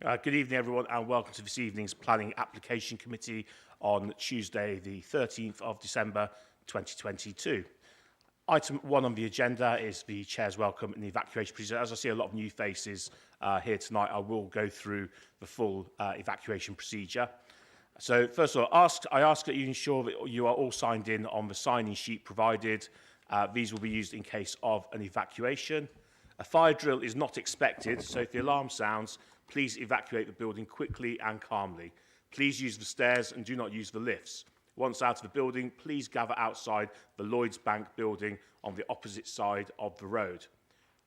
Good evening, everyone, and welcome to this evening's Planning Application Committee on Tuesday, the 13th of December 2022. Item 1 on the agenda is the Chair's welcome and the evacuation procedure. As I see a lot of new faces here tonight, I will go through the full evacuation procedure. So, first of all, I ask that you ensure that you are all signed in on the signing sheet provided. These will be used in case of an evacuation. A fire drill is not expected, so if the alarm sounds, please evacuate the building quickly and calmly. Please use the stairs and do not use the lifts. Once out of the building, please gather outside the Lloyds Bank building on the opposite side of the road.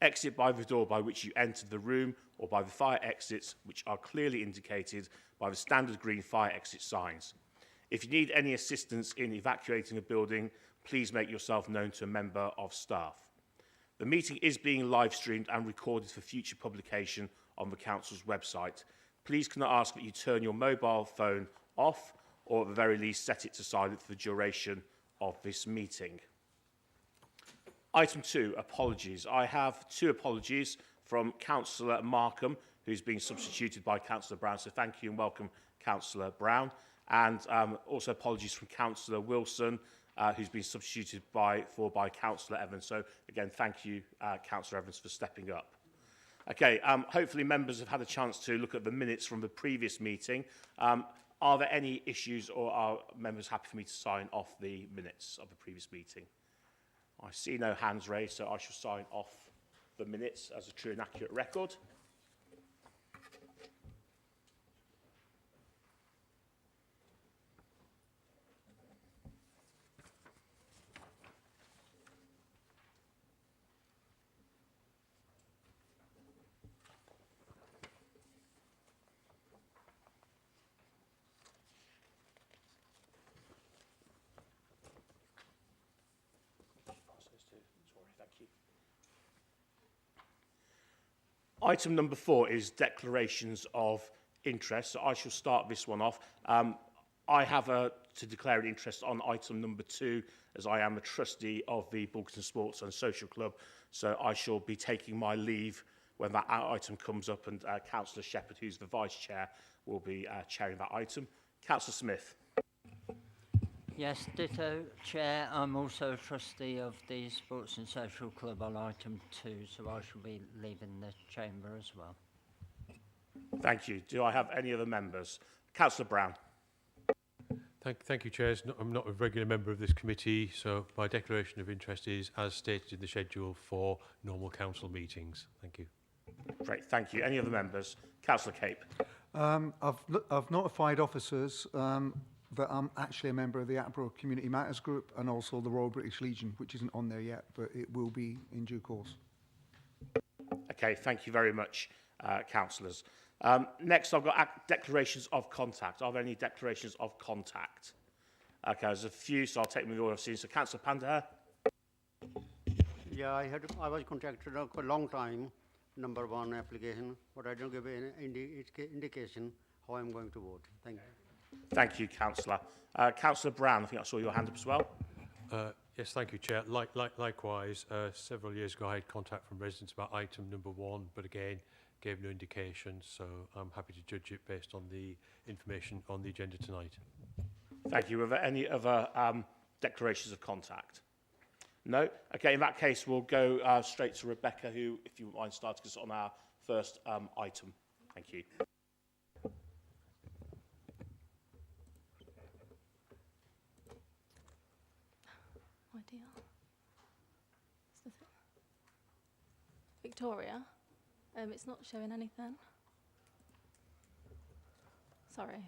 Exit by the door by which you entered the room or by the fire exits, which are clearly indicated by the standard green fire exit signs. If you need any assistance in evacuating a building, please make yourself known to a member of staff. The meeting is being live streamed and recorded for future publication on the Council's website. Please can I ask that you turn your mobile phone off or at the very least set it to silent for the duration of this meeting. Item 2, apologies. I have 2 apologies from Councillor Markham, who's being substituted by Councillor Brown. So thank you and welcome, Councillor Brown. And also apologies from Councillor Wilson, who's been substituted by Councillor Evans. So again, thank you, Councillor Evans, for stepping up. Okay, hopefully members have had a chance to look at the minutes from the previous meeting. Are there any issues or are members happy for me to sign off the minutes of the previous meeting? I see no hands raised, so I shall sign off the minutes as a true and accurate record. Item number 4 is declarations of interest. So I shall start this one off. I have to declare an interest on item number 2 as I am a trustee of the Bulkerton Sports and Social Club. So I shall be taking my leave when that item comes up and Councillor Shepherd, who's the Vice Chair, will be chairing that item. Councillor Smith. Yes, ditto, Chair. I'm also a trustee of the Sports and Social Club on item 2, so I shall be leaving the chamber as well. Thank you. Do I have any other members? Councillor Brown. Thank you, Chair. I'm not a regular member of this committee, so my declaration of interest is as stated in the schedule for normal council meetings. Thank you. Great, thank you. Any other members? Councillor Cape. I've notified officers that I'm actually a member of the Attleborough Community Matters Group and also the Royal British Legion, which isn't on there yet, but it will be in due course. Okay, thank you very much, councillors. Next, I've got declarations of contact. Are there any declarations of contact? Okay, there's a few, so I'll take them in the order I've seen. So, Councillor Pandher. Yeah, I was contacted for a long time, number 1 application, but I don't give any indication how I'm going to vote. Thank you. Thank you, Councillor. Councillor Brown, I think I saw your hand up as well. Yes, thank you, Chair. Likewise, several years ago I had contact from residents about item number 1, but again, gave no indication, so I'm happy to judge it based on the information on the agenda tonight. Thank you. Are there any other declarations of contact? No? Okay, in that case, we'll go straight to Rebecca, who, if you wouldn't mind, starting us on our first item. Thank you. Oh dear. Victoria, it's not showing anything. Sorry.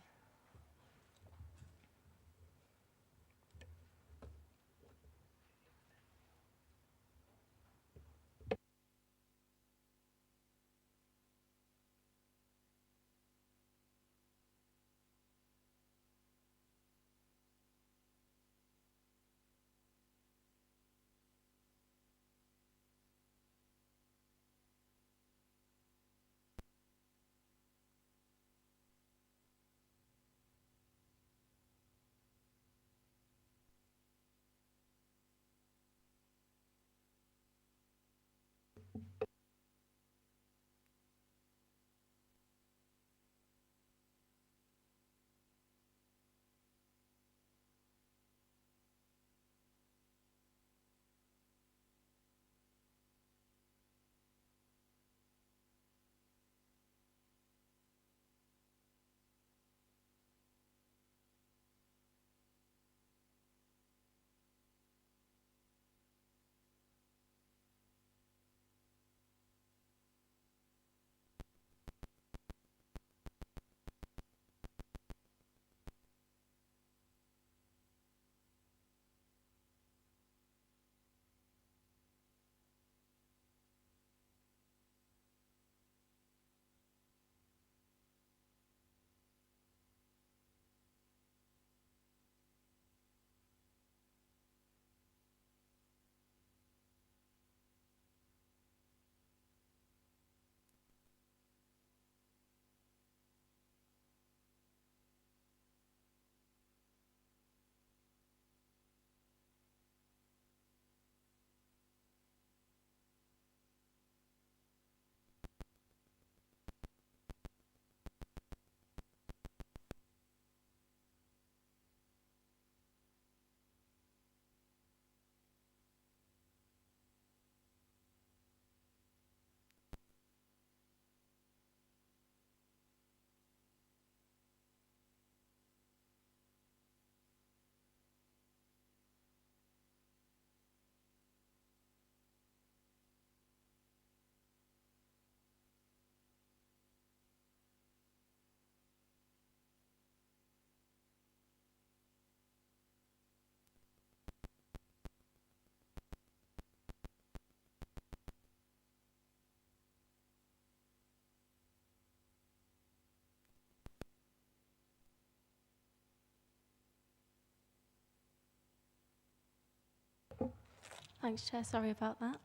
Thanks, Chair. Sorry about that.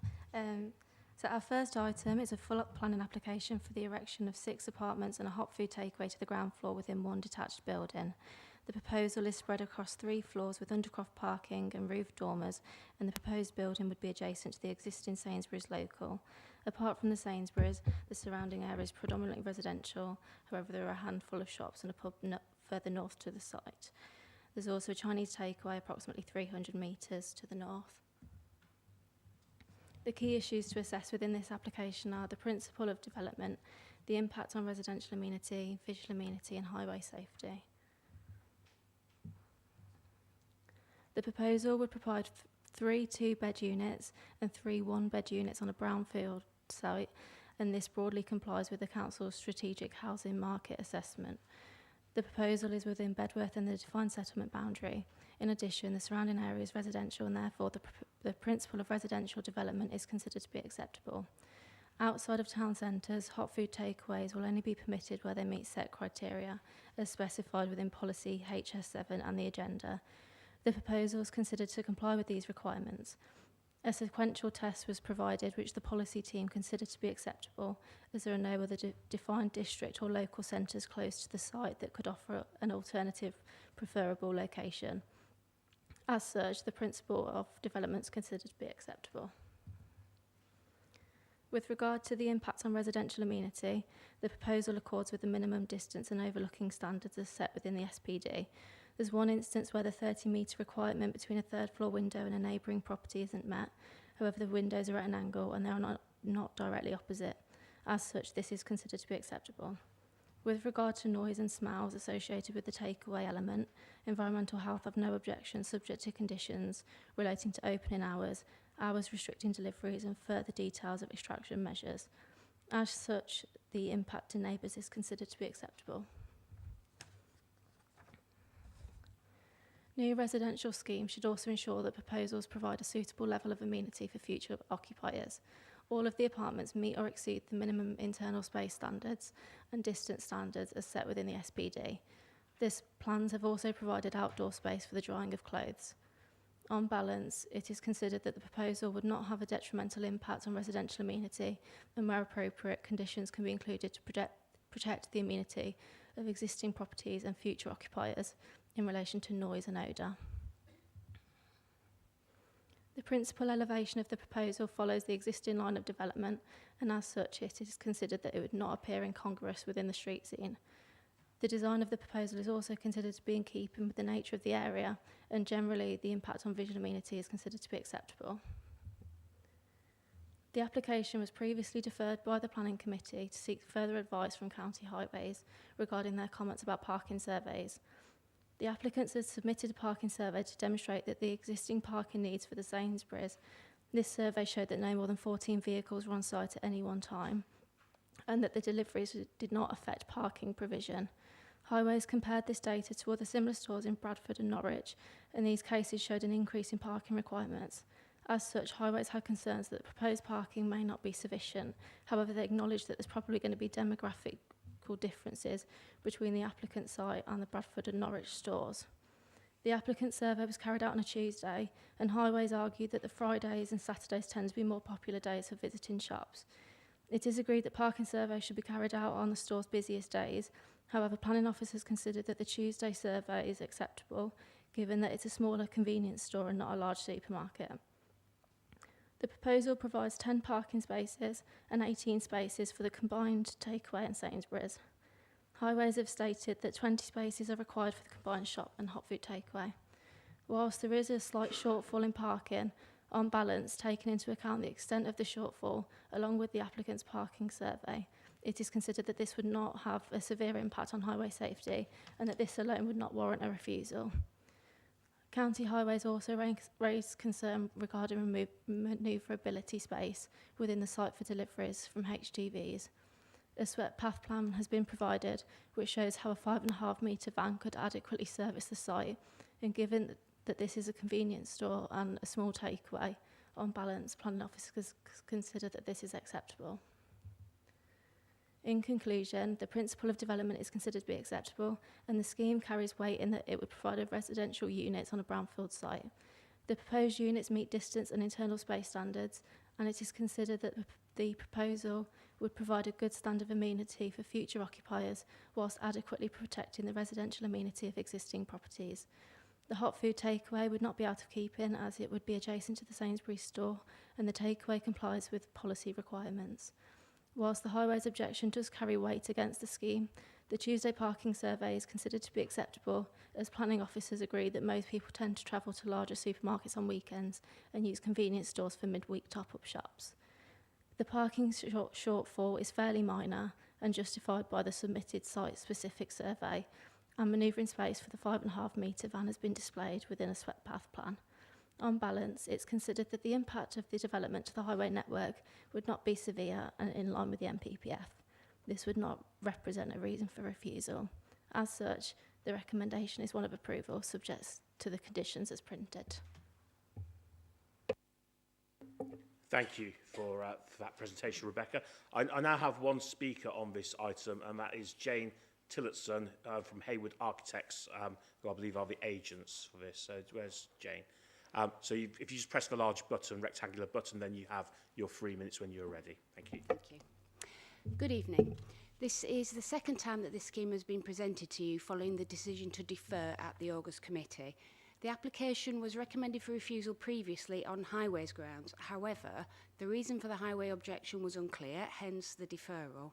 So our first item is a full-up planning application for the erection of 6 apartments and a hot food takeaway to the ground floor within one detached building. The proposal is spread across 3 floors with undercroft parking and roof dormers, and the proposed building would be adjacent to the existing Sainsbury's local. Apart from the Sainsbury's, the surrounding area is predominantly residential. However, there are a handful of shops and a pub further north to the site. There's also a Chinese takeaway approximately 300 metres to the north. The key issues to assess within this application are the principle of development, the impact on residential amenity, visual amenity and highway safety. The proposal would provide 3 2-bed units and 3 1-bed units on a brownfield site, and this broadly complies with the Council's strategic housing market assessment. The proposal is within Bedworth and the defined settlement boundary. In addition, the surrounding area is residential and therefore the principle of residential development is considered to be acceptable. Outside of town centres, hot food takeaways will only be permitted where they meet set criteria, as specified within policy HS7 and the agenda. The proposal is considered to comply with these requirements. A sequential test was provided which the policy team considered to be acceptable, as there are no other defined district or local centres close to the site that could offer an alternative preferable location. As such, the principle of development is considered to be acceptable. With regard to the impact on residential amenity, the proposal accords with the minimum distance and overlooking standards as set within the SPD. There's one instance where the 30-metre requirement between a third-floor window and a neighbouring property isn't met. However, the windows are at an angle and they are not directly opposite. As such, this is considered to be acceptable. With regard to noise and smells associated with the takeaway element, environmental health have no objections subject to conditions relating to opening hours, hours restricting deliveries and further details of extraction measures. As such, the impact to neighbours is considered to be acceptable. New residential schemes should also ensure that proposals provide a suitable level of amenity for future occupiers. All of the apartments meet or exceed the minimum internal space standards and distance standards as set within the SPD. These plans have also provided outdoor space for the drying of clothes. On balance, it is considered that the proposal would not have a detrimental impact on residential amenity, and where appropriate, conditions can be included to protect the amenity of existing properties and future occupiers in relation to noise and odour. The principal elevation of the proposal follows the existing line of development, and as such it is considered that it would not appear incongruous within the street scene. The design of the proposal is also considered to be in keeping with the nature of the area, and generally the impact on visual amenity is considered to be acceptable. The application was previously deferred by the Planning Committee to seek further advice from County Highways regarding their comments about parking surveys. The applicants had submitted a parking survey to demonstrate that the existing parking needs for the Sainsbury's. This survey showed that no more than 14 vehicles were on site at any one time, and that the deliveries did not affect parking provision. Highways compared this data to other similar stores in Bradford and Norwich, and these cases showed an increase in parking requirements. As such, Highways had concerns that the proposed parking may not be sufficient. However, they acknowledged that there's probably going to be demographic differences between the applicant site and the Bradford and Norwich stores. The applicant survey was carried out on a Tuesday, and Highways argued that the Fridays and Saturdays tend to be more popular days for visiting shops. It is agreed that parking surveys should be carried out on the store's busiest days. However, planning officers considered that the Tuesday survey is acceptable, given that it's a smaller convenience store and not a large supermarket. The proposal provides 10 parking spaces and 18 spaces for the combined takeaway and Sainsbury's. Highways have stated that 20 spaces are required for the combined shop and hot food takeaway. Whilst there is a slight shortfall in parking, on balance, taking into account the extent of the shortfall, along with the applicant's parking survey, it is considered that this would not have a severe impact on highway safety and that this alone would not warrant a refusal. County Highways also raised concern regarding manoeuvrability space within the site for deliveries from HGVs. A swept path plan has been provided which shows how a 5.5 metre van could adequately service the site, and given that this is a convenience store and a small takeaway, on balance, planning officers consider that this is acceptable. In conclusion, the principle of development is considered to be acceptable, and the scheme carries weight in that it would provide residential units on a brownfield site. The proposed units meet distance and internal space standards, and it is considered that the proposal would provide a good standard of amenity for future occupiers whilst adequately protecting the residential amenity of existing properties. The hot food takeaway would not be out of keeping as it would be adjacent to the Sainsbury's store, and the takeaway complies with policy requirements. Whilst the highways objection does carry weight against the scheme, the Tuesday parking survey is considered to be acceptable as planning officers agree that most people tend to travel to larger supermarkets on weekends and use convenience stores for midweek top-up shops. The parking shortfall is fairly minor and justified by the submitted site-specific survey, and manoeuvring space for the 5.5 metre van has been displayed within a swept path plan. On balance, it's considered that the impact of the development to the highway network would not be severe and in line with the NPPF. This would not represent a reason for refusal. As such, the recommendation is one of approval, subject to the conditions as printed. Thank you for that presentation, Rebecca. I now have one speaker on this item, and that is Jane Tillotson from Hayward Architects, who I believe are the agents for this. So where's Jane? If you just press the large button, rectangular button, then you have your 3 minutes when you're ready. Thank you. Thank you. Good evening. This is the second time that this scheme has been presented to you following the decision to defer at the August committee. The application was recommended for refusal previously on highways grounds. However, the reason for the highway objection was unclear, hence the deferral.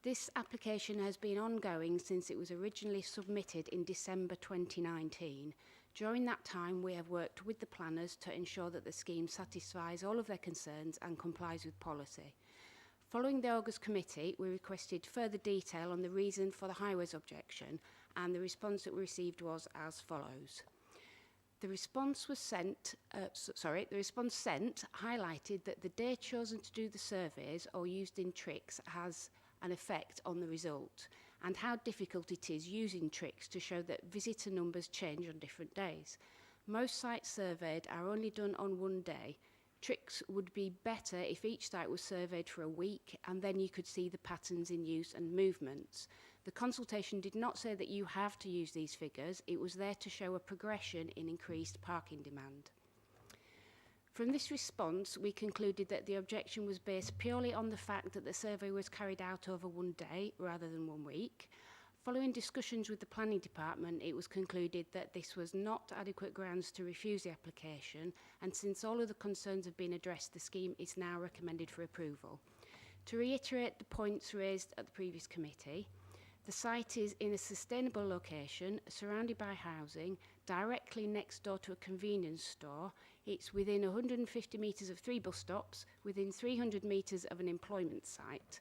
This application has been ongoing since it was originally submitted in December 2019. During that time, we have worked with the planners to ensure that the scheme satisfies all of their concerns and complies with policy. Following the August committee, we requested further detail on the reason for the highways objection, and the response that we received was as follows. The response sent highlighted that the day chosen to do the surveys or used in tricks has an effect on the result, and how difficult it is using tricks to show that visitor numbers change on different days. Most sites surveyed are only done on one day. Tricks would be better if each site was surveyed for a week, and then you could see the patterns in use and movements. The consultation did not say that you have to use these figures. It was there to show a progression in increased parking demand. From this response, we concluded that the objection was based purely on the fact that the survey was carried out over one day rather than 1 week. Following discussions with the planning department, it was concluded that this was not adequate grounds to refuse the application, and since all of the concerns have been addressed, the scheme is now recommended for approval. To reiterate the points raised at the previous committee, the site is in a sustainable location, surrounded by housing, directly next door to a convenience store. It's within 150 metres of 3 bus stops, within 300 metres of an employment site.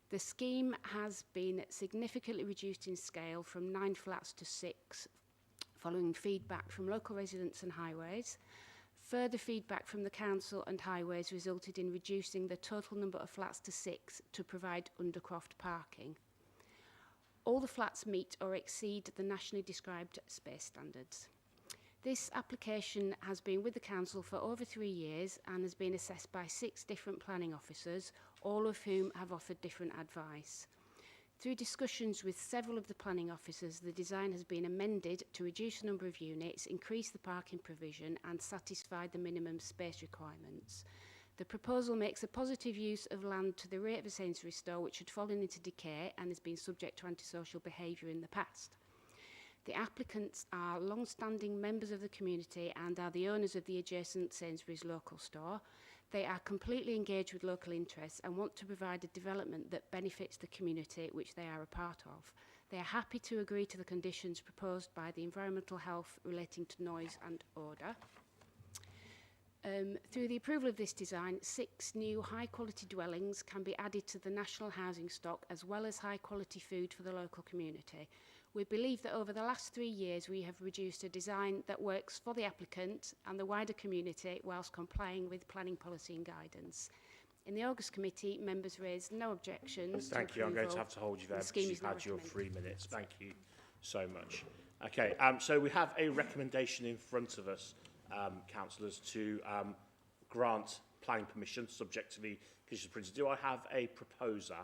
The scheme has been significantly reduced in scale from 9 flats to 6, following feedback from local residents and highways. Further feedback from the council and highways resulted in reducing the total number of flats to 6 to provide undercroft parking. All the flats meet or exceed the nationally described space standards. This application has been with the council for over 3 years and has been assessed by 6 different planning officers, all of whom have offered different advice. Through discussions with several of the planning officers, the design has been amended to reduce the number of units, increase the parking provision and satisfy the minimum space requirements. The proposal makes a positive use of land to the rate of a Sainsbury's store which had fallen into decay and has been subject to antisocial behaviour in the past. The applicants are long-standing members of the community and are the owners of the adjacent Sainsbury's local store. They are completely engaged with local interests and want to provide a development that benefits the community which they are a part of. They are happy to agree to the conditions proposed by the environmental health relating to noise and odour. Through the approval of this design, 6 new high-quality dwellings can be added to the national housing stock as well as high-quality food for the local community. We believe that over the last 3 years we have reduced a design that works for the applicant and the wider community whilst complying with planning policy and guidance. In the August committee, members raised no objections. Thank you. I'm going to have to hold you there because you've had your 3 minutes. Thank you so much. Okay, so we have a recommendation in front of us, councillors, to grant planning permission subject to the conditions printed. Do I have a proposer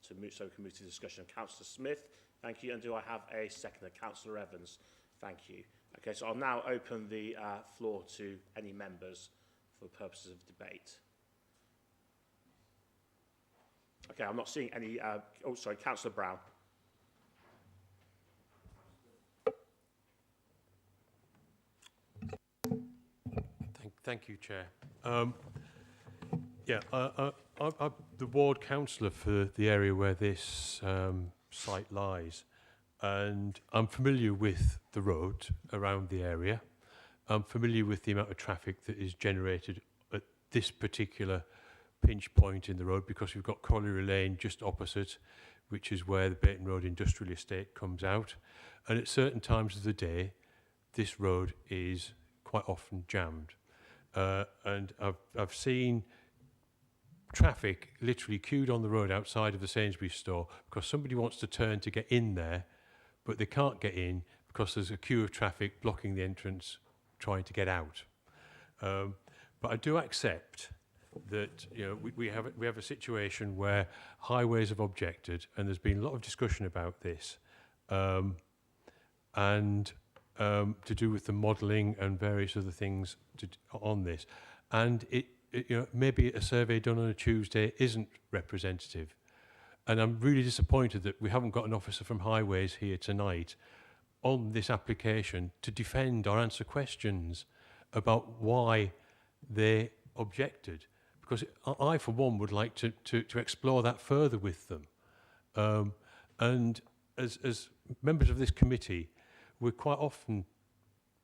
to move, so we can move to discussion? Councillor Smith, thank you. And do I have a seconder? Councillor Evans, thank you. Okay, so I'll now open the floor to any members for purposes of debate. Okay, I'm not seeing any... oh, sorry, Councillor Brown. Thank you, Chair. I'm the ward councillor for the area where this site lies, and I'm familiar with the road around the area. I'm familiar with the amount of traffic that is generated at this particular pinch point in the road, because we've got Colliery Lane just opposite, which is where the Bayton Road Industrial Estate comes out. And at certain times of the day, this road is quite often jammed. And I've seen traffic literally queued on the road outside of the Sainsbury's store because somebody wants to turn to get in there, but they can't get in because there's a queue of traffic blocking the entrance trying to get out. But I do accept that we have a situation where highways have objected, and there's been a lot of discussion about this, and to do with the modelling and various other things on this. And maybe a survey done on a Tuesday isn't representative. And I'm really disappointed that we haven't got an officer from Highways here tonight on this application to defend or answer questions about why they objected. Because I, for one, would like to explore that further with them. And as members of this committee, we're quite often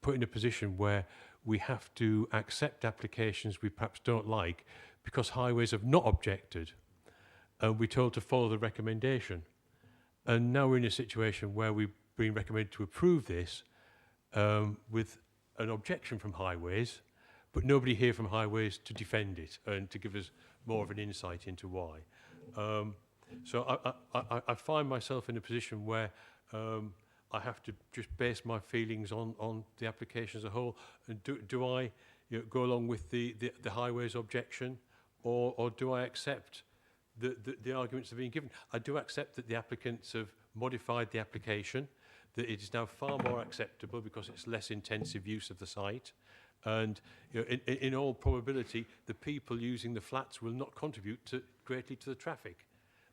put in a position where we have to accept applications we perhaps don't like because Highways have not objected, and we're told to follow the recommendation. And now we're in a situation where we've been recommended to approve this with an objection from Highways, but nobody here from Highways to defend it and to give us more of an insight into why. So I find myself in a position where I have to just base my feelings on the application as a whole. And do I go along with the Highways objection, or do I accept the arguments that are being given? I do accept that the applicants have modified the application, that it is now far more acceptable because it's less intensive use of the site. And in all probability, the people using the flats will not contribute greatly to the traffic.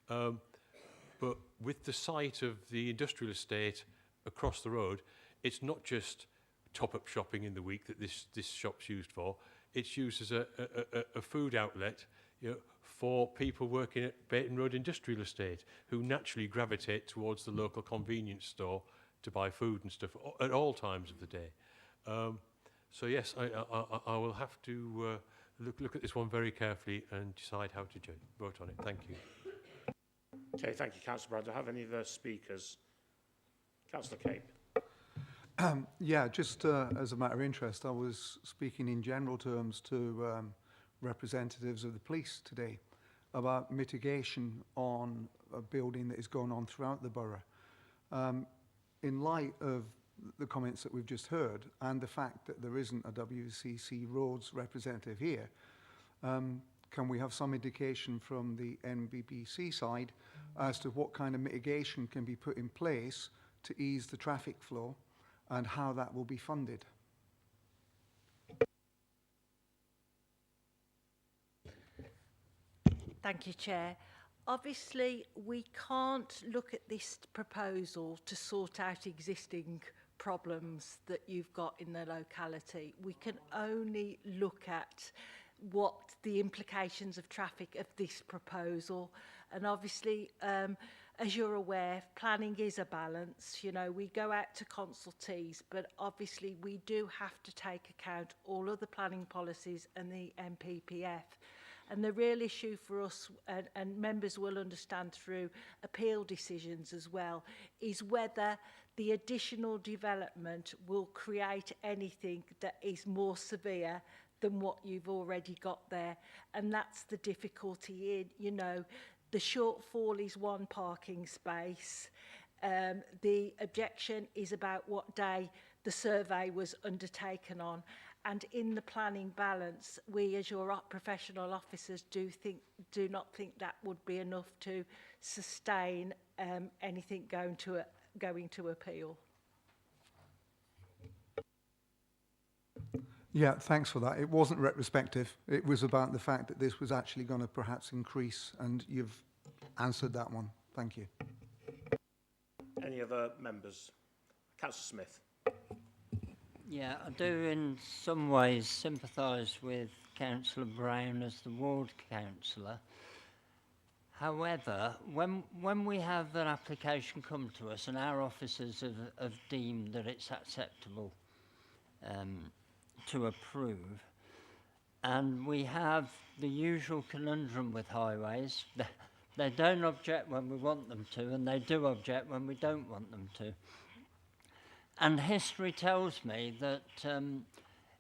But with the site of the industrial estate across the road, it's not just top-up shopping in the week that this shop's used for. It's used as a food outlet, for people working at Bayton Road Industrial Estate, who naturally gravitate towards the local convenience store to buy food and stuff at all times of the day. So yes, I will have to look at this one very carefully and decide how to vote on it. Thank you. Okay, thank you, Councillor Brown. Do I have any other speakers? Councillor Cape. Yeah, just as a matter of interest, I was speaking in general terms to representatives of the police today about mitigation on a building that is going on throughout the borough. In light of the comments that we've just heard and the fact that there isn't a WCC Roads representative here, can we have some indication from the NBBC side as to what kind of mitigation can be put in place to ease the traffic flow and how that will be funded? Thank you, Chair. Obviously, we can't look at this proposal to sort out existing problems that you've got in the locality. We can only look at what the implications of traffic of this proposal. And obviously, as you're aware, planning is a balance. We go out to consultees, but obviously we do have to take account all of the planning policies and the MPPF. And the real issue for us, and members will understand through appeal decisions as well, is whether the additional development will create anything that is more severe than what you've already got there. And that's the difficulty in, the shortfall is one parking space. The objection is about what day the survey was undertaken on. And in the planning balance, we as your professional officers do not think that would be enough to sustain anything going to appeal. Yeah, thanks for that. It wasn't retrospective. It was about the fact that this was actually going to perhaps increase, and you've answered that one. Thank you. Any other members? Councillor Smith. Yeah, I do in some ways sympathise with Councillor Brown as the ward councillor. However, when we have an application come to us and our officers have deemed that it's acceptable to approve, and we have the usual conundrum with highways, they don't object when we want them to, and they do object when we don't want them to. And history tells me that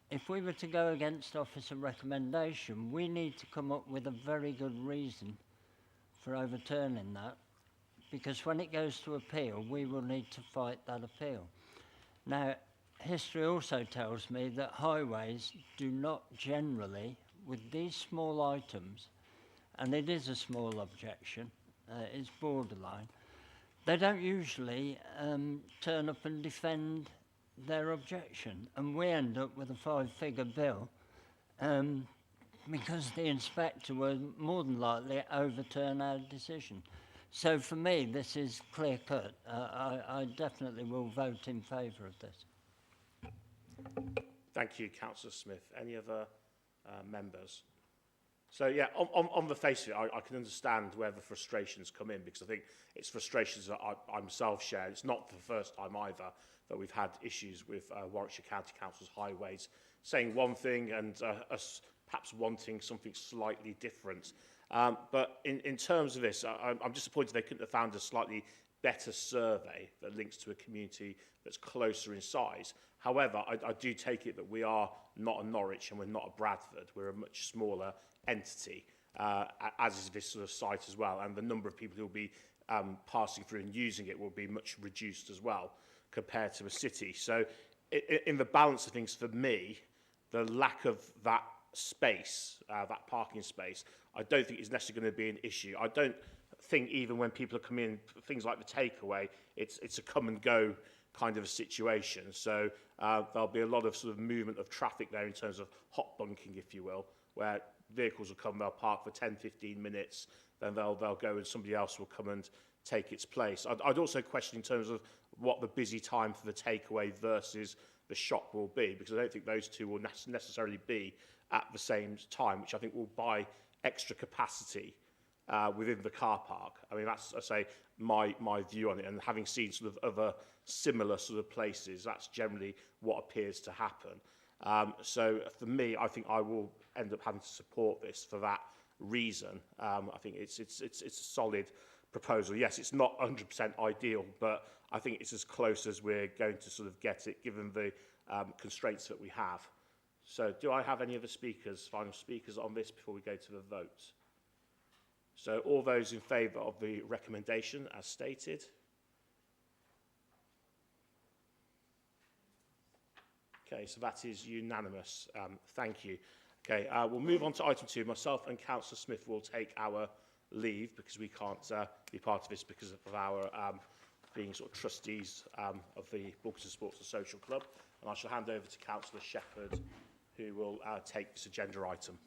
if we were to go against officer recommendation, we need to come up with a very good reason for overturning that, because when it goes to appeal, we will need to fight that appeal. Now, history also tells me that highways do not generally, with these small items, and it is a small objection, it's borderline, they don't usually turn up and defend their objection, and we end up with a 5-figure bill because the inspector will more than likely overturn our decision. So for me, this is clear cut. I definitely will vote in favour of this. Thank you, Councillor Smith. Any other members? So yeah, on the face of it, I can understand where the frustrations come in, because I think it's frustrations that I myself share. It's not the first time either that we've had issues with Warwickshire County Council's highways saying one thing and us perhaps wanting something slightly different. But in terms of this, I'm disappointed they couldn't have found a slightly better survey that links to a community that's closer in size. However, I do take it that we are not a Norwich and we're not a Bradford. We're a much smaller entity, as is this sort of site as well. And the number of people who will be passing through and using it will be much reduced as well compared to a city. So in the balance of things, for me, the lack of that space, that parking space, I don't think is necessarily going to be an issue. I don't think even when people are coming in, things like the takeaway, it's a come and go kind of a situation. So there'll be a lot of sort of movement of traffic there in terms of hot bunking, if you will, where vehicles will come, they'll park for 10, 15 minutes, then they'll go and somebody else will come and take its place. I'd also question in terms of what the busy time for the takeaway versus the shop will be, because I don't think those two will necessarily be at the same time, which I think will buy extra capacity within the car park. I mean, that's, I say, my view on it, and having seen sort of other similar sort of places, that's generally what appears to happen. So for me, I think I will end up having to support this for that reason. I think it's a solid proposal. Yes, it's not 100% ideal, but I think it's as close as we're going to sort of get it, given the constraints that we have. So do I have any other speakers, final speakers on this before we go to the vote? So all those in favour of the recommendation as stated? Okay, so that is unanimous. Thank you. Okay, we'll move on to item 2. Myself and Councillor Smith will take our leave because we can't be part of this because of our being sort of trustees of the Bulkington Sports and Social Club. And I shall hand over to Councillor Shepherd, who will take this agenda item.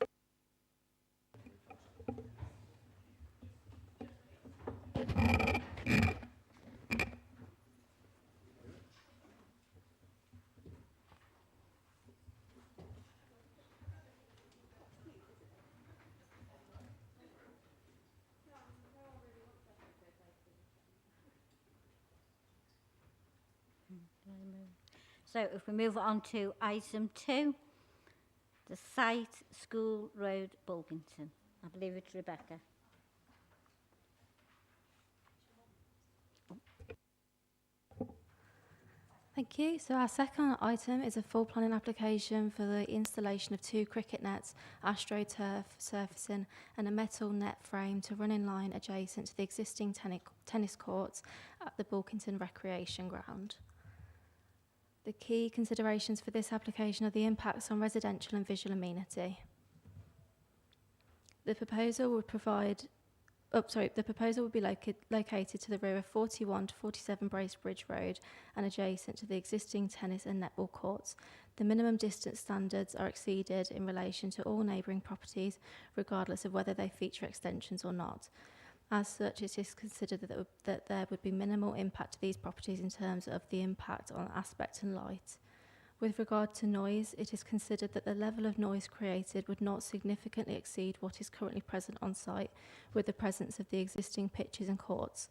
So if we move on to item 2, the site, School Road, Bulkington. I believe it's Rebecca. Thank you. So our second item is a full planning application for the installation of 2 cricket nets, AstroTurf surfacing and a metal net frame to run in line adjacent to the existing tennis courts at the Bulkington Recreation Ground. The key considerations for this application are the impacts on residential and visual amenity. The proposal would be located to the rear of 41 to 47 Bracebridge Road and adjacent to the existing tennis and netball courts. the minimum distance standards are exceeded in relation to all neighbouring properties, regardless of whether they feature extensions or not. As such, it is considered that there would be minimal impact to these properties in terms of the impact on aspect and light. With regard to noise, it is considered that the level of noise created would not significantly exceed what is currently present on site with the presence of the existing pitches and courts.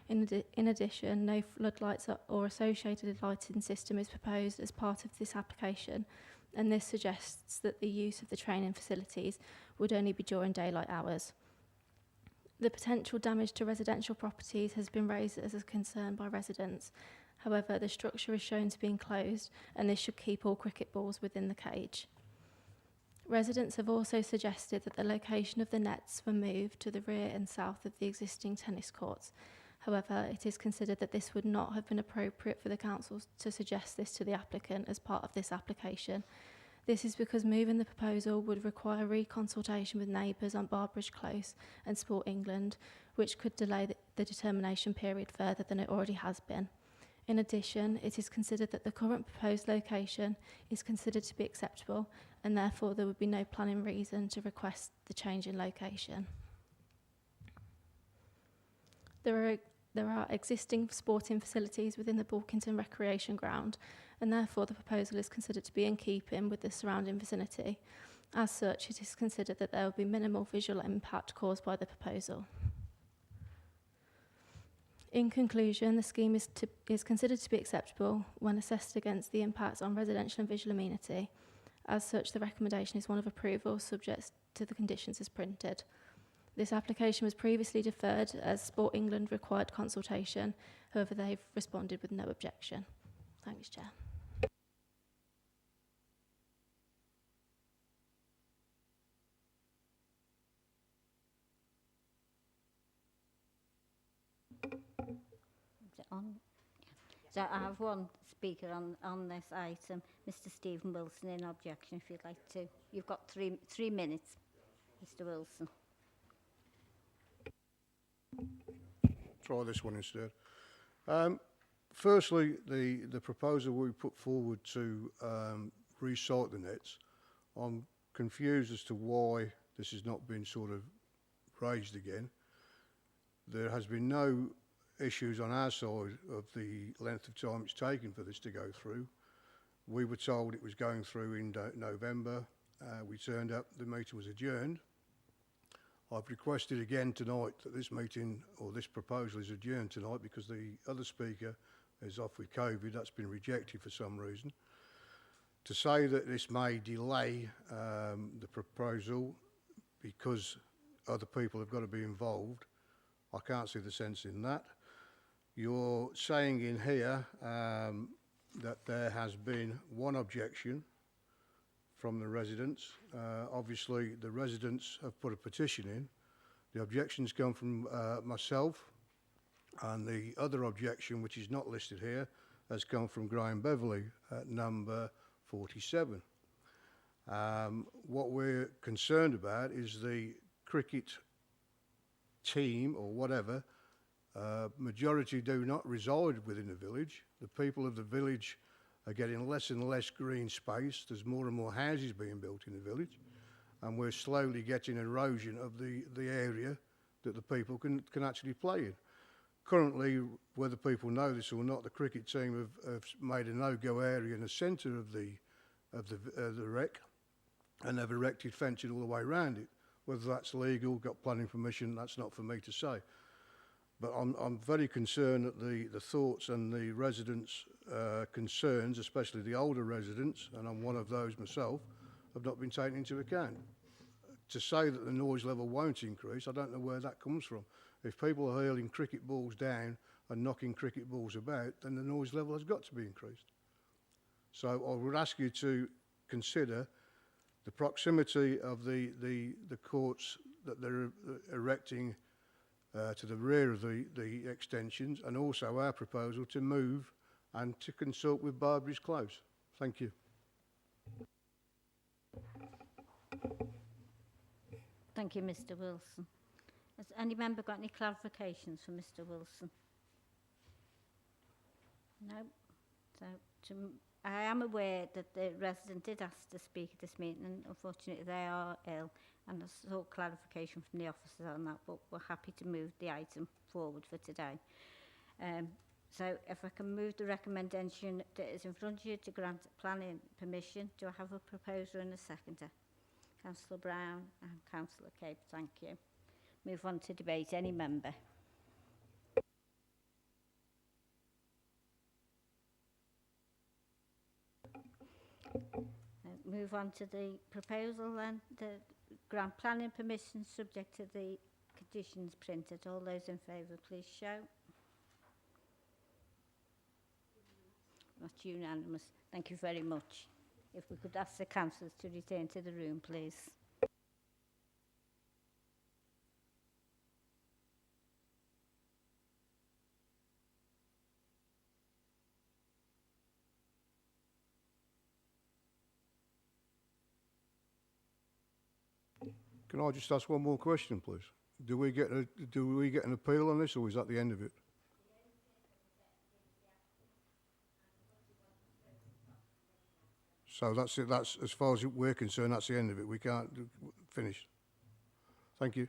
In addition, no floodlights or associated lighting system is proposed as part of this application, and this suggests that the use of the training facilities would only be during daylight hours. The potential damage to residential properties has been raised as a concern by residents. However, the structure is shown to be enclosed, and this should keep all cricket balls within the cage. Residents have also suggested that the location of the nets were moved to the rear and south of the existing tennis courts. However, it is considered that this would not have been appropriate for the council to suggest this to the applicant as part of this application. This is because moving the proposal would require reconsultation with neighbours on Barbridge Close and Sport England, which could delay the determination period further than it already has been. In addition, it is considered that the current proposed location is considered to be acceptable, and therefore there would be no planning reason to request the change in location. There are existing sporting facilities within the Bulkington Recreation Ground, and therefore the proposal is considered to be in keeping with the surrounding vicinity. As such, it is considered that there will be minimal visual impact caused by the proposal. In conclusion, the scheme is considered to be acceptable when assessed against the impacts on residential and visual amenity. As such, the recommendation is one of approval, subject to the conditions as printed. This application was previously deferred as Sport England required consultation. However, they've responded with no objection. Thanks, Chair. Is it on? So I have one speaker on this item, Mr. Stephen Wilson, in objection, if you'd like to. You've got three minutes, Mr. Wilson. Try this one instead. Firstly, the proposal we put forward to resite the nets, I'm confused as to why this has not been sort of raised again. There has been no issues on our side of the length of time it's taken for this to go through. We were told it was going through in November. We turned up, the meeting was adjourned. I've requested again tonight that this meeting or this proposal is adjourned tonight because the other speaker is off with COVID. That's been rejected for some reason. To say that this may delay the proposal because other people have got to be involved, I can't see the sense in that. You're saying in here that there has been one objection from the residents. Obviously, the residents have put a petition in. The objections come from myself, and the other objection, which is not listed here, has come from Graham Beverley at number 47. What we're concerned about is the cricket team or whatever. Majority do not reside within the village. The people of the village are getting less and less green space. There's more and more houses being built in the village, and we're slowly getting erosion of the area that the people can actually play in. Currently, whether people know this or not, the cricket team have made a no-go area in the centre of the rec, and they've erected fencing all the way around it. Whether that's legal, got planning permission, that's not for me to say. But I'm very concerned that the thoughts and the residents' concerns, especially the older residents, and I'm one of those myself, have not been taken into account. To say that the noise level won't increase, I don't know where that comes from. If people are hurling cricket balls down and knocking cricket balls about, then the noise level has got to be increased. So I would ask you to consider the proximity of the courts that they're erecting to the rear of the extensions, and also our proposal to move and to consult with Barbridge Close. Thank you. Thank you, Mr. Wilson. Has any member got any clarifications for Mr. Wilson? No. So to I am aware that the resident did ask to speak at this meeting, and unfortunately they are ill, and I sought clarification from the officers on that, but we're happy to move the item forward for today. So if I can move the recommendation that is in front of you to grant planning permission, do I have a proposer and a seconder? Councillor Brown and Councillor Cape, thank you. Move on to debate. Any member? Move on to the proposal then. The grant planning permission subject to the conditions printed. All those in favour, please show. That's unanimous. Thank you very much. If we could ask the councillors to return to the room, please. Can I just ask one more question, please? Do we get an appeal on this, or is that the end of it? So that's it. That's, as far as we're concerned, that's the end of it. We can't finish. Thank you.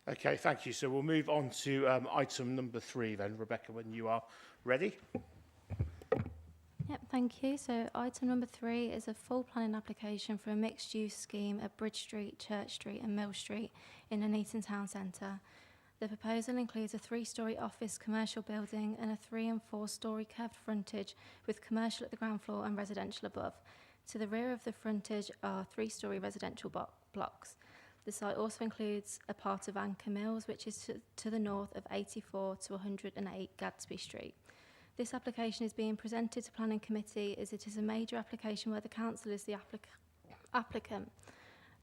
Okay, thank you. So we'll move on to item number 3 then. Rebecca, when you are ready. Yep, thank you. So item number 3 is a full planning application for a mixed-use scheme at Bridge Street, Church Street and Mill Street in Nuneaton Town Centre. The proposal includes a 3-storey office commercial building and a 3- and 4-storey curved frontage with commercial at the ground floor and residential above. To the rear of the frontage are 3-storey residential blocks. The site also includes a part of Anchor Mills, which is to the north of 84 to 108 Gadsby Street. This application is being presented to Planning Committee as it is a major application where the council is the applicant.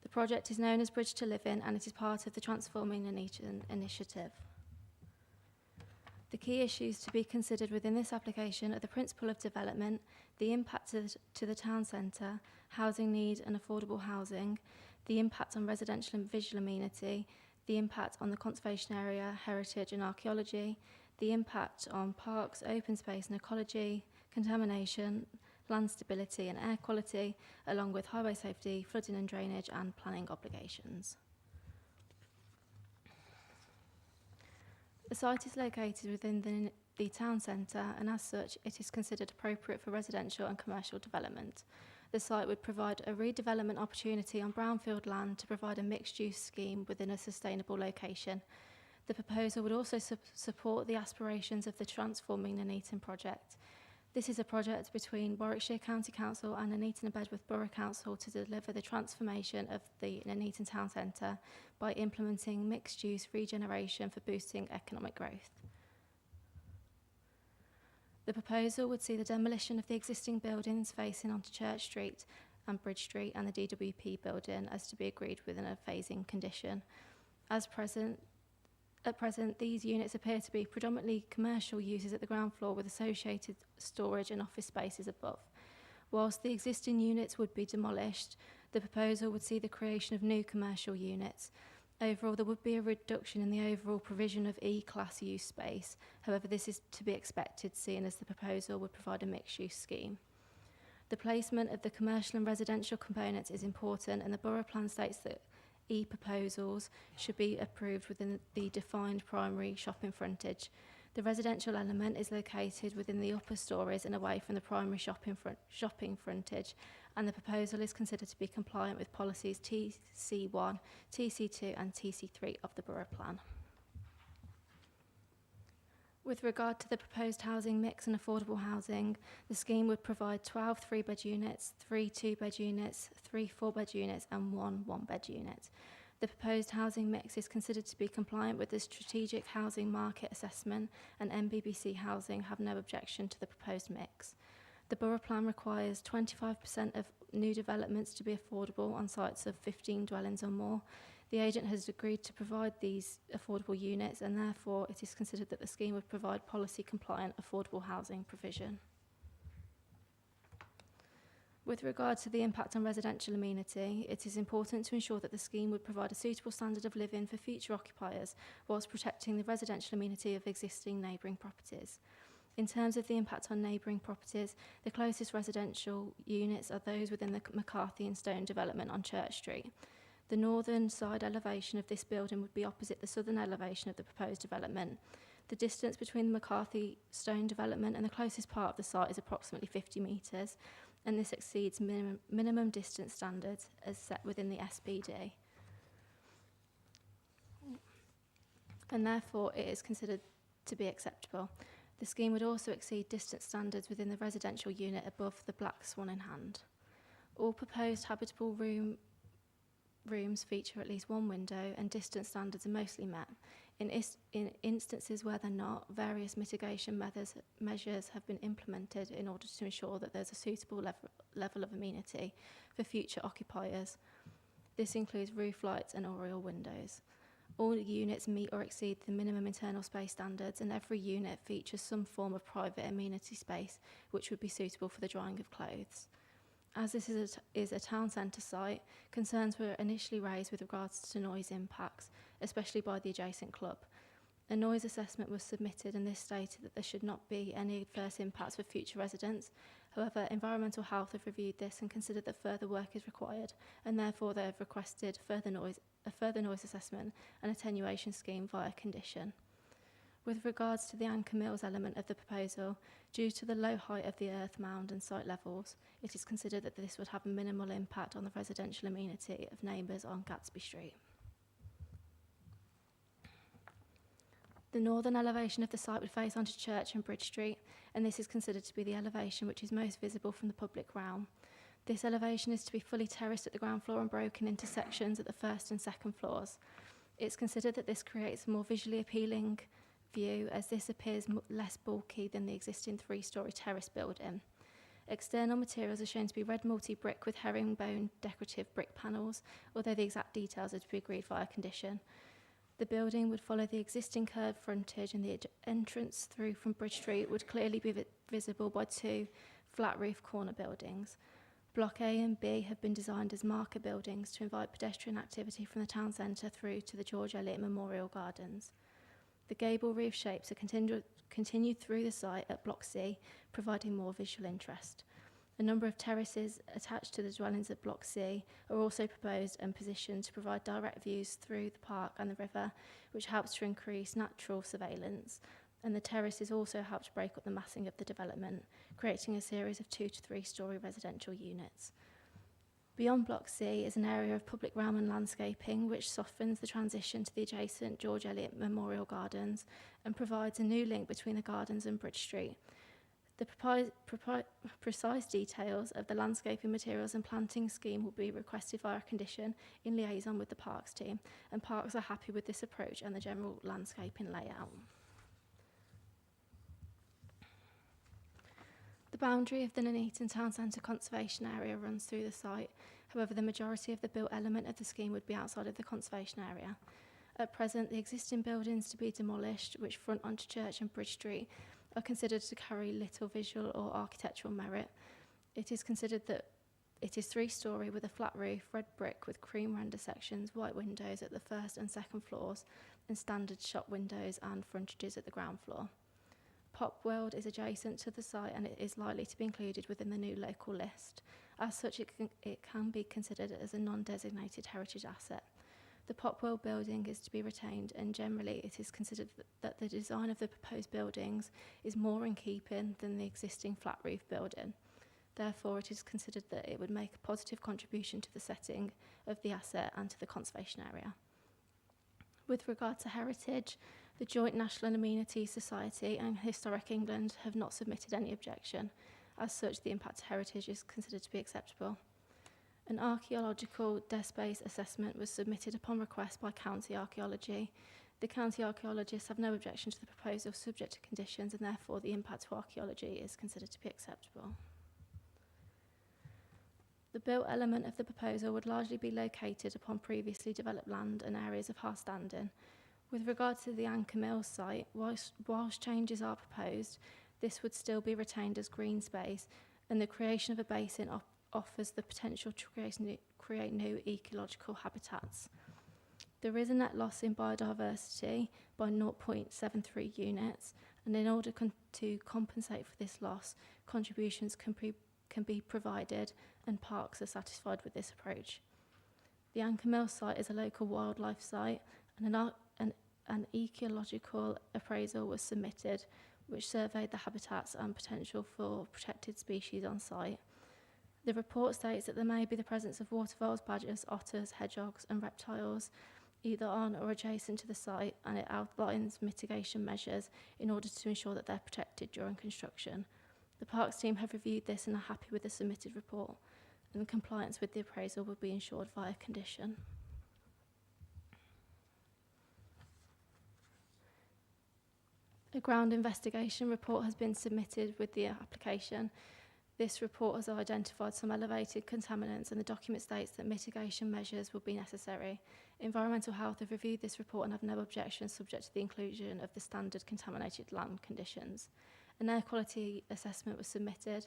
The project is known as Bridge to Live In, and it is part of the Transforming Nuneaton initiative. The key issues to be considered within this application are the principle of development, the impact to the town centre, housing need and affordable housing, the impact on residential and visual amenity, the impact on the conservation area, heritage and archaeology, the impact on parks, open space and ecology, contamination, land stability and air quality, along with highway safety, flooding and drainage and planning obligations. The site is located within the town centre, and as such it is considered appropriate for residential and commercial development. The site would provide a redevelopment opportunity on brownfield land to provide a mixed-use scheme within a sustainable location. The proposal would also support the aspirations of the Transforming Nuneaton project. This is a project between Warwickshire County Council and Nuneaton and Bedworth Borough Council to deliver the transformation of the Nuneaton Town Centre by implementing mixed-use regeneration for boosting economic growth. The proposal would see the demolition of the existing buildings facing onto Church Street and Bridge Street and the DWP building as to be agreed within a phasing condition. At present, these units appear to be predominantly commercial uses at the ground floor with associated storage and office spaces above. Whilst the existing units would be demolished, the proposal would see the creation of new commercial units. Overall, there would be a reduction in the overall provision of E-class use space. However, this is to be expected, seeing as the proposal would provide a mixed-use scheme. The placement of the commercial and residential components is important, and the Borough Plan states that E-proposals should be approved within the defined primary shopping frontage. The residential element is located within the upper storeys and away from the primary shopping frontage, and the proposal is considered to be compliant with policies TC1, TC2 and TC3 of the Borough Plan. With regard to the proposed housing mix and affordable housing, the scheme would provide 12 3-bed units, 3 2-bed units, 3 4-bed units and 1 1-bed unit. The proposed housing mix is considered to be compliant with the Strategic Housing Market Assessment, and NBBC Housing have no objection to the proposed mix. The Borough Plan requires 25% of new developments to be affordable on sites of 15 dwellings or more. The agent has agreed to provide these affordable units, and therefore it is considered that the scheme would provide policy-compliant affordable housing provision. With regard to the impact on residential amenity, it is important to ensure that the scheme would provide a suitable standard of living for future occupiers whilst protecting the residential amenity of existing neighbouring properties. In terms of the impact on neighbouring properties, the closest residential units are those within the McCarthy and Stone development on Church Street. The northern side elevation of this building would be opposite the southern elevation of the proposed development. The distance between the McCarthy Stone development and the closest part of the site is approximately 50 metres, and this exceeds minimum distance standards as set within the SPD. And therefore it is considered to be acceptable. The scheme would also exceed distance standards within the residential unit above the Black Swan in Hand. All proposed habitable rooms feature at least one window, and distance standards are mostly met. In instances where they're not, various mitigation measures have been implemented in order to ensure that there's a suitable level of amenity for future occupiers. This includes roof lights and oriel windows. All units meet or exceed the minimum internal space standards, and every unit features some form of private amenity space which would be suitable for the drying of clothes. As this is a town centre site, concerns were initially raised with regards to noise impacts, especially by the adjacent club. A noise assessment was submitted, and this stated that there should not be any adverse impacts for future residents. However, Environmental Health have reviewed this and considered that further work is required, and therefore they have requested a further noise assessment and attenuation scheme via condition. With regards to the Anchor Mills element of the proposal, due to the low height of the earth mound and site levels, it is considered that this would have a minimal impact on the residential amenity of neighbours on Gatsby Street. The northern elevation of the site would face onto Church and Bridge Street, and this is considered to be the elevation which is most visible from the public realm. This elevation is to be fully terraced at the ground floor and broken into sections at the first and second floors. It's considered that this creates a more visually appealing view, as this appears less bulky than the existing three-storey terrace building. External materials are shown to be red multi-brick with herringbone decorative brick panels, although the exact details are to be agreed via condition. The building would follow the existing curved frontage, and the entrance through from Bridge Street would clearly be visible by two flat roof corner buildings. Block A and B have been designed as marker buildings to invite pedestrian activity from the town centre through to the George Eliot Memorial Gardens. The gable roof shapes are continued through the site at Block C, providing more visual interest. A number of terraces attached to the dwellings at Block C are also proposed and positioned to provide direct views through the park and the river, which helps to increase natural surveillance, and the terraces also help to break up the massing of the development, creating a series of 2 to 3 storey residential units. Beyond Block C is an area of public realm and landscaping which softens the transition to the adjacent George Eliot Memorial Gardens and provides a new link between the gardens and Bridge Street. The precise details of the landscaping materials and planting scheme will be requested via condition in liaison with the Parks team, and Parks are happy with this approach and the general landscaping layout. The boundary of the Nuneaton Town Centre Conservation Area runs through the site. However, the majority of the built element of the scheme would be outside of the conservation area. At present, the existing buildings to be demolished, which front onto Church and Bridge Street, are considered to carry little visual or architectural merit. It is considered that it is 3-storey with a flat roof, red brick with cream render sections, white windows at the first and second floors, and standard shop windows and frontages at the ground floor. Pop World is adjacent to the site, and it is likely to be included within the new local list. As such, it can be considered as a non-designated heritage asset. The Pop World building is to be retained, and generally it is considered that the design of the proposed buildings is more in keeping than the existing flat roof building. Therefore, it is considered that it would make a positive contribution to the setting of the asset and to the conservation area. With regard to heritage, the Joint National Amenities Society and Historic England have not submitted any objection. As such, the impact to heritage is considered to be acceptable. An archaeological desk space assessment was submitted upon request by County Archaeology. The county archaeologists have no objection to the proposal subject to conditions, and therefore the impact to archaeology is considered to be acceptable. The built element of the proposal would largely be located upon previously developed land and areas of high standing. With regard to the Anchor Mills site, whilst changes are proposed, this would still be retained as green space, and the creation of a basin offers the potential to create new ecological habitats. There is a net loss in biodiversity by 0.73 units, and in order to compensate for this loss, contributions can be provided, and parks are satisfied with this approach. The Anchor Mill site is a local wildlife site, and an ecological appraisal was submitted, which surveyed the habitats and potential for protected species on site. The report states that there may be the presence of waterfowl, badgers, otters, hedgehogs and reptiles either on or adjacent to the site, and it outlines mitigation measures in order to ensure that they're protected during construction. The Parks team have reviewed this and are happy with the submitted report, and compliance with the appraisal will be ensured via condition. A ground investigation report has been submitted with the application. This report has identified some elevated contaminants, and the document states that mitigation measures will be necessary. Environmental Health have reviewed this report and have no objections, subject to the inclusion of the standard contaminated land conditions. An air quality assessment was submitted.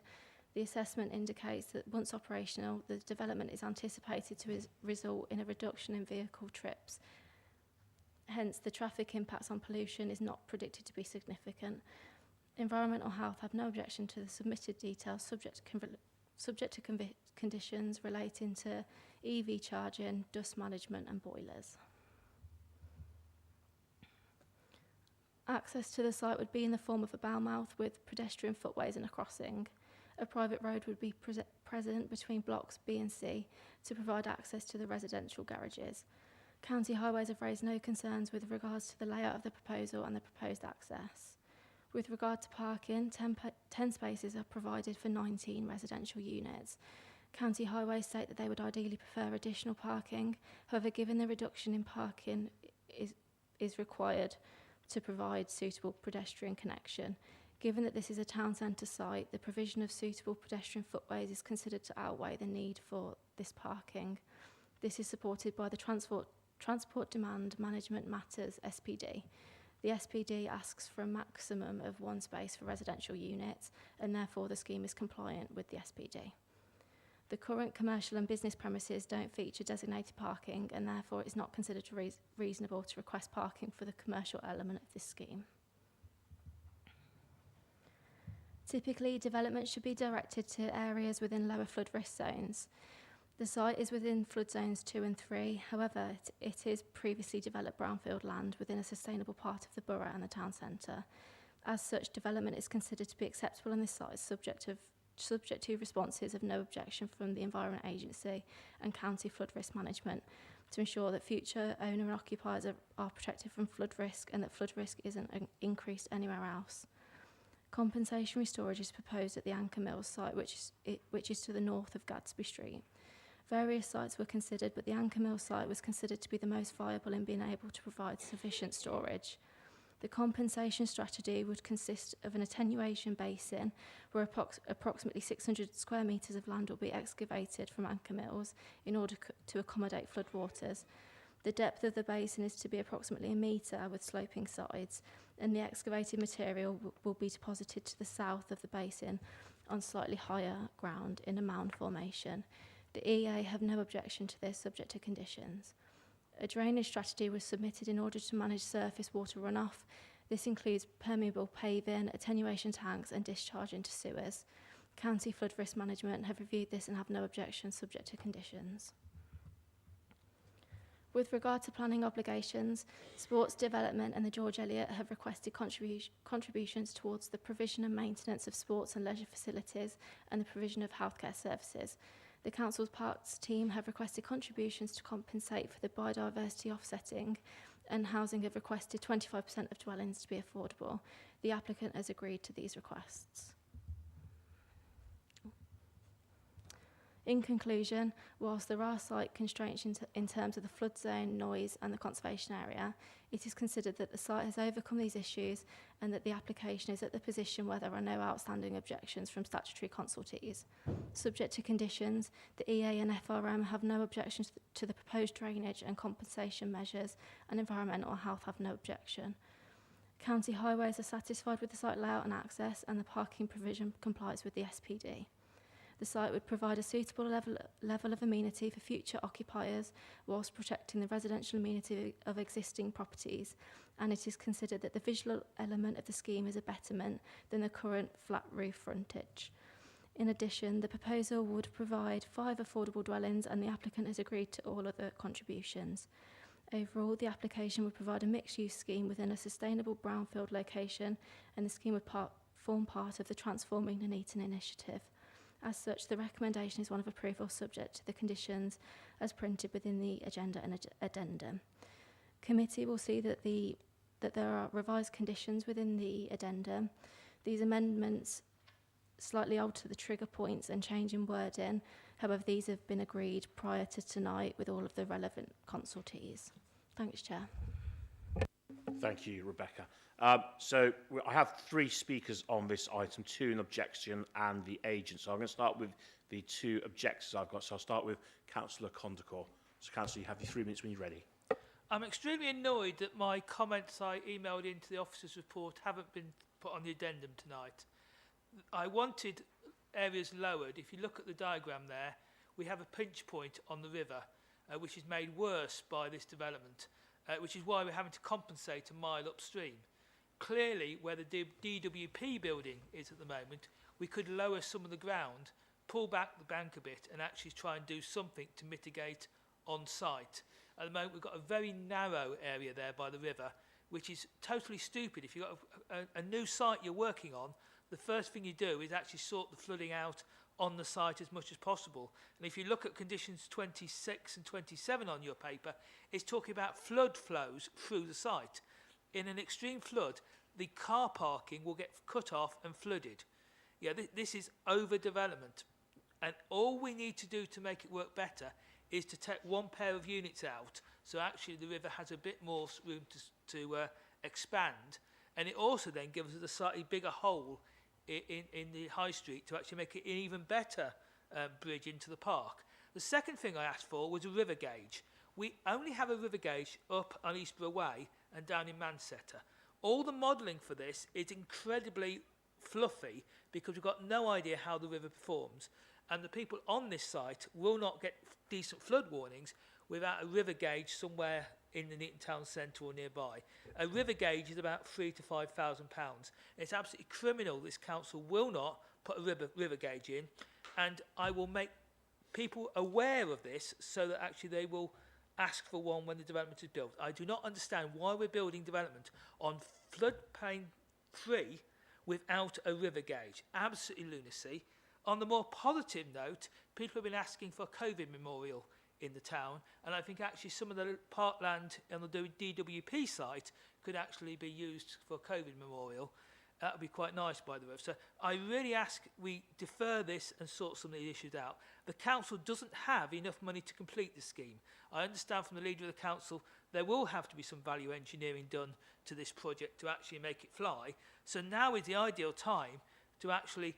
The assessment indicates that once operational, the development is anticipated to result in a reduction in vehicle trips. Hence, the traffic impacts on pollution is not predicted to be significant. Environmental Health have no objection to the submitted details, subject to conditions relating to EV charging, dust management and boilers. Access to the site would be in the form of a bow mouth with pedestrian footways and a crossing. A private road would be present between blocks B and C to provide access to the residential garages. County Highways have raised no concerns with regards to the layout of the proposal and the proposed access. With regard to parking, 10 spaces are provided for 19 residential units. County Highways state that they would ideally prefer additional parking. However, given the reduction in parking is required to provide suitable pedestrian connection, given that this is a town centre site, the provision of suitable pedestrian footways is considered to outweigh the need for this parking. This is supported by the Transport Demand Management Matters SPD. The SPD asks for a maximum of 1 space for residential units, and therefore the scheme is compliant with the SPD. The current commercial and business premises don't feature designated parking, and therefore it's not considered reasonable to request parking for the commercial element of this scheme. Typically, development should be directed to areas within lower flood risk zones. The site is within flood zones 2 and 3, however, it is previously developed brownfield land within a sustainable part of the borough and the town centre. As such, development is considered to be acceptable on this site, subject to responses of no objection from the Environment Agency and County Flood Risk Management to ensure that future owner and occupiers are protected from flood risk and that flood risk isn't increased anywhere else. Compensatory storage is proposed at the Anchor Mills site, which is to the north of Gadsby Street. Various sites were considered, but the Anchor Mill site was considered to be the most viable in being able to provide sufficient storage. The compensation strategy would consist of an attenuation basin where approximately 600 square metres of land will be excavated from Anchor Mills in order to accommodate floodwaters. The depth of the basin is to be approximately 1 metre with sloping sides, and the excavated material will be deposited to the south of the basin on slightly higher ground in a mound formation. The EA have no objection to this, subject to conditions. A drainage strategy was submitted in order to manage surface water runoff. This includes permeable paving, attenuation tanks and discharge into sewers. County Flood Risk Management have reviewed this and have no objection, subject to conditions. With regard to planning obligations, Sports Development and the George Eliot have requested contributions towards the provision and maintenance of sports and leisure facilities and the provision of healthcare services. The Council's Parks team have requested contributions to compensate for the biodiversity offsetting, and housing have requested 25% of dwellings to be affordable. The applicant has agreed to these requests. In conclusion, whilst there are site constraints in terms of the flood zone, noise and the conservation area, it is considered that the site has overcome these issues and that the application is at the position where there are no outstanding objections from statutory consultees. Subject to conditions, the EA and FRM have no objections to the proposed drainage and compensation measures, and environmental health have no objection. County highways are satisfied with the site layout and access, and the parking provision complies with the SPD. The site would provide a suitable level of amenity for future occupiers whilst protecting the residential amenity of existing properties, and it is considered that the visual element of the scheme is a betterment than the current flat roof frontage. In addition, the proposal would provide 5 affordable dwellings, and the applicant has agreed to all other contributions. Overall, the application would provide a mixed-use scheme within a sustainable brownfield location, and the scheme would form part of the Transforming Nuneaton initiative. As such, the recommendation is one of approval subject to the conditions as printed within the agenda and addendum. Committee will see that there are revised conditions within the addendum. These amendments slightly alter the trigger points and change in wording. However, these have been agreed prior to tonight with all of the relevant consultees. Thanks, Chair. Thank you, Rebecca. So I have 3 speakers on this item, 2 in objection and the agent. So I'm going to start with the 2 objectors I've got. So I'll start with Councillor Condacor. So Councillor, you have your 3 minutes when you're ready. I'm extremely annoyed that my comments I emailed into the officer's report haven't been put on the addendum tonight. I wanted areas lowered. If you look at the diagram there, we have a pinch point on the river, which is made worse by this development, which is why we're having to compensate a mile upstream. Clearly, where the DWP building is at the moment, we could lower some of the ground, pull back the bank a bit, and actually try and do something to mitigate on site. At the moment, we've got a very narrow area there by the river, which is totally stupid. If you've got a new site you're working on, the first thing you do is actually sort the flooding out on the site as much as possible. And if you look at conditions 26 and 27 on your paper, it's talking about flood flows through the site. In an extreme flood, the car parking will get cut off and flooded. Yeah, this is overdevelopment. And all we need to do to make it work better is to take 1 pair of units out, so actually the river has a bit more room to expand. And it also then gives us a slightly bigger hole in the high street to actually make it an even better bridge into the park. The second thing I asked for was a river gauge. We only have a river gauge up on Eastborough Way and down in Manchester. All the modelling for this is incredibly fluffy because we've got no idea how the river performs, and the people on this site will not get decent flood warnings without a river gauge somewhere in the Nuneaton town centre or nearby. A river gauge is about £3,000 to £5,000. It's absolutely criminal this council will not put a river gauge in, and I will make people aware of this so that actually they will ask for one when the development is built. I do not understand why we're building development on floodplain 3 without a river gauge. Absolutely lunacy. On the more positive note, people have been asking for a COVID memorial in the town, and I think actually some of the parkland on the DWP site could actually be used for a COVID memorial. That would be quite nice, by the way. So I really ask we defer this and sort some of these issues out. The council doesn't have enough money to complete the scheme. I understand from the leader of the council there will have to be some value engineering done to this project to actually make it fly. So now is the ideal time to actually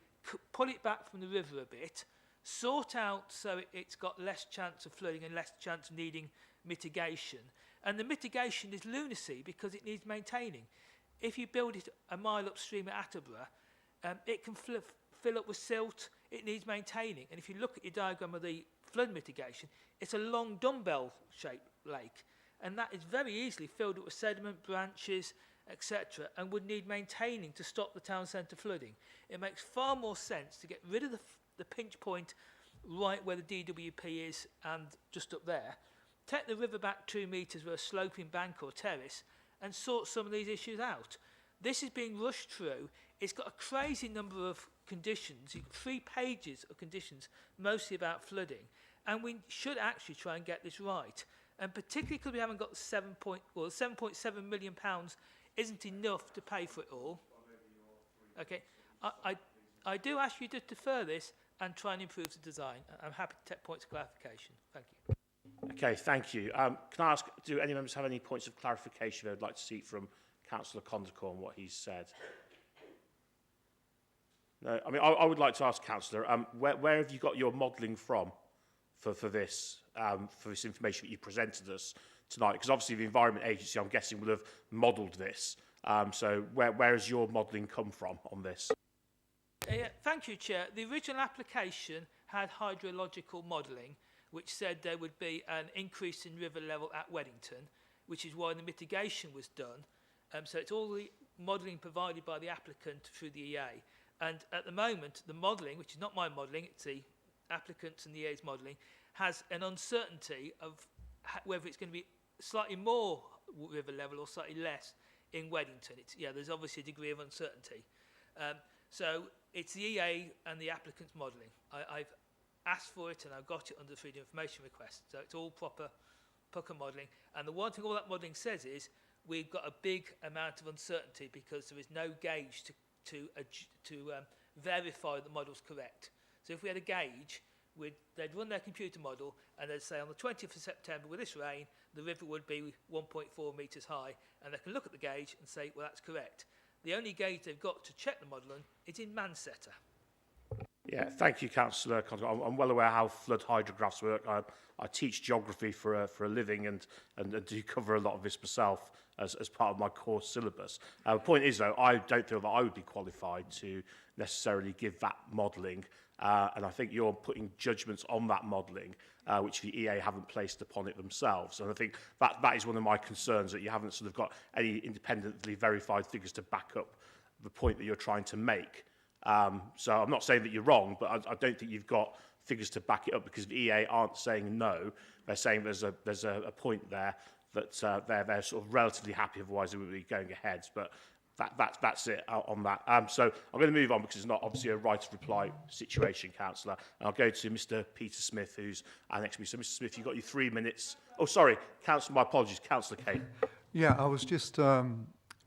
pull it back from the river a bit, sort out so it's got less chance of flooding and less chance of needing mitigation. And the mitigation is lunacy because it needs maintaining. If you build it a mile upstream at Attleborough, it can fill up with silt, it needs maintaining. And if you look at your diagram of the flood mitigation, it's a long dumbbell-shaped lake. And that is very easily filled up with sediment, branches, etc., and would need maintaining to stop the town centre flooding. It makes far more sense to get rid of the pinch point right where the DWP is and just up there, take the river back 2 metres with a sloping bank or terrace, and sort some of these issues out. This is being rushed through. It's got a crazy number of conditions, 3 pages of conditions, mostly about flooding, and we should actually try and get this right. And particularly because we haven't got the £7.7 million isn't enough to pay for it all. Okay, I do ask you to defer this, and try and improve the design. I'm happy to take points of clarification. Thank you. Okay, thank you. Can I ask, do any members have any points of clarification they'd like to seek from Councillor Condacor on what he's said? No, I mean, I would like to ask Councillor, where have you got your modelling from for this information that you presented us tonight? Because obviously the Environment Agency, I'm guessing, will have modelled this. So where has your modelling come from on this? Thank you, Chair. The original application had hydrological modelling, which said there would be an increase in river level at Weddington, which is why the mitigation was done. So it's all the modelling provided by the applicant through the EA. And at the moment, the modelling, which is not my modelling, it's the applicant's and the EA's modelling, has an uncertainty of whether it's going to be slightly more river level or slightly less in Weddington. There's obviously a degree of uncertainty. So it's the EA and the applicant's modelling. I've asked for it and I've got it under the Freedom of Information request. So it's all proper modelling. And the one thing all that modelling says is we've got a big amount of uncertainty because there is no gauge to verify the model's correct. So if we had a gauge, they'd run their computer model and they'd say on the 20th of September with this rain, the river would be 1.4 metres high, and they can look at the gauge and say, well, that's correct. The only gauge they've got to check the modelling is in Manchester. Yeah, thank you, Councillor Condacor. I'm well aware how flood hydrographs work. I teach geography for a living and do cover a lot of this myself as part of my course syllabus. The point is, though, I don't feel that I would be qualified to necessarily give that modelling, and I think you're putting judgments on that modelling, which the EA haven't placed upon it themselves. And I think that is one of my concerns, that you haven't sort of got any independently verified figures to back up the point that you're trying to make. So I'm not saying that you're wrong, but I don't think you've got figures to back it up, because the EA aren't saying no. They're saying there's a point there that they're sort of relatively happy, otherwise they would be going ahead. But that's it on that. So I'm going to move on, because it's not obviously a right of reply situation, Councillor. And I'll go to Mr. Peter Smith, who's next to me. So, Mr. Smith, you've got your 3 minutes. Oh, sorry, Councillor, my apologies, Councillor Kane. Yeah, I was just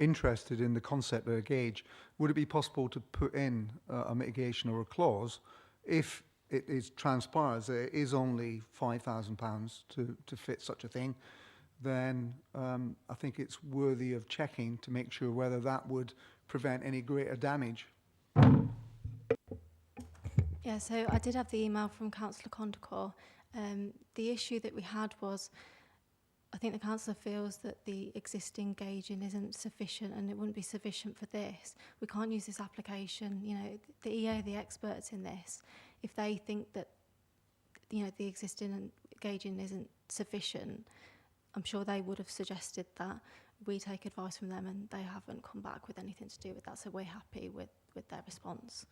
interested in the concept of a gauge. Would it be possible to put in a mitigation or a clause if it transpires that it is only £5,000 to fit such a thing? Then I think it's worthy of checking to make sure whether that would prevent any greater damage. Yeah, so I did have the email from Councillor Condacor. The issue that we had was, I think the councillor feels that the existing gauging isn't sufficient and it wouldn't be sufficient for this. We can't use this application. You know, the EA, the experts in this, if they think that, you know, the existing gauging isn't sufficient, I'm sure they would have suggested that. We take advice from them and they haven't come back with anything to do with that, so we're happy with their response.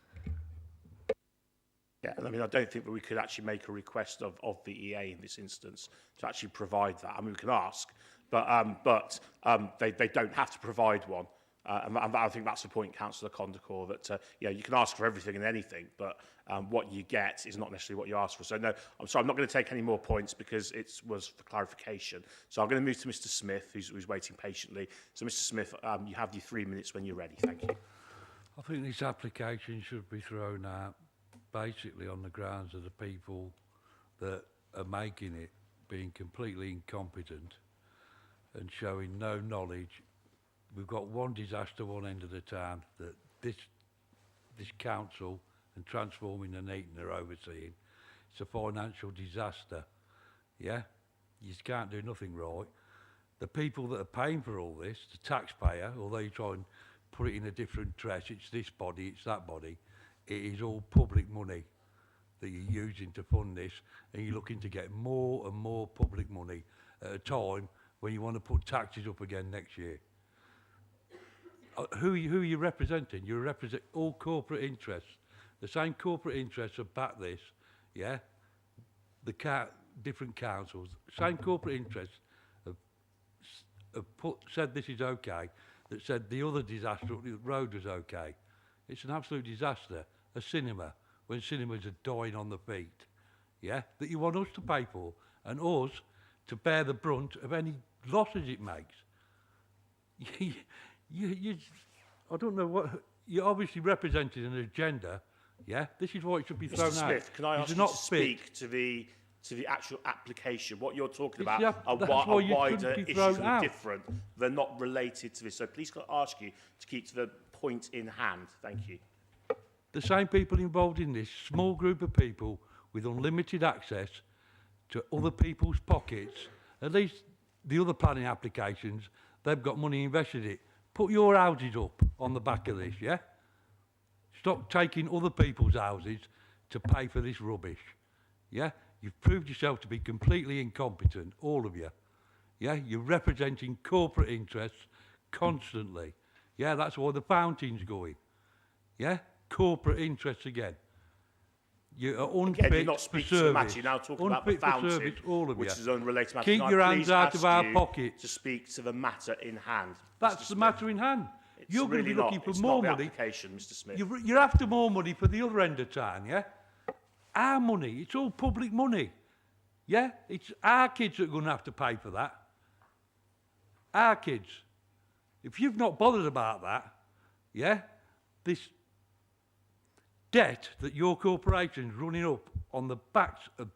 Yeah, I mean, I don't think that we could actually make a request of the EA in this instance to actually provide that. I mean, we can ask, but they don't have to provide one. And I think that's the point, Councillor Condacor, that you can ask for everything and anything, but what you get is not necessarily what you ask for. So no, I'm sorry, I'm not going to take any more points because it was for clarification. So I'm going to move to Mr. Smith, who's waiting patiently. So Mr. Smith, you have your 3 minutes when you're ready. Thank you. I think this application should be thrown out basically on the grounds of the people that are making it being completely incompetent and showing no knowledge. We've got one disaster one end of the town that this council and transforming Nuneaton are overseeing. It's a financial disaster. Yeah, you just can't do nothing right. The people that are paying for all this, the taxpayer, although you try and put it in a different dress, it's this body, it's that body, it is all public money that you're using to fund this, and you're looking to get more and more public money at a time when you want to put taxes up again next year. Who are you representing? You represent all corporate interests. The same corporate interests have backed this, yeah? Different councils, same corporate interests have said this is okay, that said the other disaster up the road was okay. It's an absolute disaster. A cinema, when cinemas are dying on the feet, yeah? That you want us to pay for, and us to bear the brunt of any losses it makes. I don't know what, you're obviously representing an agenda Yeah, this is why it should be Mr. thrown Smith, out. can I It ask is you not to fit. speak to the actual application? What you're talking It's about the are, that's are why you wider shouldn't be issues thrown that are out. different. They're not related to this. So please can I ask you to keep to the point in hand? Thank you. The same people involved in this small group of people with unlimited access to other people's pockets, at least the other planning applications, they've got money invested in it. Put your houses up on the back of this, yeah? Stop taking other people's houses to pay for this rubbish, yeah? You've proved yourself to be completely incompetent, all of you, yeah? You're representing corporate interests constantly, yeah? That's why the fountain's going, yeah? Corporate interests again. You are unfit Again, you're not for speaking to the service. matter. You're now talking about the Unfit for fountain, service, all of which you. is unrelated matter. Keep Can I your hands please out ask of our you pockets. to speak to the matter in hand? That's Mr. the Smith? matter in hand. It's You're going to really be looking not. for It's more not the money. application, Mr. Smith. You're after more money for the other end of town, yeah? Our money. It's all public money. Yeah? It's our kids that are going to have to pay for that. Our kids. If you've not bothered about that, yeah, this debt that your corporation's running up on the backs of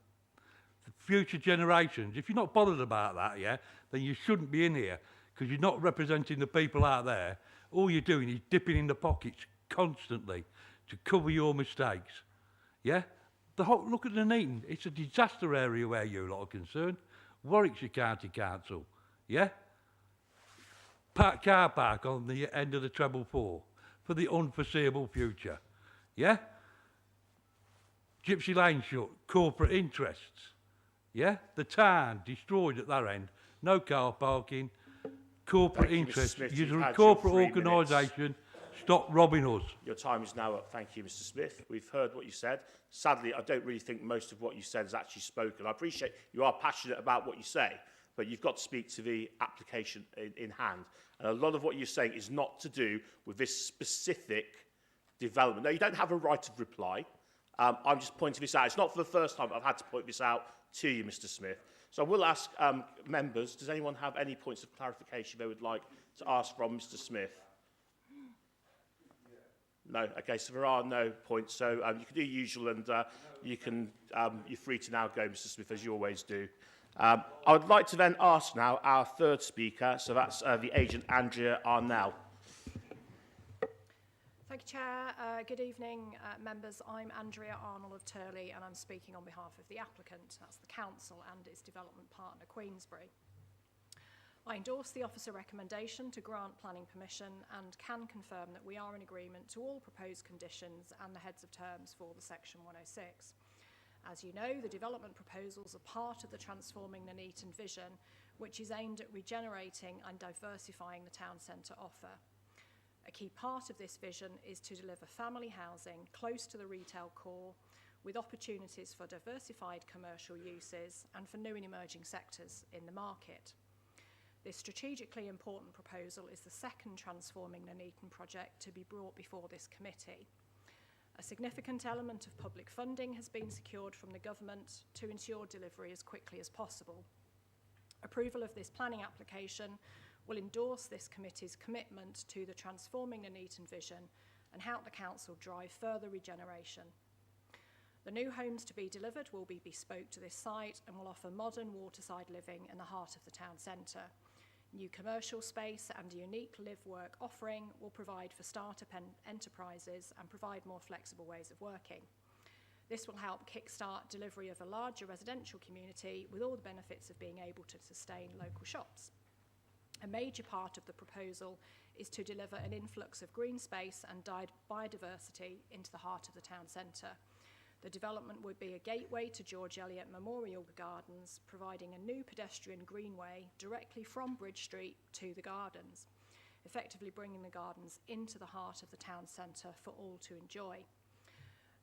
the future generations, if you're not bothered about that, yeah, then you shouldn't be in here because you're not representing the people out there. All you're doing is dipping in the pockets constantly to cover your mistakes. Yeah? The whole, look at Nuneaton. It's a disaster area where you lot are concerned. Warwickshire County Council. Yeah? Car park on the end of the treble 4 for the unforeseeable future. Yeah? Gypsy Lane shut, corporate interests. Yeah? The town destroyed at that end. No car parking, corporate Thank you, Mr. interests. Smith. You're You've a had corporate your 3 minutes. organisation. Stop robbing us. Your time is now up. Thank you, Mr. Smith. We've heard what you said. Sadly, I don't really think most of what you said is actually spoken. I appreciate you are passionate about what you say, but you've got to speak to the application in hand. And a lot of what you're saying is not to do with this specific development. Now, you don't have a right of reply. I'm just pointing this out. It's not for the first time I've had to point this out to you, Mr. Smith. So I will ask members, does anyone have any points of clarification they would like to ask from Mr. Smith? No. Okay, so there are no points. So you can do usual, and you can. You're free to now go, Mr. Smith, as you always do. I would like to then ask now our third speaker. So that's the agent Andrea Arnell. Thank you, Chair. Good evening, members. I'm Andrea Arnold of Turley, and I'm speaking on behalf of the applicant. That's the council and its development partner, Queensbury. I endorse the officer recommendation to grant planning permission and can confirm that we are in agreement to all proposed conditions and the heads of terms for the Section 106. As you know, the development proposals are part of the Transforming Nuneaton vision, which is aimed at regenerating and diversifying the town centre offer. A key part of this vision is to deliver family housing close to the retail core, with opportunities for diversified commercial uses and for new and emerging sectors in the market. This strategically important proposal is the second Transforming Nuneaton project to be brought before this committee. A significant element of public funding has been secured from the government to ensure delivery as quickly as possible. Approval of this planning application will endorse this committee's commitment to the Transforming Nuneaton vision and help the council drive further regeneration. The new homes to be delivered will be bespoke to this site and will offer modern waterside living in the heart of the town centre. New commercial space and a unique live-work offering will provide for start-up enterprises and provide more flexible ways of working. This will help kickstart delivery of a larger residential community with all the benefits of being able to sustain local shops. A major part of the proposal is to deliver an influx of green space and biodiversity into the heart of the town centre. The development would be a gateway to George Eliot Memorial Gardens, providing a new pedestrian greenway directly from Bridge Street to the gardens, effectively bringing the gardens into the heart of the town centre for all to enjoy.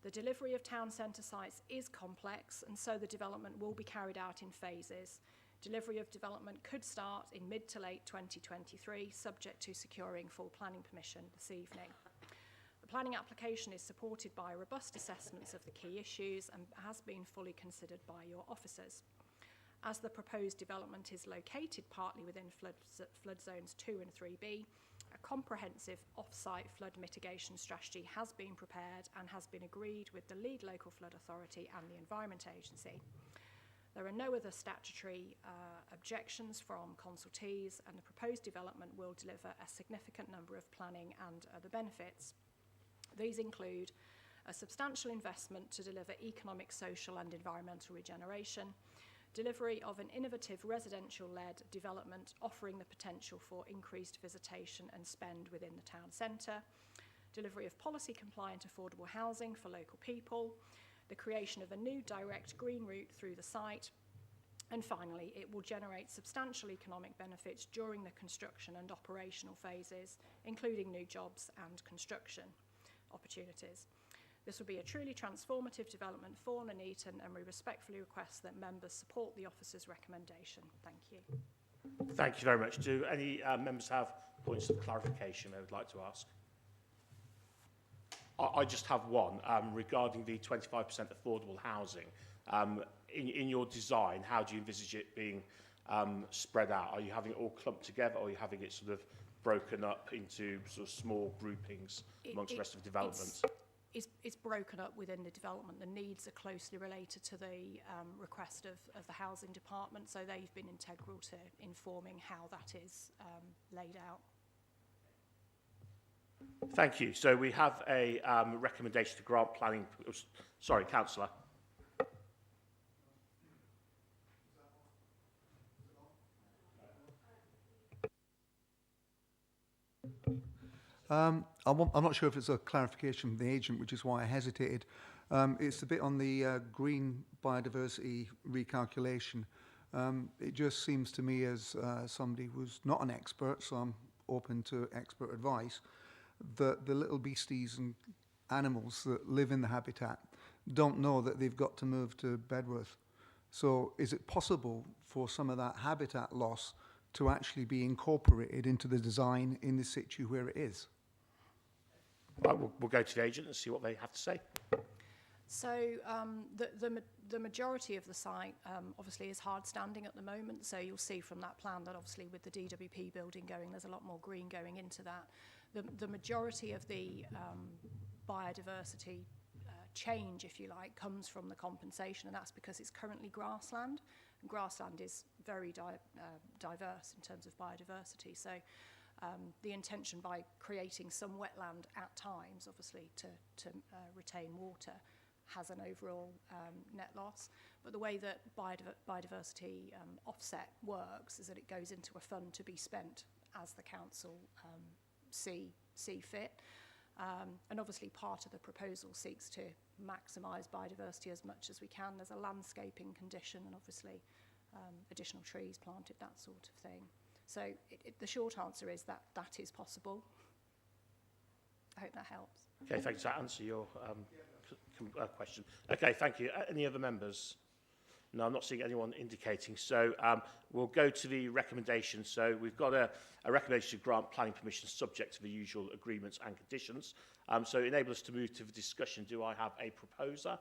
The delivery of town centre sites is complex, and so the development will be carried out in phases. Delivery of development could start in mid to late 2023, subject to securing full planning permission this evening. The planning application is supported by robust assessments of the key issues and has been fully considered by your officers. As the proposed development is located partly within flood zones 2 and 3B, A comprehensive off-site flood mitigation strategy has been prepared and has been agreed with the lead local flood authority and the Environment Agency. There are no other statutory objections from consultees, and the proposed development will deliver a significant number of planning and other benefits. These include a substantial investment to deliver economic, social and environmental regeneration, delivery of an innovative residential-led development offering the potential for increased visitation and spend within the town centre, delivery of policy-compliant affordable housing for local people, the creation of a new direct green route through the site, and finally, it will generate substantial economic benefits during the construction and operational phases, including new jobs and construction opportunities. This will be a truly transformative development for Nuneaton, and we respectfully request that members support the officer's recommendation. Thank you. Thank you very much. Do any members have points of clarification they would like to ask? I just have one regarding the 25% affordable housing. In your design, how do you envisage it being spread out? Are you having it all clumped together, or are you having it sort of broken up into sort of small groupings amongst the rest of the development? It's broken up within the development. The needs are closely related to the request of the housing department, so they've been integral to informing how that is laid out. Thank you. So we have a recommendation to grant planning. Sorry, Councillor. I'm not sure if it's a clarification from the agent, which is why I hesitated. It's the bit on the green biodiversity recalculation. It just seems to me, as somebody who's not an expert, so I'm open to expert advice, that the little beasties and animals that live in the habitat don't know that they've got to move to Bedworth. So is it possible for some of that habitat loss to actually be incorporated into the design in the situ where it is? Right, we'll go to the agent and see what they have to say. So the majority of the site obviously is hard standing at the moment, so you'll see from that plan that obviously with the DWP building going, there's a lot more green going into that. The majority of the biodiversity change, if you like, comes from the compensation, and that's because it's currently grassland, and grassland is very diverse in terms of biodiversity. So the intention by creating some wetland at times, obviously to retain water, has an overall net loss. But the way that biodiversity offset works is that it goes into a fund to be spent as the council see fit. And obviously part of the proposal seeks to maximise biodiversity as much as we can. There's a landscaping condition and obviously additional trees planted, that sort of thing. So the short answer is that that is possible. I hope that helps. Okay, thanks. Does that answer your question? Okay, thank you. Any other members? No, I'm not seeing anyone indicating. So we'll go to the recommendation. So we've got a recommendation to grant planning permission subject to the usual agreements and conditions. So enable us to move to the discussion. Do I have a proposer?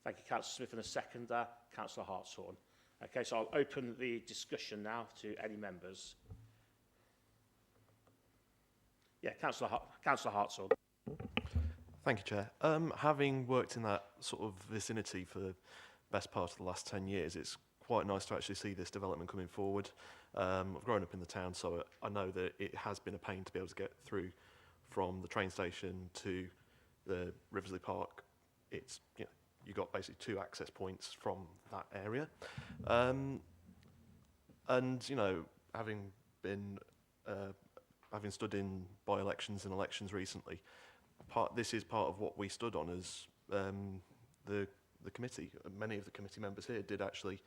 Thank you, Councillor Smith, and a seconder, Councillor Hartshorn. Okay, so I'll open the discussion now to any members. Yeah, Councillor Hartshorn. Thank you, Chair. Having worked in that sort of vicinity for the best part of the last 10 years, it's quite nice to actually see this development coming forward. I've grown up in the town, so I know that it has been a pain to be able to get through from the train station to the Riversley Park. It's, you know, you've got basically 2 access points from that area. And, you know, having stood in by-elections and elections recently, this is part of what we stood on as the committee. Many of the committee members here did actually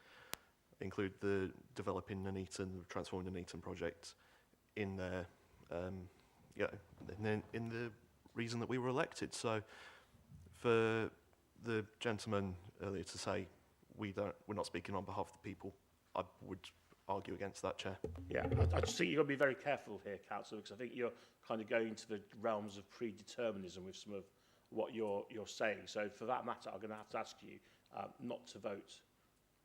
include the developing Nuneaton, the transforming Nuneaton project in their, in the reason that we were elected. So for the gentleman earlier to say we're not speaking on behalf of the people, I would argue against that, Chair. Yeah, I just think you've got to be very careful here, Councillor, because I think you're kind of going into the realms of predeterminism with some of what you're saying. So for that matter, I'm going to have to ask you not to vote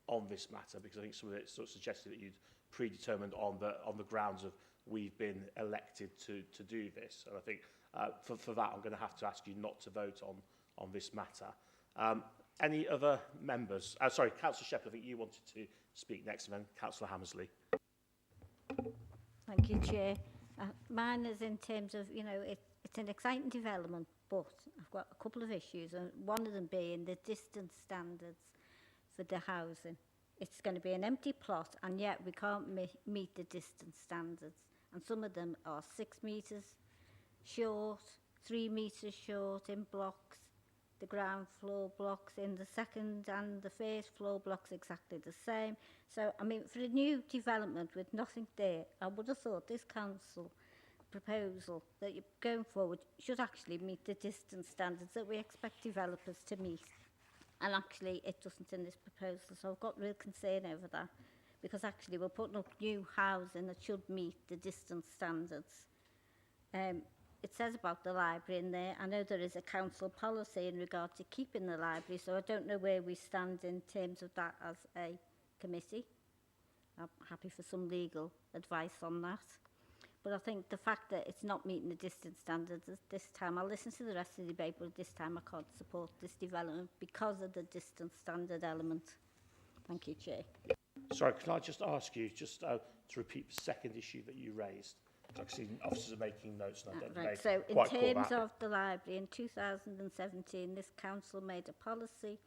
on this matter, because I think some of it sort of suggested that you'd predetermined on the grounds of we've been elected to do this. And I think for that, I'm going to have to ask you not to vote on this matter. Any other members? Sorry, Councillor Shepherd, I think you wanted to speak next, and then Councillor Hammersley. Thank you, Chair. Mine is in terms of, you know, it's an exciting development, but I've got a couple of issues, and one of them being the distance standards for the housing. It's going to be an empty plot, and yet we can't meet the distance standards. And some of them are 6 metres short, 3 metres short in blocks, the ground floor blocks in the second and the first floor blocks exactly the same. So, I mean, for a new development with nothing there, I would have thought this council proposal that you're going forward should actually meet the distance standards that we expect developers to meet. And actually, it doesn't in this proposal, so I've got real concern over that, because actually we're putting up new housing that should meet the distance standards. It says about the library in there. I know there is a council policy in regard to keeping the library, so I don't know where we stand in terms of that as a committee. I'm happy for some legal advice on that. But I think the fact that it's not meeting the distance standards this time, I'll listen to the rest of the debate, but this time I can't support this development because of the distance standard element. Thank you, Chair. Sorry, can I just ask you to repeat the second issue that you raised? I've seen officers are making notes, and I don't Right, so in quite call terms that. of the library, in 2017, this council made a policy,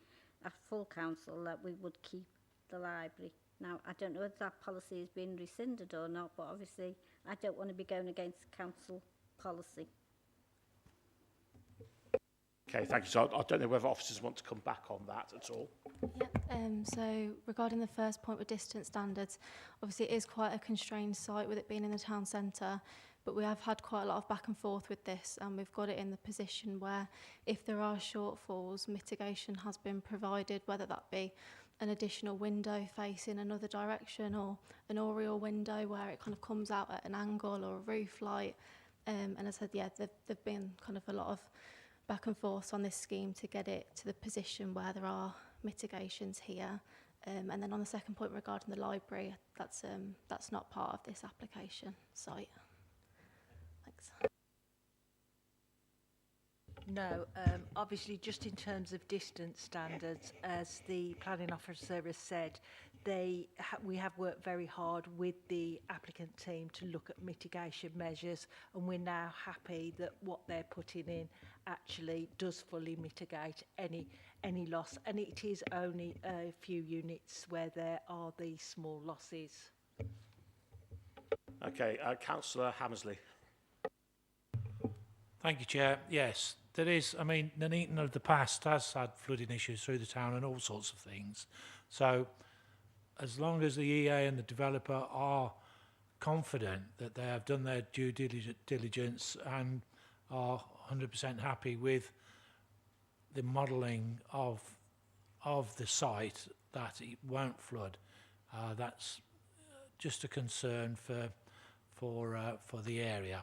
a full council, that we would keep the library. Now, I don't know if that policy has been rescinded or not, but obviously I don't want to be going against council policy. Okay, thank you. So I don't know whether officers want to come back on that at all. So regarding the first point with distance standards, obviously it is quite a constrained site with it being in the town centre, but we have had quite a lot of back and forth with this, and we've got it in the position where if there are shortfalls, mitigation has been provided, whether that be an additional window facing another direction or an oriel window where it kind of comes out at an angle, or a roof light. And as I said, yeah, there've been kind of a lot of back and forth on this scheme to get it to the position where there are mitigations here. And then on the second point regarding the library, that's not part of this application site. Thanks. No, obviously just in terms of distance standards, as the planning officer has said, we have worked very hard with the applicant team to look at mitigation measures, and we're now happy that what they're putting in actually does fully mitigate any loss, and it is only a few units where there are these small losses. Okay, Councillor Hammersley. Thank you, Chair. Yes, there is. I mean, Nuneaton of the past has had flooding issues through the town and all sorts of things. So as long as the EA and the developer are confident that they have done their due diligence and are 100% happy with the modelling of the site, that it won't flood, that's just a concern for the area,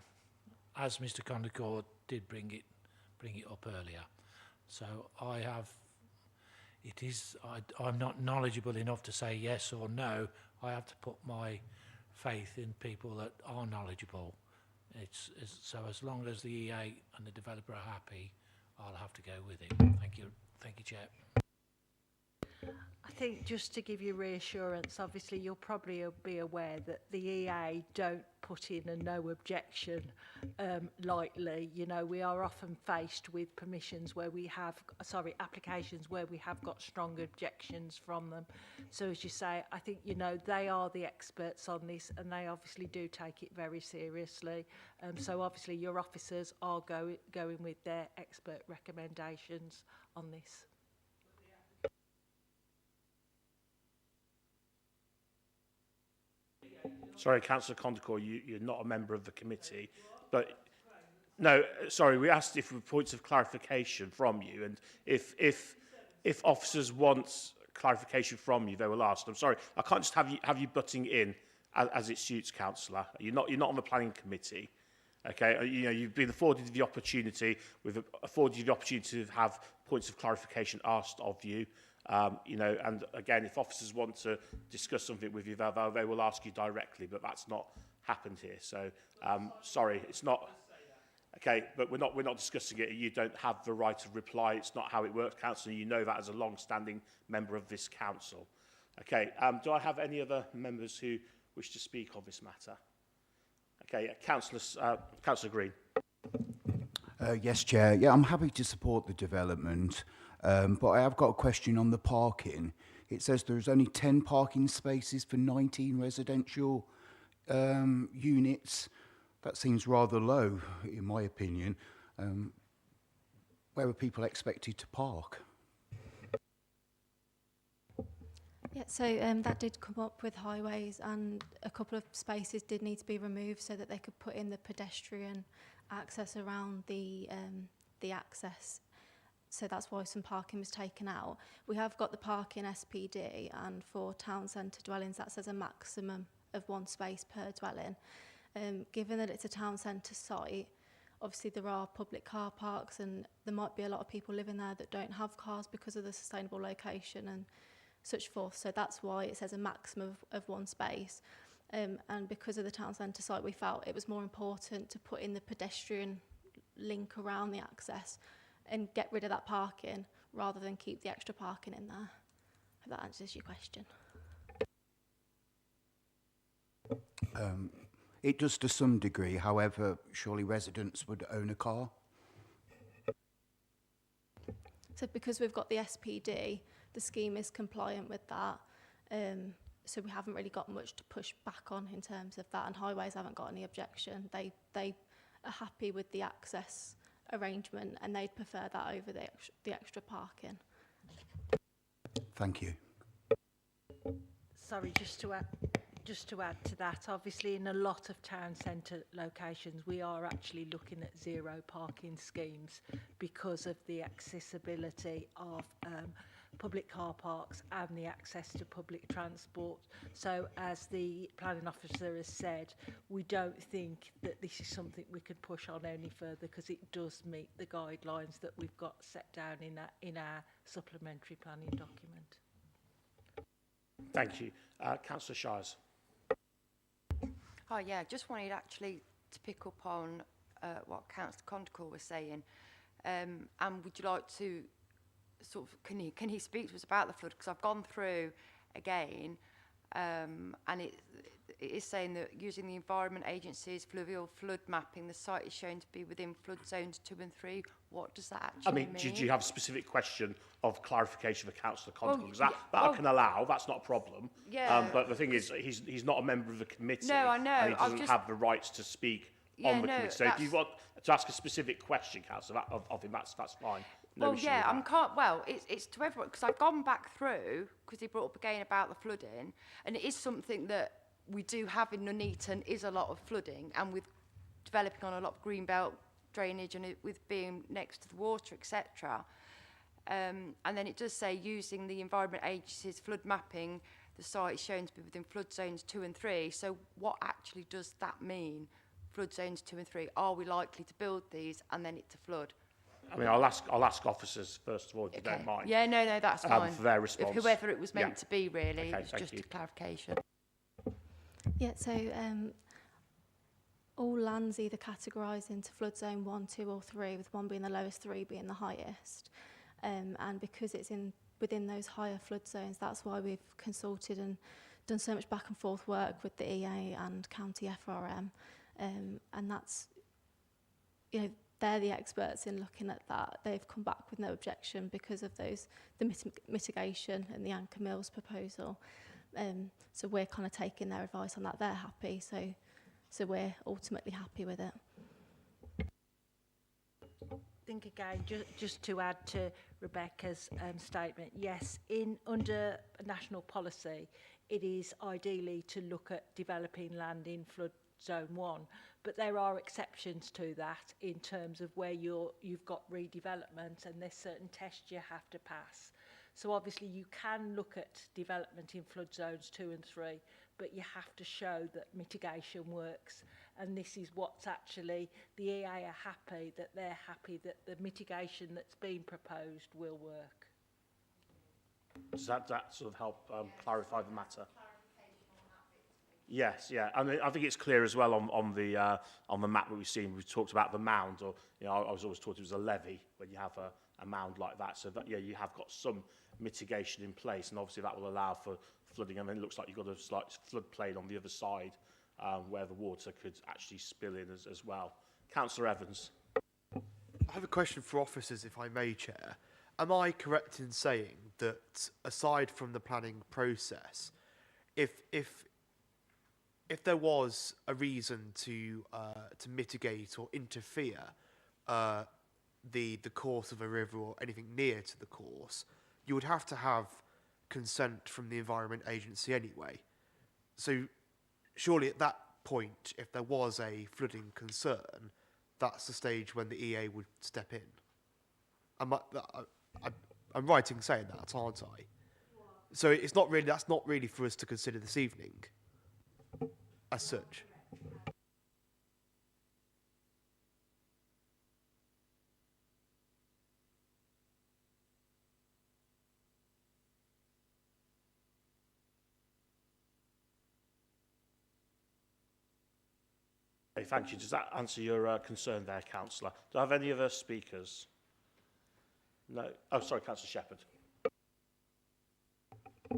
as Mr. Condicord did bring it up earlier. So I'm not knowledgeable enough to say yes or no. I have to put my faith in people that are knowledgeable. So as long as the EA and the developer are happy, I'll have to go with it. Thank you, Chair. I think just to give you reassurance, obviously you'll probably be aware that the EA don't put in a no objection lightly. You know, we are often faced with applications where we have got strong objections from them. So as you say, I think, you know, they are the experts on this, and they obviously do take it very seriously. So obviously your officers are going with their expert recommendations on this. Sorry, Councillor Condicord, you're not a member of the committee, but no, sorry, we asked if we points of clarification from you, and if officers want clarification from you, they will ask. I'm sorry, I can't just have you butting in as it suits, Councillor. You're not on the planning committee. Okay, you know, you've been afforded the opportunity. We've afforded you the opportunity to have points of clarification asked of you. You know, and again, if officers want to discuss something with you, they will ask you directly, but that's not happened here. So, sorry, it's not... Okay, but we're not discussing it. You don't have the right of reply. It's not how it works, Councillor. You know that as a long-standing member of this council. Okay, do I have any other members who wish to speak on this matter? Okay, Councillor Green. Yes, Chair. Yeah, I'm happy to support the development, but I have got a question on the parking. It says there's only 10 parking spaces for 19 residential units. That seems rather low, in my opinion. Where are people expected to park? Yeah, so that did come up with highways, and a couple of spaces did need to be removed so that they could put in the pedestrian access around the access. So that's why some parking was taken out. We have got the parking SPD, and for town centre dwellings that says a maximum of 1 space per dwelling. Given that it's a town centre site, obviously there are public car parks, and there might be a lot of people living there that don't have cars because of the sustainable location and such forth. So that's why it says a maximum of 1 space. And because of the town centre site, we felt it was more important to put in the pedestrian link around the access and get rid of that parking rather than keep the extra parking in there. If that answers your question. It does to some degree. However, surely residents would own a car. So because we've got the SPD, the scheme is compliant with that. So we haven't really got much to push back on in terms of that, and highways haven't got any objection. They are happy with the access arrangement, and they'd prefer that over the extra parking. Thank you. Sorry, just to add to that, obviously in a lot of town centre locations we are actually looking at 0 parking schemes because of the accessibility of public car parks and the access to public transport. So as the planning officer has said, we don't think that this is something we could push on any further because it does meet the guidelines that we've got set down in our supplementary planning document. Thank you. Councillor Shires. Oh yeah, just wanted actually to pick up on what Councillor Condicle was saying. And would you like to sort of, can he speak to us about the flood? Because I've gone through again, and it is saying that using the Environment Agency's fluvial flood mapping, the site is shown to be within flood zones 2 and 3. What does that actually mean? Do you have a specific question of clarification for Councillor Condicle? Because that I can allow, that's not a problem. Yeah. But the thing is, he's not a member of the committee. No, I know. And he doesn't have the rights to speak on the committee. So if you want to ask a specific question, Councillor, of him, that's fine. No well, yeah, it's to everyone, because I've gone back through, because he brought up again about the flooding, and it is something that we do have in Nuneaton, is a lot of flooding, and with developing on a lot of greenbelt drainage and with being next to the water, etc. And then it does say, using the Environment Agency's flood mapping, the site is shown to be within flood zones 2 and 3. So what actually does that mean, flood zones 2 and 3? Are we likely to build these and then it to flood? I mean, I'll ask officers first of all, if you don't mind. Yeah, no, that's fine. For their response. If whoever it was meant to be, really. Okay, It's just a clarification. Yeah, so all lands either categorised into flood zone 1, 2 or 3, with 1 being the lowest, 3 being the highest. And because it's within those higher flood zones, that's why we've consulted and done so much back and forth work with the EA and County FRM. And that's, they're the experts in looking at that. They've come back with no objection because of the mitigation and the Anchor Mills proposal. So we're kind of taking their advice on that. They're happy, so we're ultimately happy with it. I think again, just to add to Rebecca's statement, yes, under national policy, it is ideally to look at developing land in flood zone 1, but there are exceptions to that in terms of where you've got redevelopment and there's certain tests you have to pass. So obviously you can look at development in flood zones 2 and 3, but you have to show that mitigation works. And this is what's actually, the EA are happy that the mitigation that's been proposed will work. Does that sort of help clarify the matter? Yes, yeah, and I think it's clear as well on the map that we've seen. We've talked about the mound, or I was always taught it was a levee when you have a mound like that. So that you have got some mitigation in place, and obviously that will allow for flooding. And then it looks like you've got a slight floodplain on the other side where the water could actually spill in as well. Councillor Evans. I have a question for officers, if I may, Chair. Am I correct in saying that aside from the planning process, if there was a reason to mitigate or interfere the course of a river or anything near to the course, you would have to have consent from the Environment Agency anyway. So surely at that point, if there was a flooding concern, that's the stage when the EA would step in. I'm right in saying that, aren't I? So it's not really, that's not really for us to consider this evening, as such. Okay, thank you. Does that answer your concern there, Councillor? Do I have any other speakers? No. Oh, sorry, Councillor Shepherd. I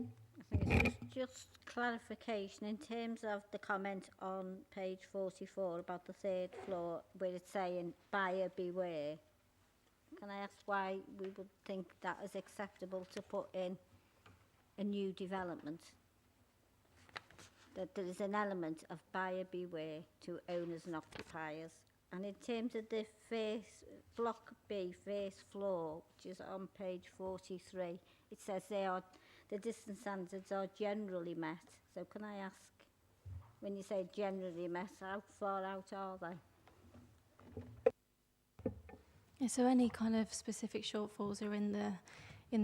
think it's just clarification in terms of the comment on page 44 about the third floor where it's saying buyer beware. Can I ask why we would think that is acceptable to put in a new development? That there is an element of buyer beware to owners and occupiers. And in terms of the first block B, first floor, which is on page 43, it says the distance standards are generally met. So can I ask, when you say generally met, how far out are they? Yeah, so any kind of specific shortfalls are in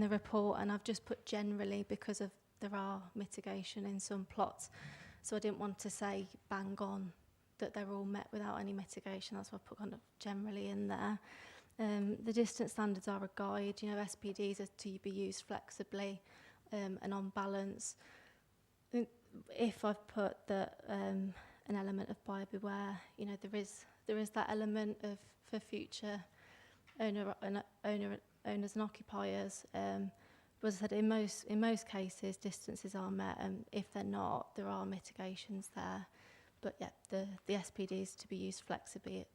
the report, and I've just put generally because there are mitigation in some plots. So I didn't want to say bang on that they're all met without any mitigation. That's why I put kind of generally in there. The distance standards are a guide. SPDs are to be used flexibly and on balance. If I've put that an element of buyer beware, there is that element of for future owners and occupiers. But as I said, in most cases, distances are met, and if they're not, there are mitigations there. But yeah, the SPD is to be used flexibly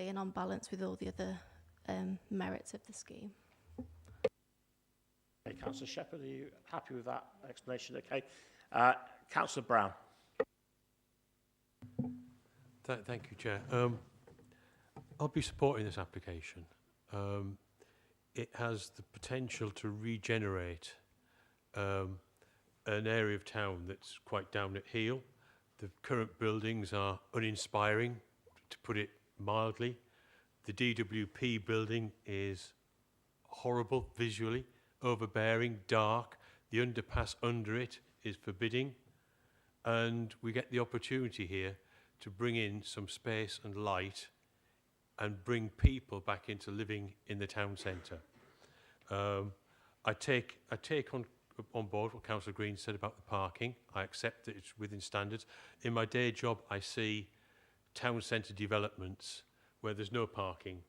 and on balance with all the other merits of the scheme. Okay, Councillor Shepherd, are you happy with that explanation? Okay. Councillor Brown. Thank you, Chair. I'll be supporting this application. It has the potential to regenerate an area of town that's quite down at heel. The current buildings are uninspiring, to put it mildly. The DWP building is horrible visually, overbearing, dark. The underpass under it is forbidding. And we get the opportunity here to bring in some space and light and bring people back into living in the town centre. I take on board what Councillor Green said about the parking. I accept that it's within standards. In my day job, I see town centre developments where there's no parking.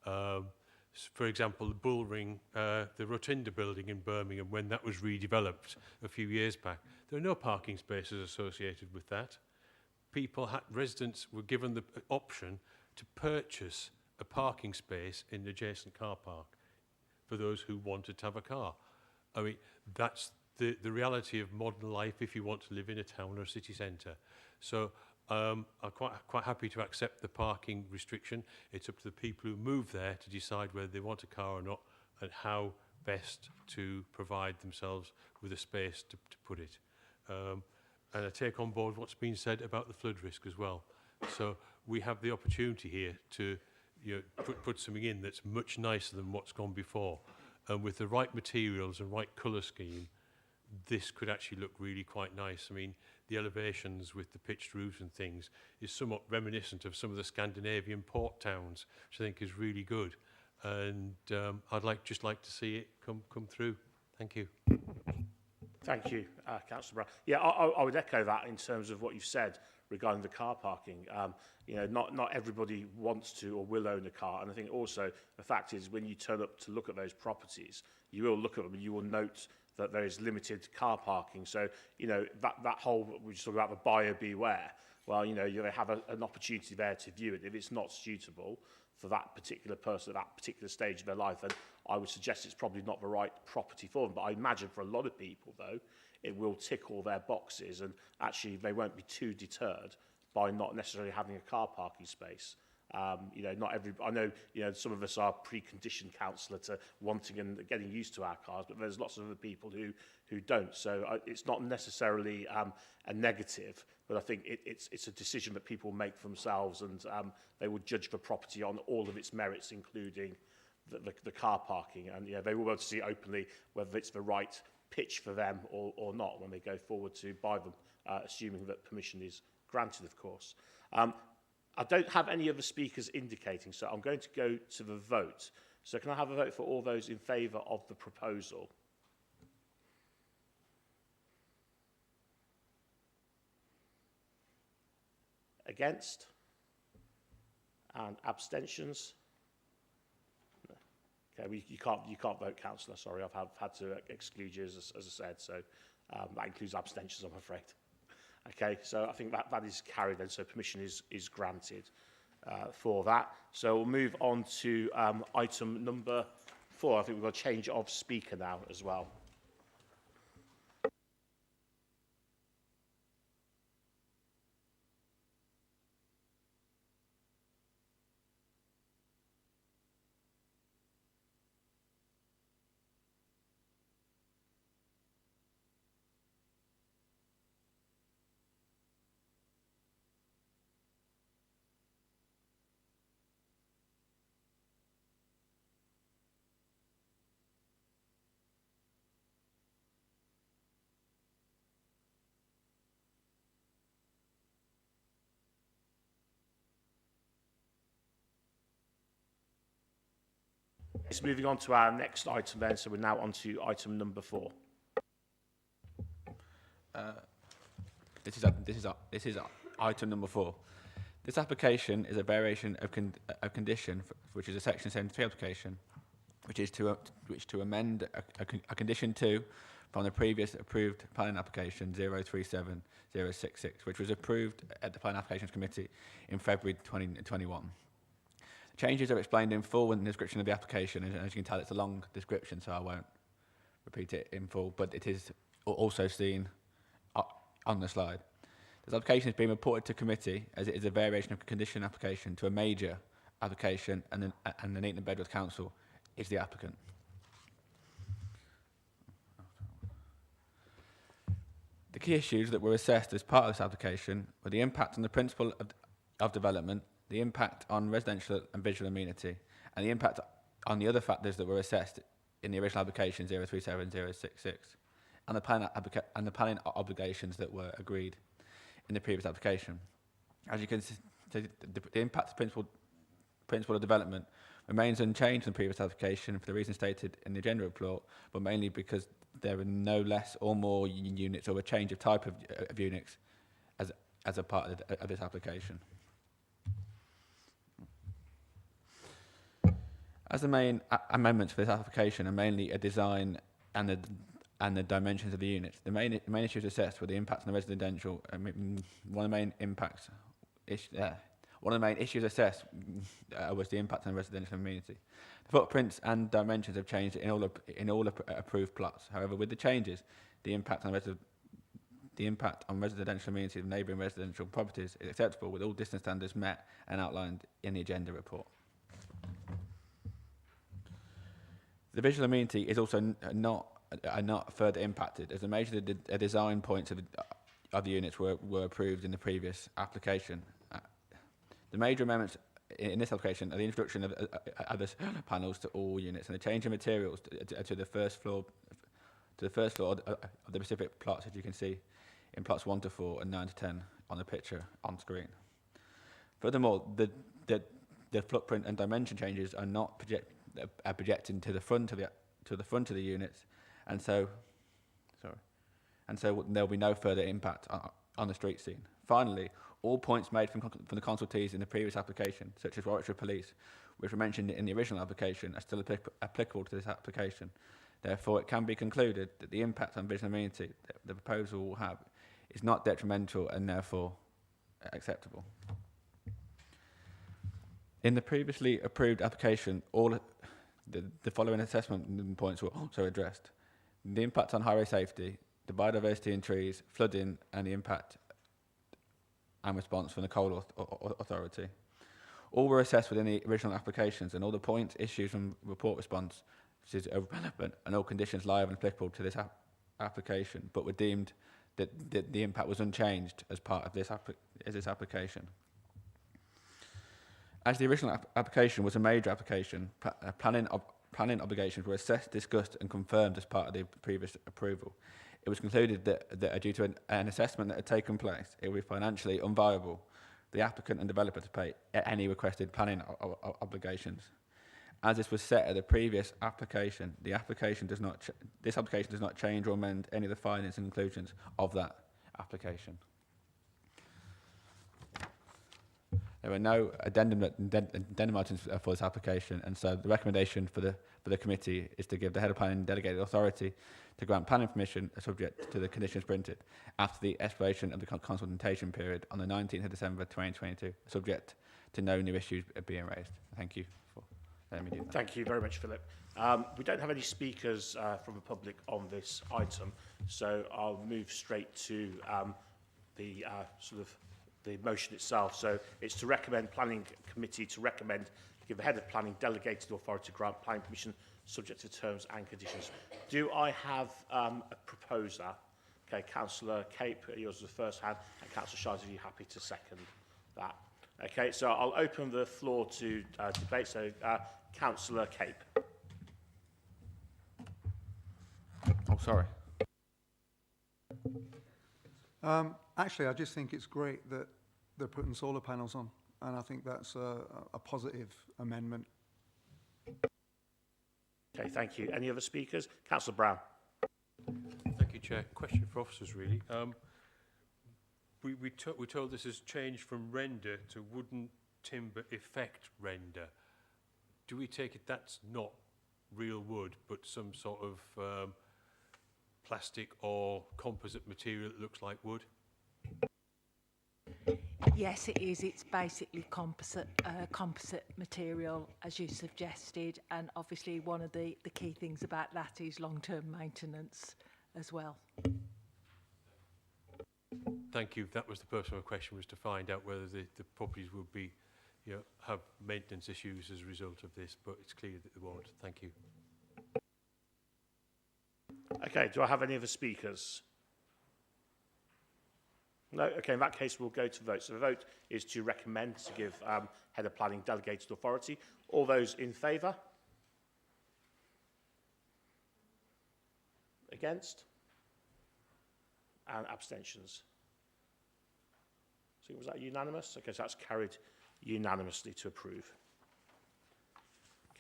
For example, the Bullring, the Rotunda building in Birmingham, when that was redeveloped a few years back, there are no parking spaces associated with that. Residents were given the option to purchase a parking space in the adjacent car park for those who wanted to have a car. I mean, that's the reality of modern life if you want to live in a town or a city centre. So I'm quite happy to accept the parking restriction. It's up to the people who move there to decide whether they want a car or not and how best to provide themselves with a space to put it. And I take on board what's been said about the flood risk as well. So we have the opportunity here to put something in that's much nicer than what's gone before. And with the right materials and right colour scheme, this could actually look really quite nice. I mean, the elevations with the pitched roofs and things is somewhat reminiscent of some of the Scandinavian port towns, which I think is really good. And I'd just like to see it come through. Thank you. Thank you, Councillor Brown. Yeah, I would echo that in terms of what you've said regarding the car parking. You know, not everybody wants to or will own a car, and I think also the fact is when you turn up to look at those properties, you will look at them and you will note that there is limited car parking. So, you know, that whole, we just talk about the buyer beware. Well, you know, you have an opportunity there to view it. If it's not suitable for that particular person at that particular stage of their life, then I would suggest it's probably not the right property for them. But I imagine for a lot of people, though, it will tick all their boxes, and actually they won't be too deterred by not necessarily having a car parking space. You know, not every. I know, you know, some of us are preconditioned, councillor, to wanting and getting used to our cars, but there's lots of other people who don't. So it's not necessarily a negative, but I think it's a decision that people make for themselves, and they will judge the property on all of its merits, including the car parking, and yeah, they will be able to see openly whether it's the right pitch for them or not when they go forward to buy them, assuming that permission is granted, of course. I don't have any other speakers indicating, so I'm going to go to the vote. So can I have a vote for all those in favour of the proposal? Against? And abstentions? No. Okay, you can't vote, councillor. Sorry, I've had to exclude you, as I said. So that includes abstentions, I'm afraid. Okay, so I think that is carried then, so permission is granted for that. So we'll move on to item number 4. I think we've got a change of speaker now as well. It's moving on to our next item then, so we're now on to item number 4. This is item number 4. This application is a variation of condition, which is a Section 73 application, which to amend a condition 2 from the previous approved planning application 037066, which was approved at the Planning Applications Committee in February 2021. Changes are explained in full in the description of the application, and as you can tell, it's a long description, so I won't repeat it in full, but it is also seen on the slide. This application is being reported to committee as it is a variation of condition application to a major application, and the Nuneaton and Bedworth Council is the applicant. The key issues that were assessed as part of this application were the impact on the principle of development, the impact on residential and visual amenity, and the impact on the other factors that were assessed in the original application 037066, and the planning obligations that were agreed in the previous application. As you can see, the impact of principle of development remains unchanged in the previous application for the reasons stated in the agenda report, but mainly because there are no less or more units or a change of type of units as a part of this application. As the main amendments for this application are mainly a design and the dimensions of the units, the main issues assessed were the impact on the residential. One of the main issues assessed was the impact on the residential amenity. The footprints and dimensions have changed in all approved plots. However, with the changes, the impact on residential amenity of neighbouring residential properties is acceptable, with all distance standards met and outlined in the agenda report. The visual amenity is also not further impacted, as the major design points of the units were approved in the previous application. The major amendments in this application are the introduction of the panels to all units and the change of materials to the first floor of the specific plots, as you can see in plots 1 to 4 and 9 to 10 on the picture on screen. Furthermore, the footprint and dimension changes are not projecting to the front of the units, and so and so there will be no further impact on the street scene. Finally, all points made from the consultees in the previous application, such as Warwickshire Police, which were mentioned in the original application, are still applicable to this application. Therefore, it can be concluded that the impact on visual amenity that the proposal will have is not detrimental and therefore acceptable. In the previously approved application, all the following assessment points were also addressed: the impact on highway safety, the biodiversity in trees, flooding, and the impact and response from the Coal Authority. All were assessed within the original applications, and all the points, issues from report response, which is irrelevant, and all conditions live and applicable to this application, but were deemed that the impact was unchanged as part of this application. As the original application was a major application, planning obligations were assessed, discussed, and confirmed as part of the previous approval. It was concluded that due to an assessment that had taken place, it would be financially unviable for the applicant and developer to pay any requested planning obligations. As this was set at the previous application, this application does not change or amend any of the findings and conclusions of that application. There were no addendum items for this application, and so the recommendation for the committee is to give the head of planning delegated authority to grant planning permission subject to the conditions printed after the expiration of the consultation period on the 19th of December 2022, subject to no new issues being raised. Thank you for letting me do that. Thank you very much, Philip. We don't have any speakers from the public on this item, so I'll move straight to the the motion itself. So it's to recommend planning committee to recommend to give the head of planning delegated authority to grant planning permission subject to terms and conditions. Do I have a proposer? Okay, Councillor Cape, yours is the first hand, and Councillor Shives, are you happy to second that? Okay, so I'll open the floor to debate. So Councillor Cape. Oh, sorry. Actually, I just think it's great that they're putting solar panels on, and I think that's a positive amendment. Okay, thank you. Any other speakers? Councillor Brown. Thank you, Chair. Question for officers, really. We're told this has changed from render to wooden timber effect render. Do we take it that's not real wood, but some sort of plastic or composite material that looks like wood? Yes, it is. It's basically composite material, as you suggested, and obviously one of the key things about that is long-term maintenance as well. Thank you. That was the purpose of my question, was to find out whether the properties would be, have maintenance issues as a result of this, but it's clear that they won't. Thank you. Okay, do I have any other speakers? No? Okay, in that case, we'll go to vote. So the vote is to recommend to give head of planning delegated authority. All those in favour? Against? And abstentions? So was that unanimous? Okay, so that's carried unanimously to approve.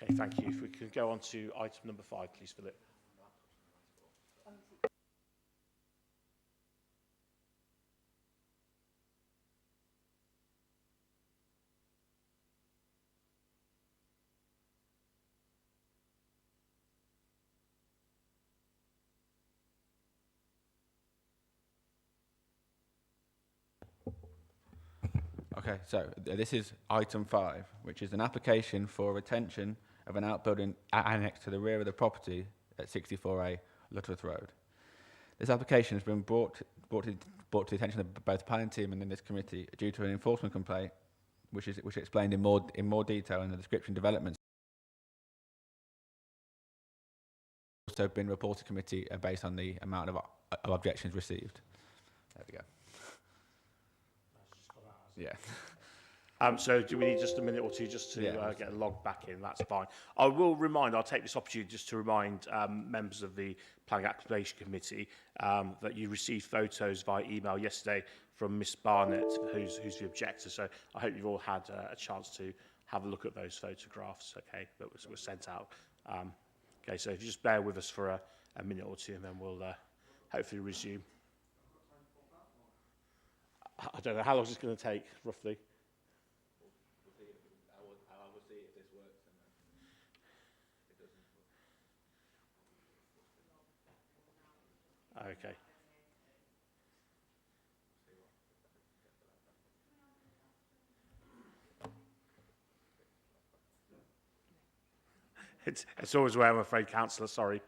Okay, thank you. If we could go on to item number 5, please, Philip. Okay, so this is item 5, which is an application for retention of an outbuilding annexed to the rear of the property at 64A Lutterworth Road. This application has been brought to the attention of both the planning team and in this committee due to an enforcement complaint, which is explained in more detail in the description developments. Also been reported to committee based on the amount of objections received. There we go. Yeah. So do we need just a minute or two just to get a log back in? That's fine. I'll take this opportunity just to remind members of the Planning Application Committee that you received photos via email yesterday from Miss Barnett, who's the objector. So I hope you've all had a chance to have a look at those photographs, okay, that were sent out. Okay, so if you just bear with us for a minute or two, and then we'll hopefully resume. I don't know, how long is this going to take, roughly? I will see if this works. And if it doesn't. Okay. It's always where I'm afraid, Councillor, sorry.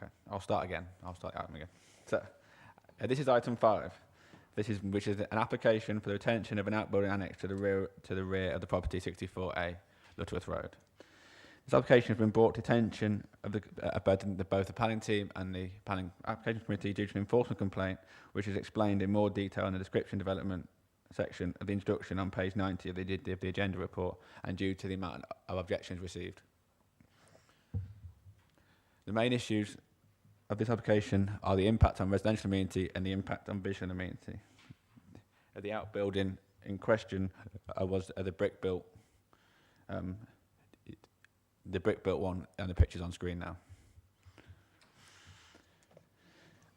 Okay, I'll start again. I'll start out again. So, this is item 5. Which is an application for the retention of an outbuilding annex to the rear of the property 64A, Lutterworth Road. This application has been brought to attention of both the planning team and the planning application committee due to an enforcement complaint, which is explained in more detail in the description development section of the introduction on page 90 of the agenda report, and due to the amount of objections received. The main issues of this application are the impact on residential amenity and the impact on visual amenity. The outbuilding in question was the brick-built one, and the picture's on screen now.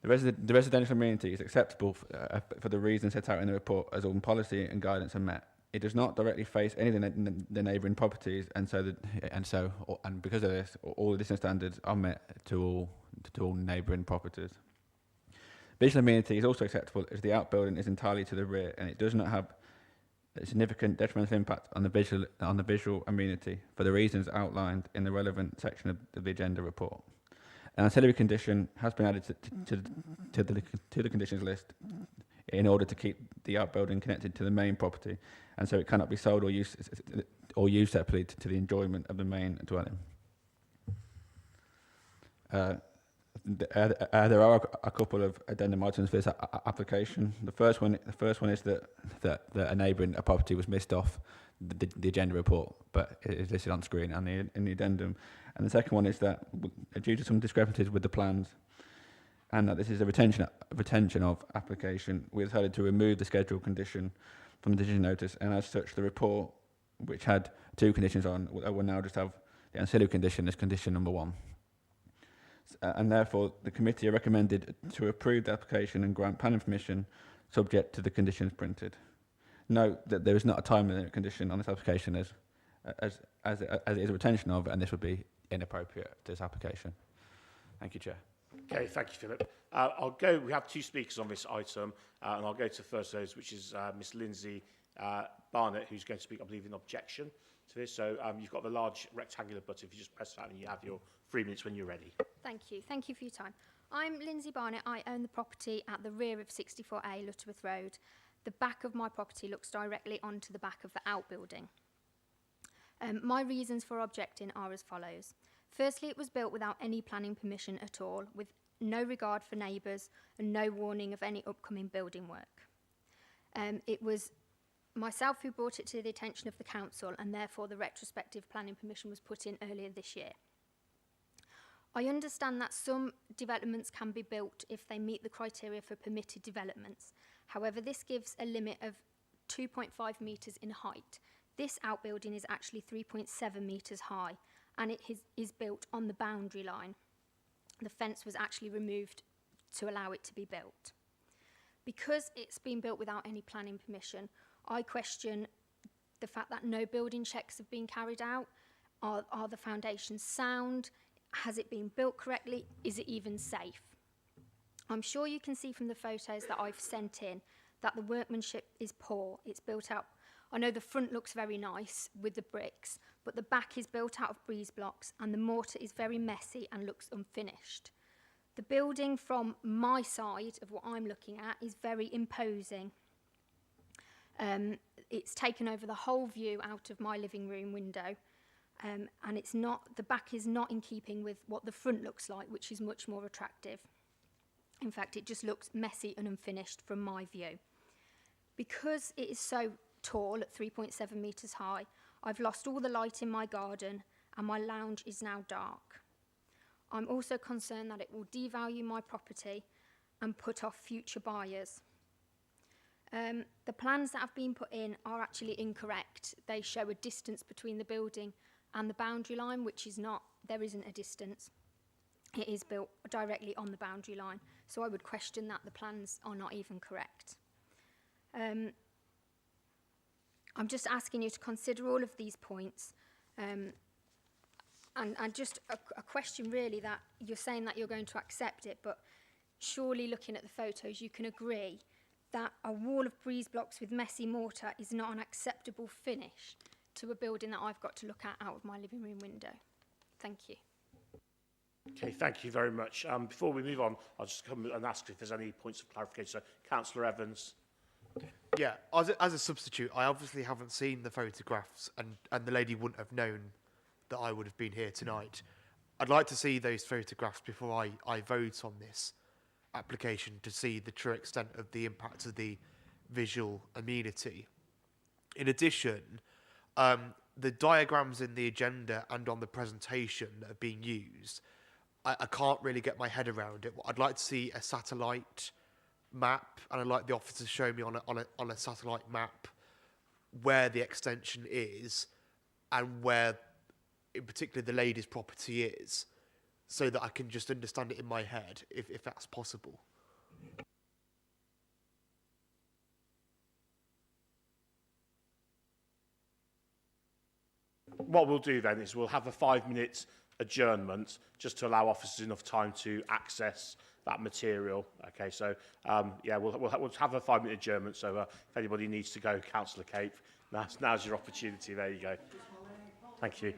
The residential amenity is acceptable for the reasons set out in the report, as all policy and guidance are met. It does not directly face any of the neighbouring properties, and because of this, all the distance standards are met to all neighbouring properties. Visual amenity is also acceptable as the outbuilding is entirely to the rear, and it does not have a significant detrimental impact on the visual amenity for the reasons outlined in the relevant section of the agenda report. An ancillary condition has been added to the conditions list in order to keep the outbuilding connected to the main property, and so it cannot be sold or used separately to the enjoyment of the main dwelling. There are a couple of addendum items for this application. The first one is that a neighbouring property was missed off the agenda report, but it is listed on screen and in the addendum. And the second one is that due to some discrepancies with the plans, and that this is a retention of application, we decided to remove the schedule condition from the decision notice, and as such, the report, which had 2 conditions on, will now just have the ancillary condition as condition number 1. And therefore, the committee are recommended to approve the application and grant planning permission subject to the conditions printed. Note that there is not a time limit condition on this application as it is a retention of, and this would be inappropriate to this application. Thank you, Chair. Okay, thank you, Philip. We have 2 speakers on this item, and I'll go to the first of those, which is Miss Lindsay Barnett, who's going to speak, I believe, in objection to this. So you've got the large rectangular button. If you just press that, and you have your 3 minutes when you're ready. Thank you. Thank you for your time. I'm Lindsay Barnett. I own the property at the rear of 64A Lutterworth Road. The back of my property looks directly onto the back of the outbuilding. My reasons for objecting are as follows. Firstly, it was built without any planning permission at all, with no regard for neighbours and no warning of any upcoming building work. It was myself who brought it to the attention of the council, and therefore the retrospective planning permission was put in earlier this year. I understand that some developments can be built if they meet the criteria for permitted developments. However, this gives a limit of 2.5 metres in height. This outbuilding is actually 3.7 metres high, and it is built on the boundary line. The fence was actually removed to allow it to be built. Because it's been built without any planning permission, I question the fact that no building checks have been carried out. Are the foundations sound? Has it been built correctly? Is it even safe? I'm sure you can see from the photos that I've sent in that the workmanship is poor. It's built out. I know the front looks very nice with the bricks, but the back is built out of breeze blocks, and the mortar is very messy and looks unfinished. The building from my side of what I'm looking at is very imposing. It's taken over the whole view out of my living room window. and it's not, the back is not in keeping with what the front looks like, which is much more attractive. In fact, it just looks messy and unfinished from my view. Because it is so tall at 3.7 metres high, I've lost all the light in my garden and my lounge is now dark. I'm also concerned that it will devalue my property and put off future buyers. The plans that have been put in are actually incorrect. They show a distance between the building and the boundary line, which is not, there isn't a distance. It is built directly on the boundary line. So I would question that the plans are not even correct. I'm just asking you to consider all of these points. And just a question really, that you're saying that you're going to accept it, but surely looking at the photos, you can agree that a wall of breeze blocks with messy mortar is not an acceptable finish to a building that I've got to look at out of my living room window. Thank you. Okay, thank you very much. Before we move on, I'll just come and ask if there's any points of clarification. So, Councillor Evans. Yeah, as a substitute, I obviously haven't seen the photographs, and the lady wouldn't have known that I would have been here tonight. I'd like to see those photographs before I vote on this application to see the true extent of the impact of the visual amenity. In addition, the diagrams in the agenda and on the presentation that are being used, I can't really get my head around it. I'd like to see a satellite map, and I'd like the officer to show me on a satellite map where the extension is and where, in particular, the lady's property is, so that I can just understand it in my head, if that's possible. What we'll do then is we'll have a 5-minute adjournment just to allow officers enough time to access that material. Okay, so yeah, we'll have a 5-minute adjournment. So if anybody needs to go, Councillor Cape, now's your opportunity. There you go. Thank you.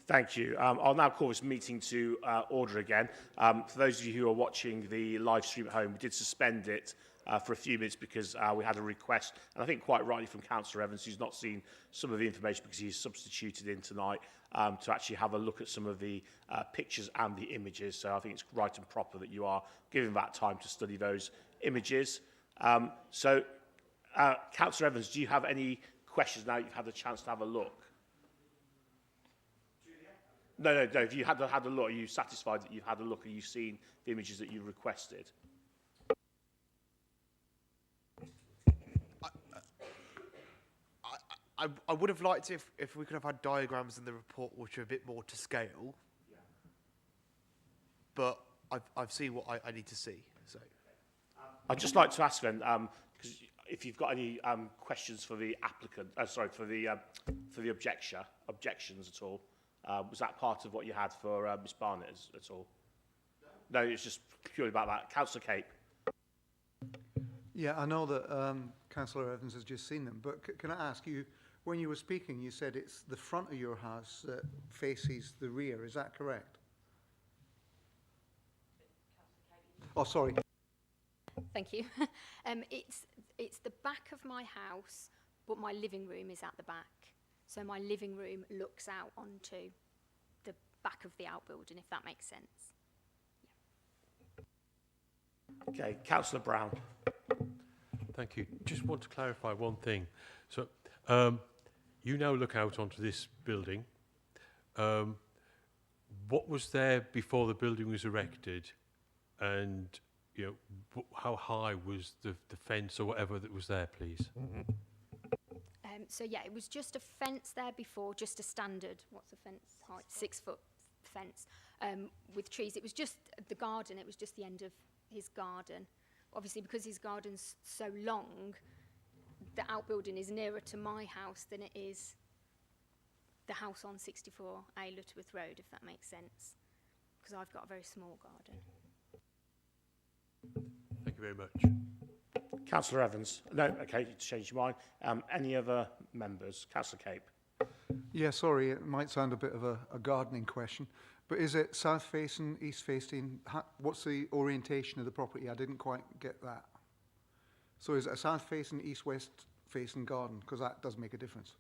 Thank you. I'll now call this meeting to order again. For those of you who are watching the live stream at home, we did suspend it for a few minutes because we had a request, and I think quite rightly from Councillor Evans, who's not seen some of the information because he's substituted in tonight, to actually have a look at some of the pictures and the images. So I think it's right and proper that you are giving that time to study those images. Councillor Evans, do you have any questions now you've had the chance to have a look? No. If you had a look, are you satisfied that you've had a look and you've seen the images that you requested? I would have liked it if we could have had diagrams in the report which are a bit more to scale. Yeah. But I've seen what I need to see. So I'd just like to ask then, because if you've got any questions for the applicant, for the objections at all. Was that part of what you had for Ms Barnett at all? No, it's just purely about that. Councillor Cape. Yeah, I know that Councillor Evans has just seen them, but can I ask you, when you were speaking, you said it's the front of your house that faces the rear. Is that correct? Oh, sorry. Thank you. It's the back of my house, but my living room is at the back. So my living room looks out onto the back of the outbuilding, if that makes sense. Yeah. Okay, Councillor Brown. Thank you. Just want to clarify one thing. So, you now look out onto this building. What was there before the building was erected, and how high was the fence or whatever that was there, please? So yeah, it was just a fence there before, just a standard, what's the fence height? 6 foot fence with trees. It was just the garden, it was just the end of his garden. Obviously, because his garden's so long, the outbuilding is nearer to my house than it is the house on 64A Lutterworth Road, if that makes sense, because I've got a very small garden. Thank you very much. Councillor Evans. No, okay, you changed your mind. Any other members? Councillor Cape. Yeah, sorry, it might sound a bit of a gardening question, but is it south facing, east facing? What's the orientation of the property? I didn't quite get that. So is it a south facing, east west facing garden? Because that does make a difference.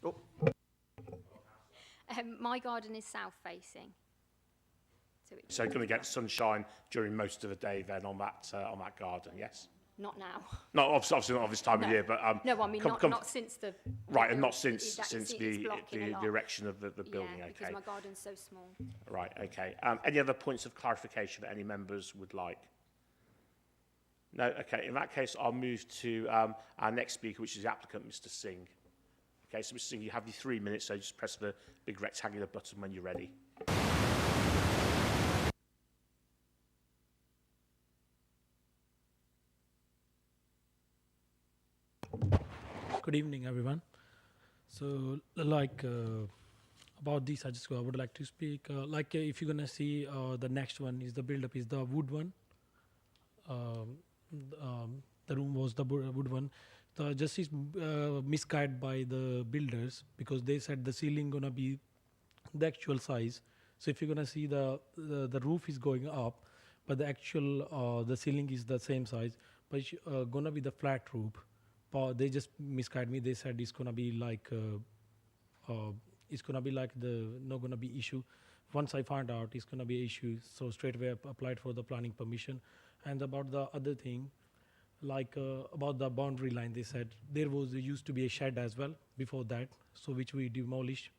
Oh. My garden is south facing. So going to get sunshine during most of the day then on that garden, yes? Not now. No, obviously not this time of year, but no, I mean not since the right, and not since the erection of the building. Yeah, okay. Because my garden's so small. Right. Okay. Any other points of clarification that any members would like? No. Okay. In that case, I'll move to our next speaker, which is the applicant, Mr. Singh. Okay. So, Mr. Singh, you have your 3 minutes. So just press the big rectangular button when you're ready. Good evening, everyone. So, about this, I would like to speak. If you're gonna see, the next one is the build-up is the wood one. The room was the wood one. Just is misguided by the builders because they said the ceiling gonna be the actual size. So if you're gonna see the roof is going up, but the actual the ceiling is the same size, but it's gonna be the flat roof. They just misguided me. They said it's gonna be like the not gonna be issue. Once I found out it's gonna be issue, so straight away I applied for the planning permission. And about the other thing, about the boundary line, they said there used to be a shed as well before that, so which we demolished.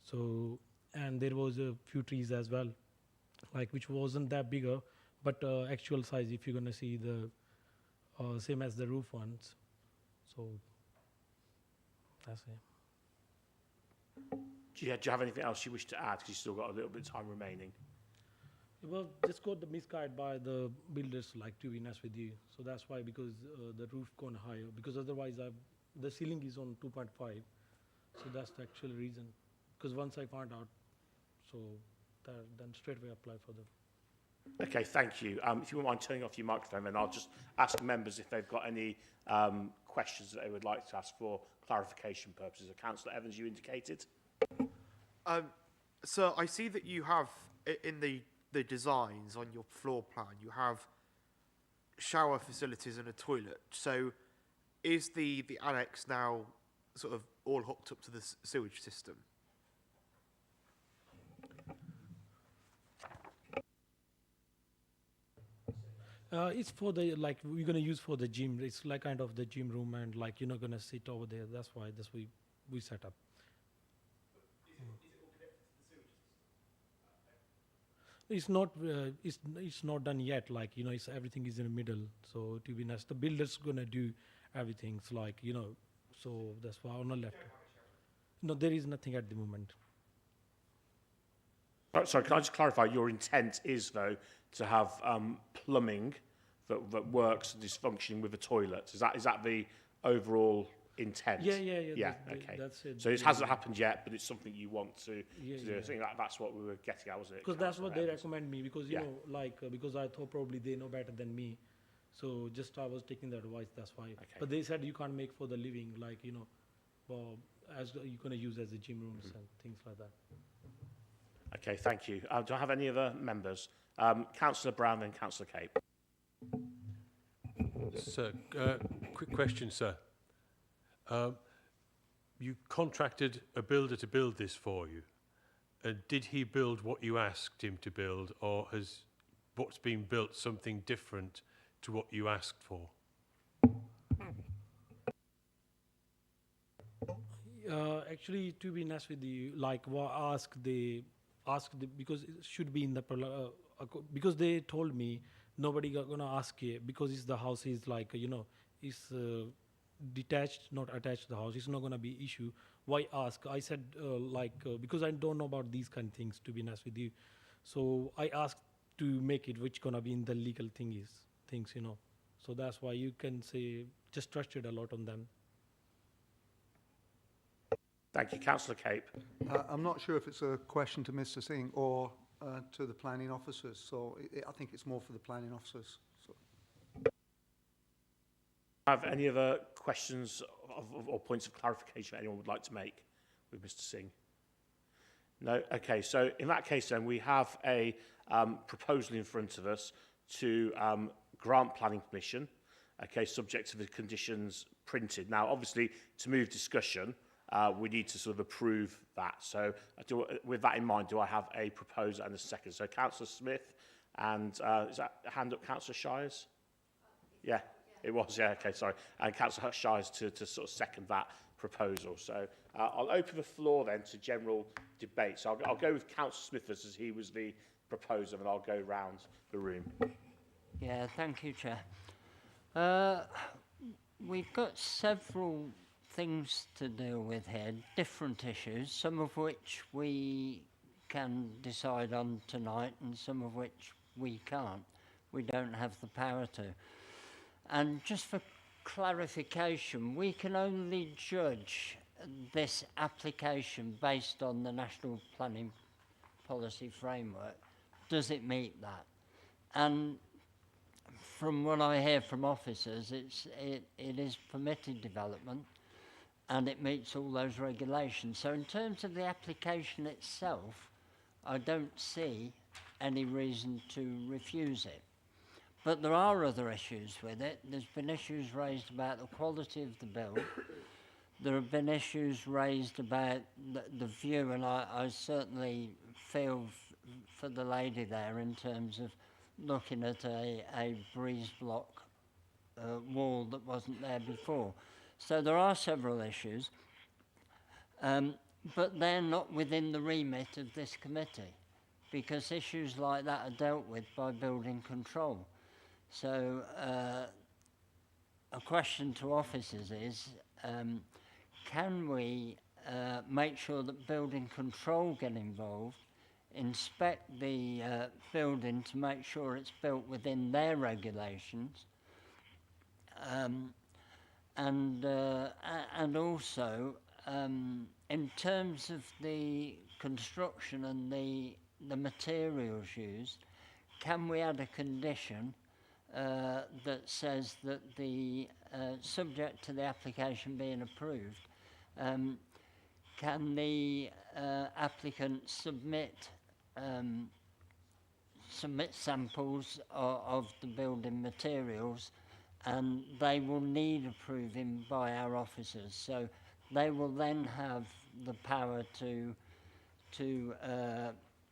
So and there was a few trees as well, which wasn't that bigger, but actual size if you're gonna see the same as the roof ones. So that's it. Do you have anything else you wish to add? Because you've still got a little bit of time remaining. Well, just got the misguided by the builders, to be honest with you. So that's why, because the roof gone higher. Because otherwise, the ceiling is on 2.5. So that's the actual reason. Because once I found out, so then straight away apply for the. Okay, thank you. If you wouldn't mind turning off your microphone, then I'll just ask members if they've got any questions that they would like to ask for clarification purposes. Councillor Evans, you indicated. So I see that you have, in the designs on your floor plan, you have shower facilities and a toilet. So is the annex now sort of all hooked up to the sewage system? It's for the, like, we're going to use for the gym. It's like kind of the gym room, and like, you're not going to sit over there. That's why we set up. It's not it's not done yet. Like, it's everything is in the middle. So to be honest, the builder's gonna do everything. So like, so that's why on the left. No, there is nothing at the moment. Oh, sorry, can I just clarify? Your intent is, though, to have plumbing that works and is functioning with a toilet. Is that the overall intent? Yeah. Okay. That's it. So it hasn't happened yet, but it's something you want to do. Yeah. I think that's what we were getting at, wasn't it? Because that's what they Evans? recommend me, because because I thought probably they know better than me, so just I was taking the advice. That's why. Okay. But they said you can't make for the living, like, well, as you're gonna use as a gym rooms and things like that. Okay, thank you. Do I have any other members? Councillor Brown, then Councillor Cape. Sir, quick question, sir. You contracted a builder to build this for you. Did he build what you asked him to build, or has what's been built something different to what you asked for? Actually, to be honest with you, like, because it should be in the because they told me nobody gonna ask you, because it's the house is like, it's detached, not attached to the house. It's not gonna be issue. Why ask? I said because I don't know about these kind of things, to be honest with you. So I asked to make it which gonna be in the legal things. So that's why you can say just trusted a lot on them. Thank you, Councillor Cape. I'm not sure if it's a question to Mr. Singh or to the planning officers, so I think it's more for the planning officers. So. Have any other questions or points of clarification anyone would like to make with Mr. Singh? No? Okay, so in that case then, we have a proposal in front of us to grant planning permission, okay, subject to the conditions printed. Now, obviously, to move discussion, we need to sort of approve that. So with that in mind, do I have a proposer and a second? So Councillor Smith and, is that hand up, Councillor Shires? Yeah, it was, yeah, okay, sorry. And Councillor Shires to sort of second that proposal. So I'll open the floor then to general debate. So I'll go with Councillor Smith as he was the proposer, and I'll go round the room. Yeah, thank you, Chair. We've got several things to deal with here, different issues, some of which we can decide on tonight and some of which we can't. We don't have the power to. And just for clarification, we can only judge this application based on the National Planning Policy Framework. Does it meet that? And from what I hear from officers, it is permitted development and it meets all those regulations. So in terms of the application itself, I don't see any reason to refuse it. But there are other issues with it. There's been issues raised about the quality of the build. There have been issues raised about the view, and I certainly feel for the lady there in terms of looking at a breeze block wall that wasn't there before. So there are several issues, but they're not within the remit of this committee, because issues like that are dealt with by building control. So a question to officers is, can we make sure that building control get involved, inspect the building to make sure it's built within their regulations, and also in terms of the construction and the materials used, can we add a condition that says that the subject to the application being approved, can the applicant submit samples of the building materials, and they will need approving by our officers. So they will then have the power to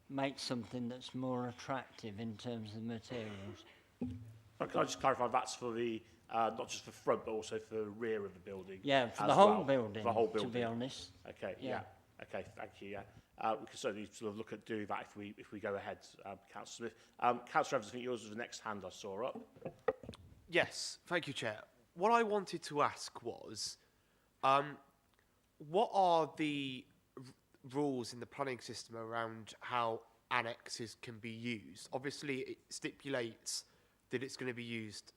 make something that's more attractive in terms of materials. Can I just clarify, that's for the, not just for front, but also for the rear of the building? Yeah, for as the whole well? building, For the whole building, to be honest. Okay, Yeah. Okay, thank you, we can certainly sort of look at doing that if we go ahead, Councillor Smith. Councillor Evans, I think yours was the next hand I saw up. Yes, thank you, Chair. What I wanted to ask was, what are the rules in the planning system around how annexes can be used? Obviously, it stipulates that it's going to be used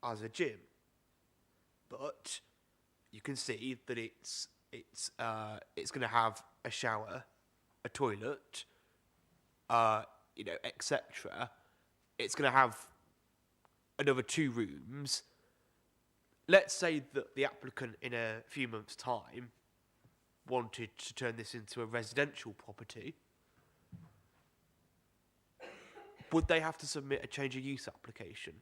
as a gym, but you can see that it's going to have a shower, a toilet, you know, etc. It's going to have another 2 rooms. Let's say that the applicant in a few months' time wanted to turn this into a residential property. Would they have to submit a change of use application?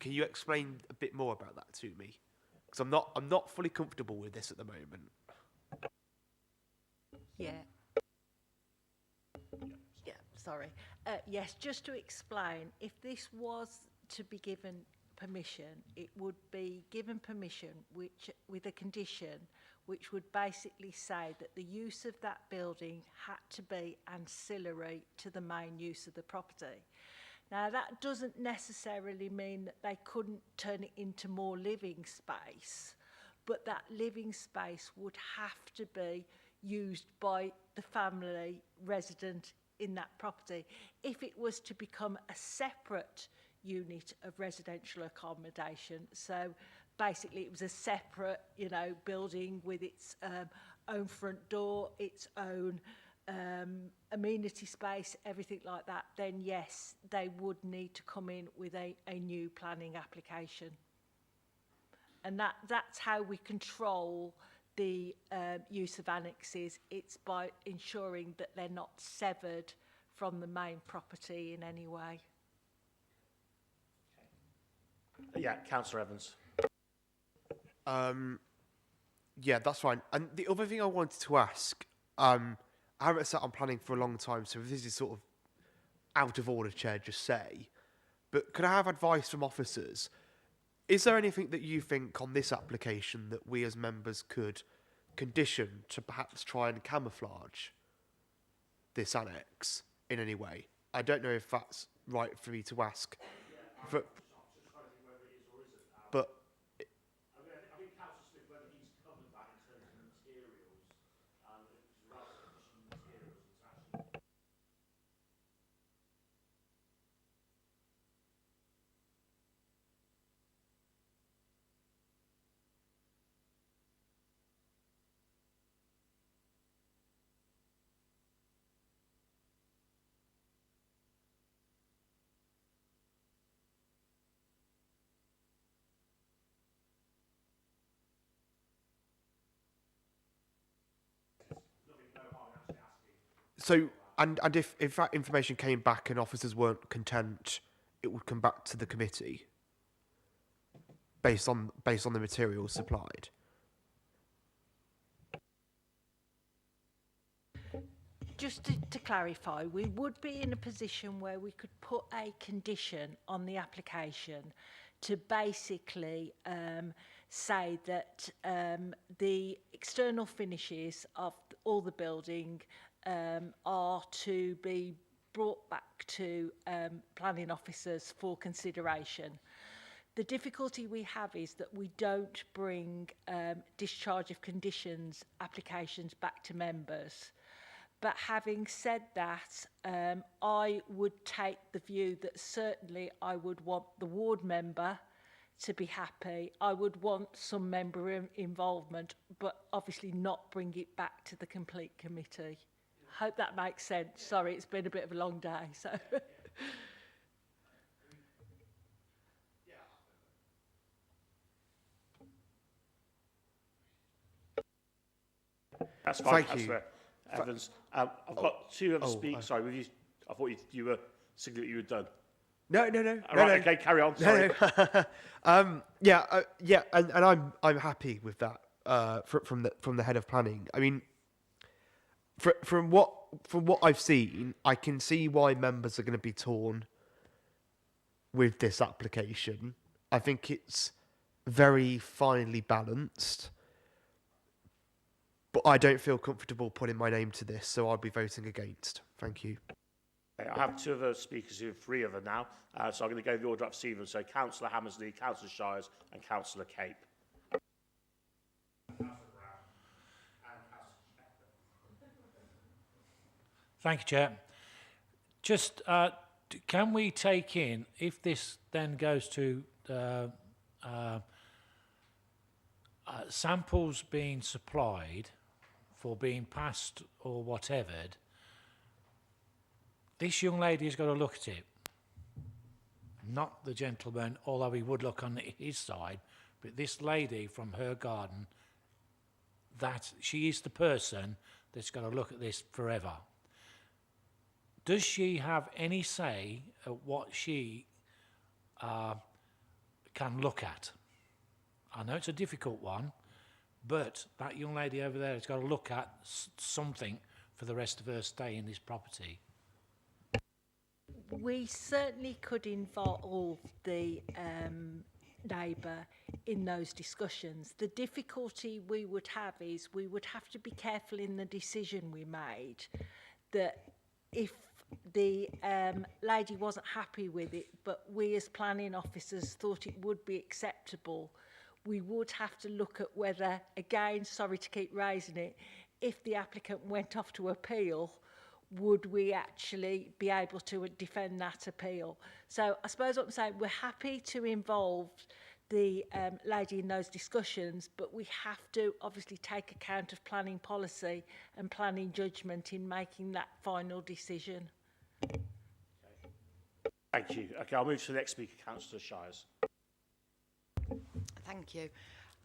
Can you explain a bit more about that to me? Because I'm not fully comfortable with this at the moment. Yeah. Yeah, sorry. Yes, just to explain, if this was to be given permission, it would be given permission which, with a condition which would basically say that the use of that building had to be ancillary to the main use of the property. Now, that doesn't necessarily mean that they couldn't turn it into more living space, but that living space would have to be used by the family resident in that property. If it was to become a separate unit of residential accommodation, so basically it was a separate, you know, building with its own front door, its own amenity space, everything like that, then yes, they would need to come in with a new planning application. And that's how we control the use of annexes. It's by ensuring that they're not severed from the main property in any way. Yeah, Councillor Evans. Yeah, that's fine. And the other thing I wanted to ask, I haven't sat on planning for a long time, so if this is sort of out of order, Chair, just say. But could I have advice from officers? Is there anything that you think on this application that we as members could condition to perhaps try and camouflage this annex in any way? I don't know if that's right for me to ask. But I think Councillor Smith, whether he's covered that in terms of materials, it was rather traditional materials to actually. So, and if that information came back and officers weren't content, it would come back to the committee based on the materials supplied. Just to clarify, we would be in a position where we could put a condition on the application to basically say that the external finishes of all the building are to be brought back to planning officers for consideration. The difficulty we have is that we don't bring discharge of conditions applications back to members. But having said that, I would take the view that certainly I would want the ward member to be happy. I would want some member involvement, but obviously not bring it back to the complete committee. Hope that makes sense. Sorry, it's been a bit of a long day. So. That's fine, Thank Councillor Evans. I've got two other speakers. Sorry, with you. I thought you were signaling you were done. No. All right, okay, carry on. Sorry. And I'm happy with that from the head of planning. I mean, from what I've seen, I can see why members are going to be torn with this application. I think it's very finely balanced, but I don't feel comfortable putting my name to this, so I'll be voting against. Thank you. I have two other speakers who have three other now, so I'm going to go the order up Stephen. So Councillor Hammersley, Councillor Shires and Councillor Cape. Thank you, Chair. Just, can we take in, if this then goes to samples being supplied for being passed or whatever, this young lady has got to look at it. Not the gentleman, although he would look on his side, but this lady from her garden, that she is the person that's got to look at this forever. Does she have any say at what she can look at? I know it's a difficult one, but that young lady over there has got to look at something for the rest of her stay in this property. We certainly could involve the neighbour in those discussions. The difficulty we would have is we would have to be careful in the decision we made that if the lady wasn't happy with it, but we as planning officers thought it would be acceptable, we would have to look at whether, again, sorry to keep raising it, if the applicant went off to appeal, would we actually be able to defend that appeal? So I suppose what I'm saying, we're happy to involve the lady in those discussions, but we have to obviously take account of planning policy and planning judgment in making that final decision. Thank you. Okay, I'll move to the next speaker, Councillor Shires. Thank you.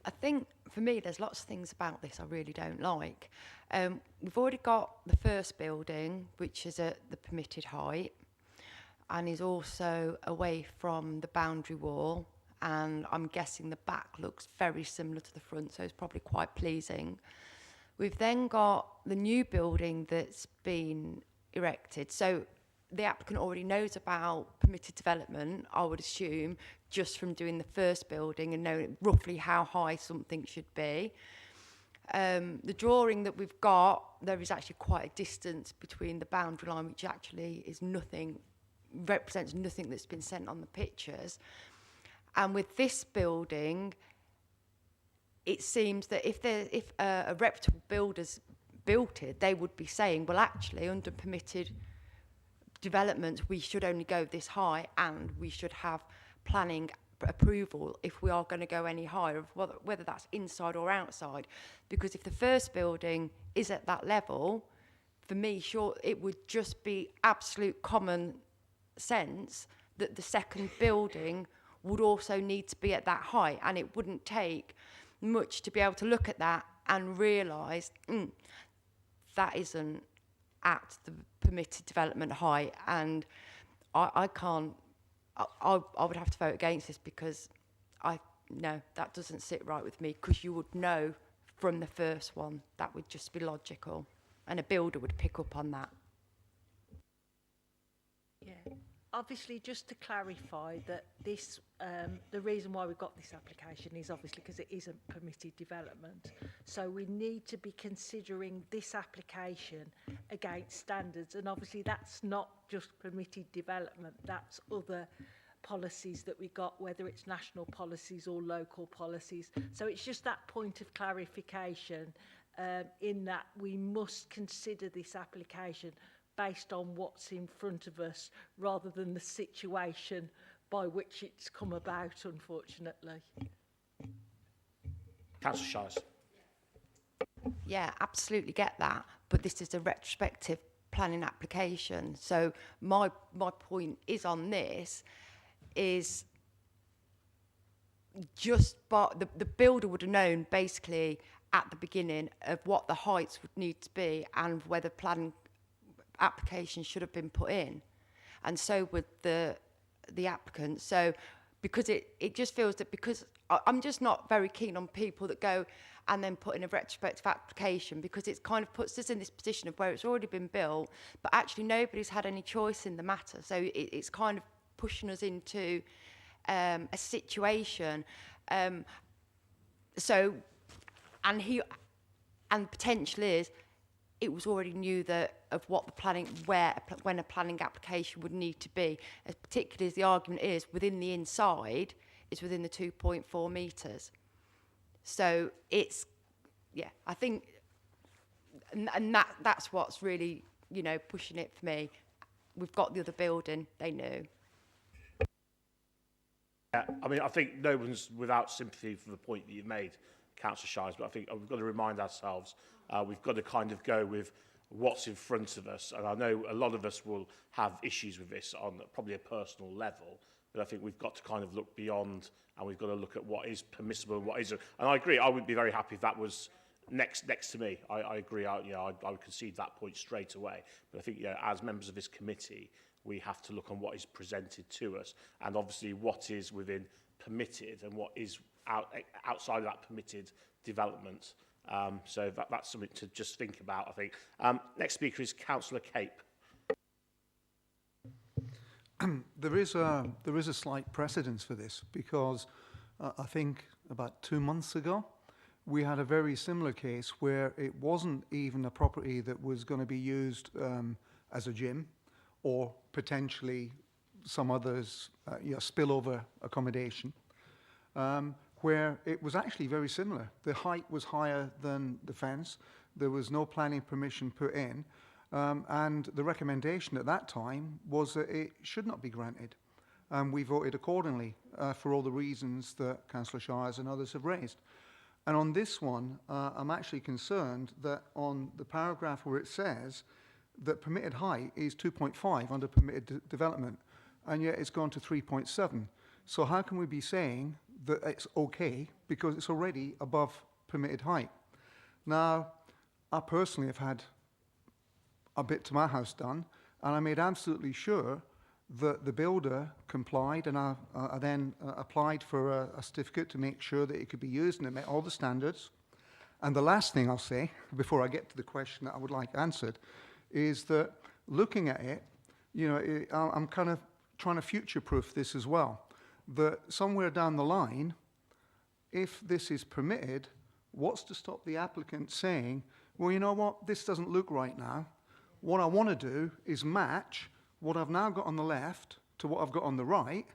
I think, for me, there's lots of things about this I really don't like. We've already got the first building, which is at the permitted height, and is also away from the boundary wall, and I'm guessing the back looks very similar to the front, so it's probably quite pleasing. We've then got the new building that's been erected. So the applicant already knows about permitted development, I would assume, just from doing the first building and knowing roughly how high something should be. The drawing that we've got, there is actually quite a distance between the boundary line, which actually is nothing, represents nothing that's been sent on the pictures. And with this building, it seems that if a reputable builder's built it, they would be saying, well, actually, under permitted development, we should only go this high, and we should have planning approval if we are going to go any higher, whether that's inside or outside. Because if the first building is at that level, for me, sure, it would just be absolute common sense that the second building would also need to be at that height, and it wouldn't take much to be able to look at that and realise that isn't at the permitted development height. And I can't, I would have to vote against this, because no, that doesn't sit right with me, because you would know from the first one that would just be logical, and a builder would pick up on that. Yeah. Obviously, just to clarify that this, the reason why we've got this application is obviously because it isn't permitted development. So we need to be considering this application against standards. And obviously that's not just permitted development, that's other policies that we got, whether it's national policies or local policies. So it's just that point of clarification in that we must consider this application based on what's in front of us, rather than the situation by which it's come about, unfortunately. Councillor Shires. Yeah, absolutely get that, but this is a retrospective planning application. So my point is on this is but the builder would have known basically at the beginning of what the heights would need to be and whether planning application should have been put in, and so would the applicant. So because it just feels that, because I'm just not very keen on people that go and then put in a retrospective application, because it kind of puts us in this position of where it's already been built, but actually nobody's had any choice in the matter. So it's kind of pushing us into a situation. So, and potential is, it was already knew that of what the planning, when a planning application would need to be, as particularly as the argument is within the inside, is within the 2.4 metres. So it's, yeah, I think, and that's what's really, you know, pushing it for me. We've got the other building, they knew. Yeah, I mean, I think no one's without sympathy for the point that you've made, Councillor Shires, but I think we've got to remind ourselves, we've got to kind of go with what's in front of us. And I know a lot of us will have issues with this on probably a personal level, but I think we've got to kind of look beyond, and we've got to look at what is permissible and what isn't. And I agree, I would be very happy if that was next to me. I agree, I would concede that point straight away. But I think, as members of this committee, we have to look on what is presented to us, and obviously what is within permitted and what is outside of that permitted development. So that's something to just think about, I think. Next speaker is Councillor Cape. There is a slight precedence for this, because I think about 2 months ago, we had a very similar case where it wasn't even a property that was going to be used as a gym, or potentially some others, spillover accommodation, where it was actually very similar. The height was higher than the fence. There was no planning permission put in. And the recommendation at that time was that it should not be granted. And we voted accordingly for all the reasons that Councillor Shires and others have raised. And on this one, I'm actually concerned that on the paragraph where it says that permitted height is 2.5 under permitted development, and yet it's gone to 3.7. So how can we be saying that it's okay because it's already above permitted height? Now, I personally have had a bit to my house done, and I made absolutely sure that the builder complied, and I then applied for a certificate to make sure that it could be used and it met all the standards. And the last thing I'll say, before I get to the question that I would like answered, is that looking at it, I'm kind of trying to future-proof this as well, that somewhere down the line, if this is permitted, what's to stop the applicant saying, well, you know what, this doesn't look right now. What I want to do is match what I've now got on the left to what I've got on the right,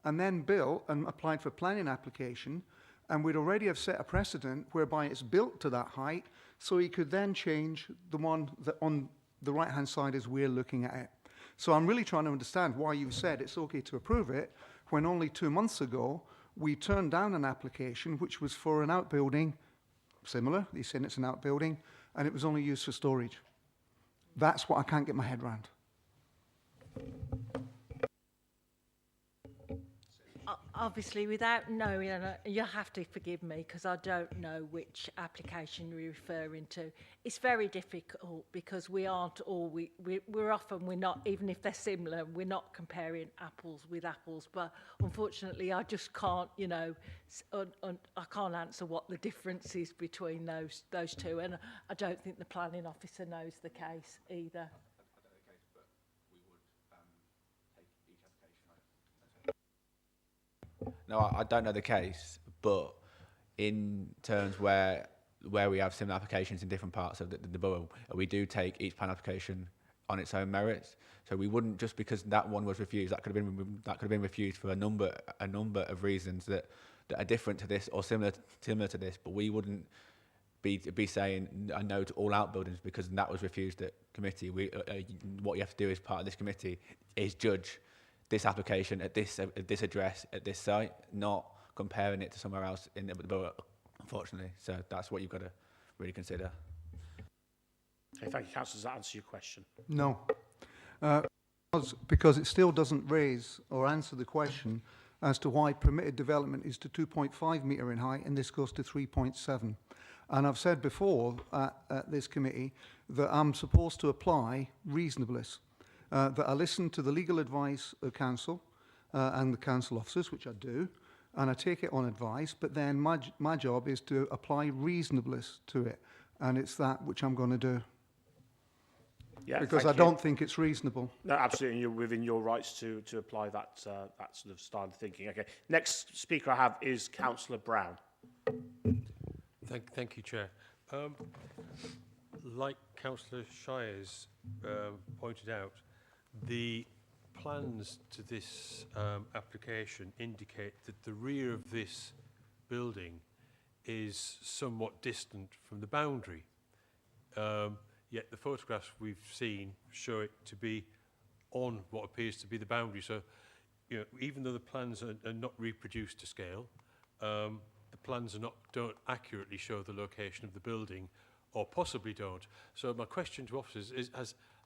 and then built and applied for planning application, and we'd already have set a precedent whereby it's built to that height, so he could then change the one that on the right-hand side as we're looking at it. So I'm really trying to understand why you said it's okay to approve it, when only 2 months ago we turned down an application which was for an outbuilding, similar, he's saying it's an outbuilding, and it was only used for storage. That's what I can't get my head around. Obviously, without knowing, and you have to forgive me because I don't know which application you're referring to. It's very difficult because we aren't all, we're often, we're not, even if they're similar, we're not comparing apples with apples. But unfortunately, I just can't, I can't answer what the difference is between those two. And I don't think the planning officer knows the case either. No, I don't know the case, but in terms where we have similar applications in different parts of the borough, we do take each plan application on its own merits. So we wouldn't, just because that one was refused, that could have been refused for a number of reasons that are different to this or similar to this. But we wouldn't be saying a no to all outbuildings because that was refused at committee. What you have to do as part of this committee is judge this application at this address, at this site, not comparing it to somewhere else in the borough, unfortunately. So that's what you've got to really consider. Okay, thank you, Councillor. Does that answer your question? No. Because it still doesn't raise or answer the question as to why permitted development is to 2.5 metre in height and this goes to 3.7. And I've said before at this committee that I'm supposed to apply reasonableness, that I listen to the legal advice of council and the council officers, which I do, and I take it on advice, but then my job is to apply reasonableness to it, and it's that which I'm going to do. Yeah, because I thank you. don't think it's reasonable. No, absolutely, and you're within your rights to apply that that sort of style of thinking. Okay, next speaker I have is Councillor Brown. Thank you, Chair. Like Councillor Shires pointed out, the plans to this application indicate that the rear of this building is somewhat distant from the boundary. Yet the photographs we've seen show it to be on what appears to be the boundary. So, you know, even though the plans are not reproduced to scale, the plans don't accurately show the location of the building, or possibly don't. So my question to officers is,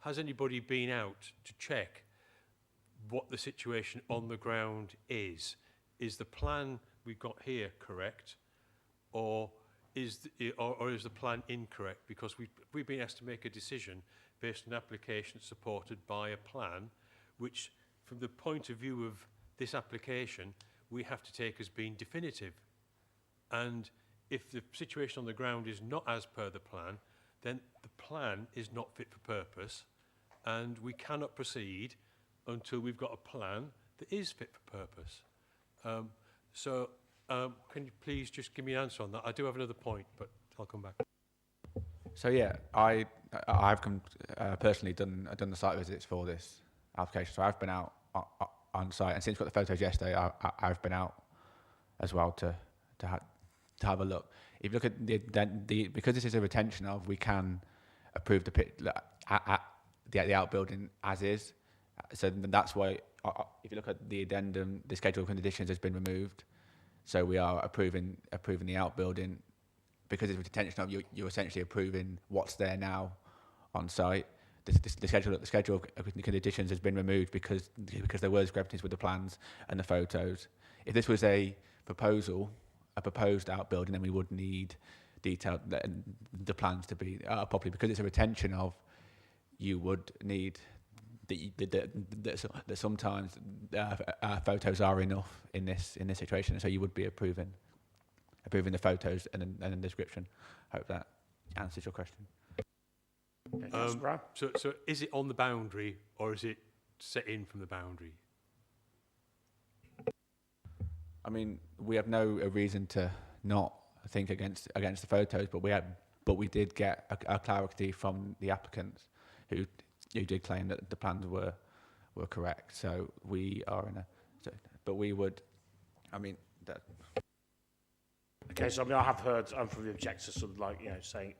has anybody been out to check what the situation on the ground is? Is the plan we've got here correct, or is the plan incorrect? Because we've been asked to make a decision based on an application supported by a plan, which, from the point of view of this application, we have to take as being definitive. And if the situation on the ground is not as per the plan, then the plan is not fit for purpose, and we cannot proceed until we've got a plan that is fit for purpose. Can you please just give me an answer on that? I do have another point, but I'll come back. So yeah, I've personally done the site visits for this application. So I've been out on site, and since we got the photos yesterday, I've been out as well to have a look. If you look at the because this is a retention of, we can approve the outbuilding as is. So that's why, if you look at the addendum, the schedule of conditions has been removed. So we are approving the outbuilding because it's a retention of, you're essentially approving what's there now on site. The schedule of conditions has been removed because there were discrepancies with the plans and the photos. If this was a proposed outbuilding, then we would need detailed the plans to be properly, because it's a retention of. You would need that sometimes photos are enough in this situation, so you would be approving the photos and the description. I hope that answers your question. So is it on the boundary, or is it set in from the boundary? I mean, we have no reason to not think against the photos, but we did get a clarity from the applicants who did claim that the plans were correct. So we are but we would, I mean, that. Okay, so I mean, I have heard from the objectors sort of like, saying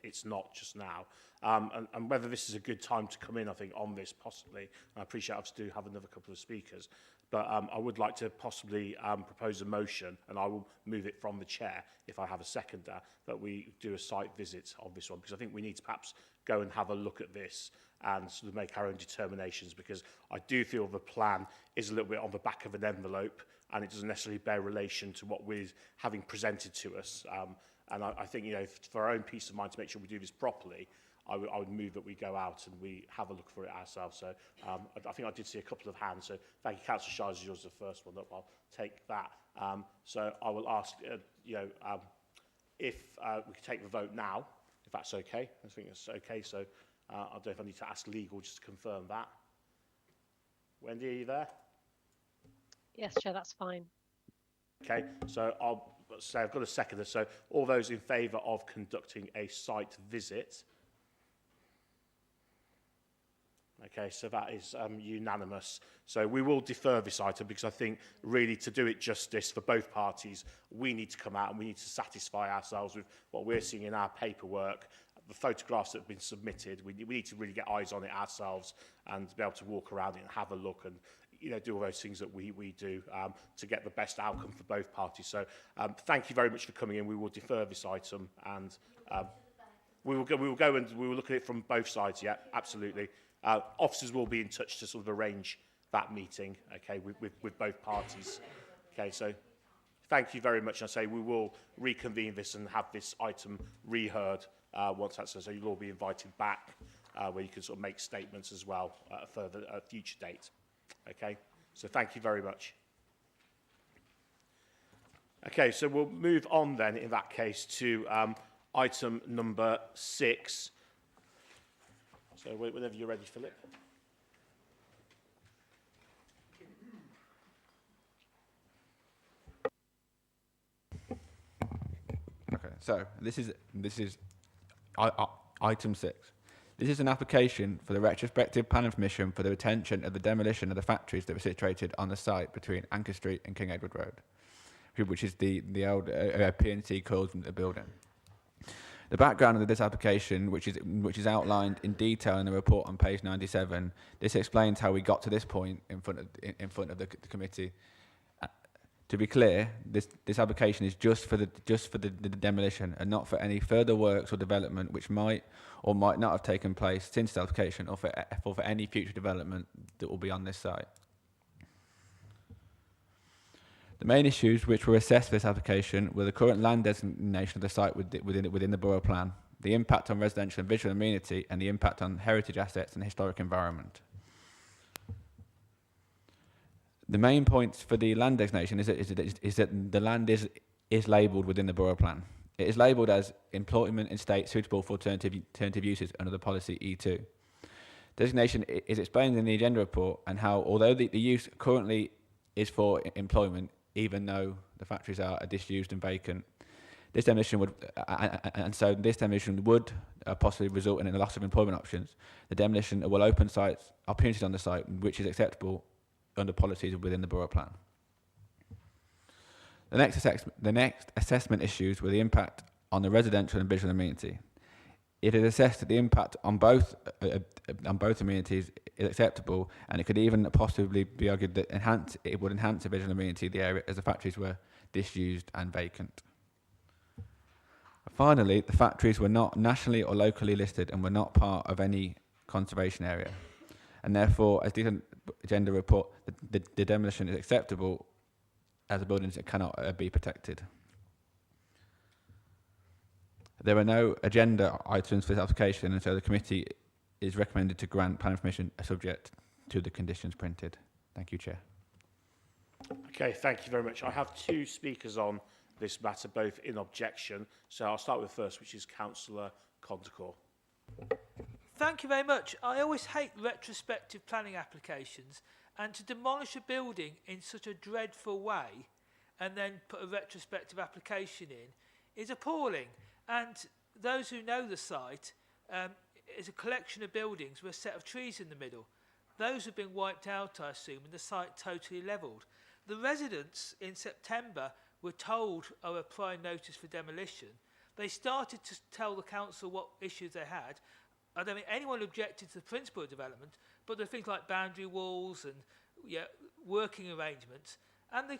it's not just now. And whether this is a good time to come in, I think, on this possibly. I appreciate us to have another couple of speakers. But I would like to possibly propose a motion, and I will move it from the chair, if I have a seconder, that we do a site visit on this one, because I think we need to perhaps go and have a look at this and sort of make our own determinations, because I do feel the plan is a little bit on the back of an envelope, and it doesn't necessarily bear relation to what we're having presented to us. And I think, for our own peace of mind, to make sure we do this properly, I would move that we go out and we have a look for it ourselves. So I think I did see a couple of hands. So thank you, Councillor Shires, yours the first one. I'll take that. So I will ask, if we could take the vote now, if that's okay. I think it's okay. So I don't know if I need to ask legal just to confirm that. Wendy, are you there? Yes, Chair, that's fine. Okay, so I'll say I've got a seconder. So all those in favour of conducting a site visit? Okay, so that is unanimous. So we will defer this item, because I think really to do it justice for both parties, we need to come out and we need to satisfy ourselves with what we're seeing in our paperwork, the photographs that have been submitted. We need to really get eyes on it ourselves and be able to walk around it and have a look and do all those things that we do to get the best outcome for both parties. So thank you very much for coming in. We will defer this item, and we will go and we will look at it from both sides. Yeah, absolutely. Officers will be in touch to sort of arrange that meeting, okay, with both parties. Okay, so thank you very much. I say we will reconvene this and have this item reheard once that's so you'll all be invited back where you can sort of make statements as well at a future date. Okay, so thank you very much. Okay, so we'll move on then in that case to item number 6. So whenever you're ready, Philip. Okay, so this is item 6. This is an application for the retrospective planning permission for the retention of the demolition of the factories that were situated on the site between Anchor Street and King Edward Road, which is the old P&C called the building. The background of this application, which is outlined in detail in the report on page 97, this explains how we got to this point in front of the committee. To be clear, this application is just for the demolition and not for any further works or development which might or might not have taken place since the application, or for any future development that will be on this site. The main issues which were assessed for this application were the current land designation of the site within the borough plan, the impact on residential and visual amenity, and the impact on heritage assets and historic environment. The main points for the land designation is that the land is labelled within the borough plan. It is labelled as employment estate suitable for alternative uses under the policy E2. Designation is explained in the agenda report and how, although the use currently is for employment, even though the factories are disused and vacant, this demolition would possibly result in a loss of employment options. The demolition will open opportunities on the site, which is acceptable under policies within the borough plan. The next assessment issues were the impact on the residential and visual amenity. It is assessed that the impact on both amenities is acceptable, and it could even possibly be argued that it would enhance the visual amenity of the area as the factories were disused and vacant. Finally, the factories were not nationally or locally listed and were not part of any conservation area, and therefore, as the agenda report, the demolition is acceptable as the buildings cannot be protected. There are no agenda items for this application, and so the committee is recommended to grant planning permission subject to the conditions printed. Thank you, Chair. Okay, thank you very much. I have 2 speakers on this matter, both in objection. So I'll start with first, which is Councillor Condecourt. Thank you very much. I always hate retrospective planning applications, and to demolish a building in such a dreadful way and then put a retrospective application in is appalling. And those who know the site is a collection of buildings with a set of trees in the middle. Those have been wiped out, I assume, and the site totally levelled. The residents in September were told of a prior notice for demolition. They started to tell the council what issues they had. I don't think anyone objected to the principle of development, but there are things like boundary walls and working arrangements. And the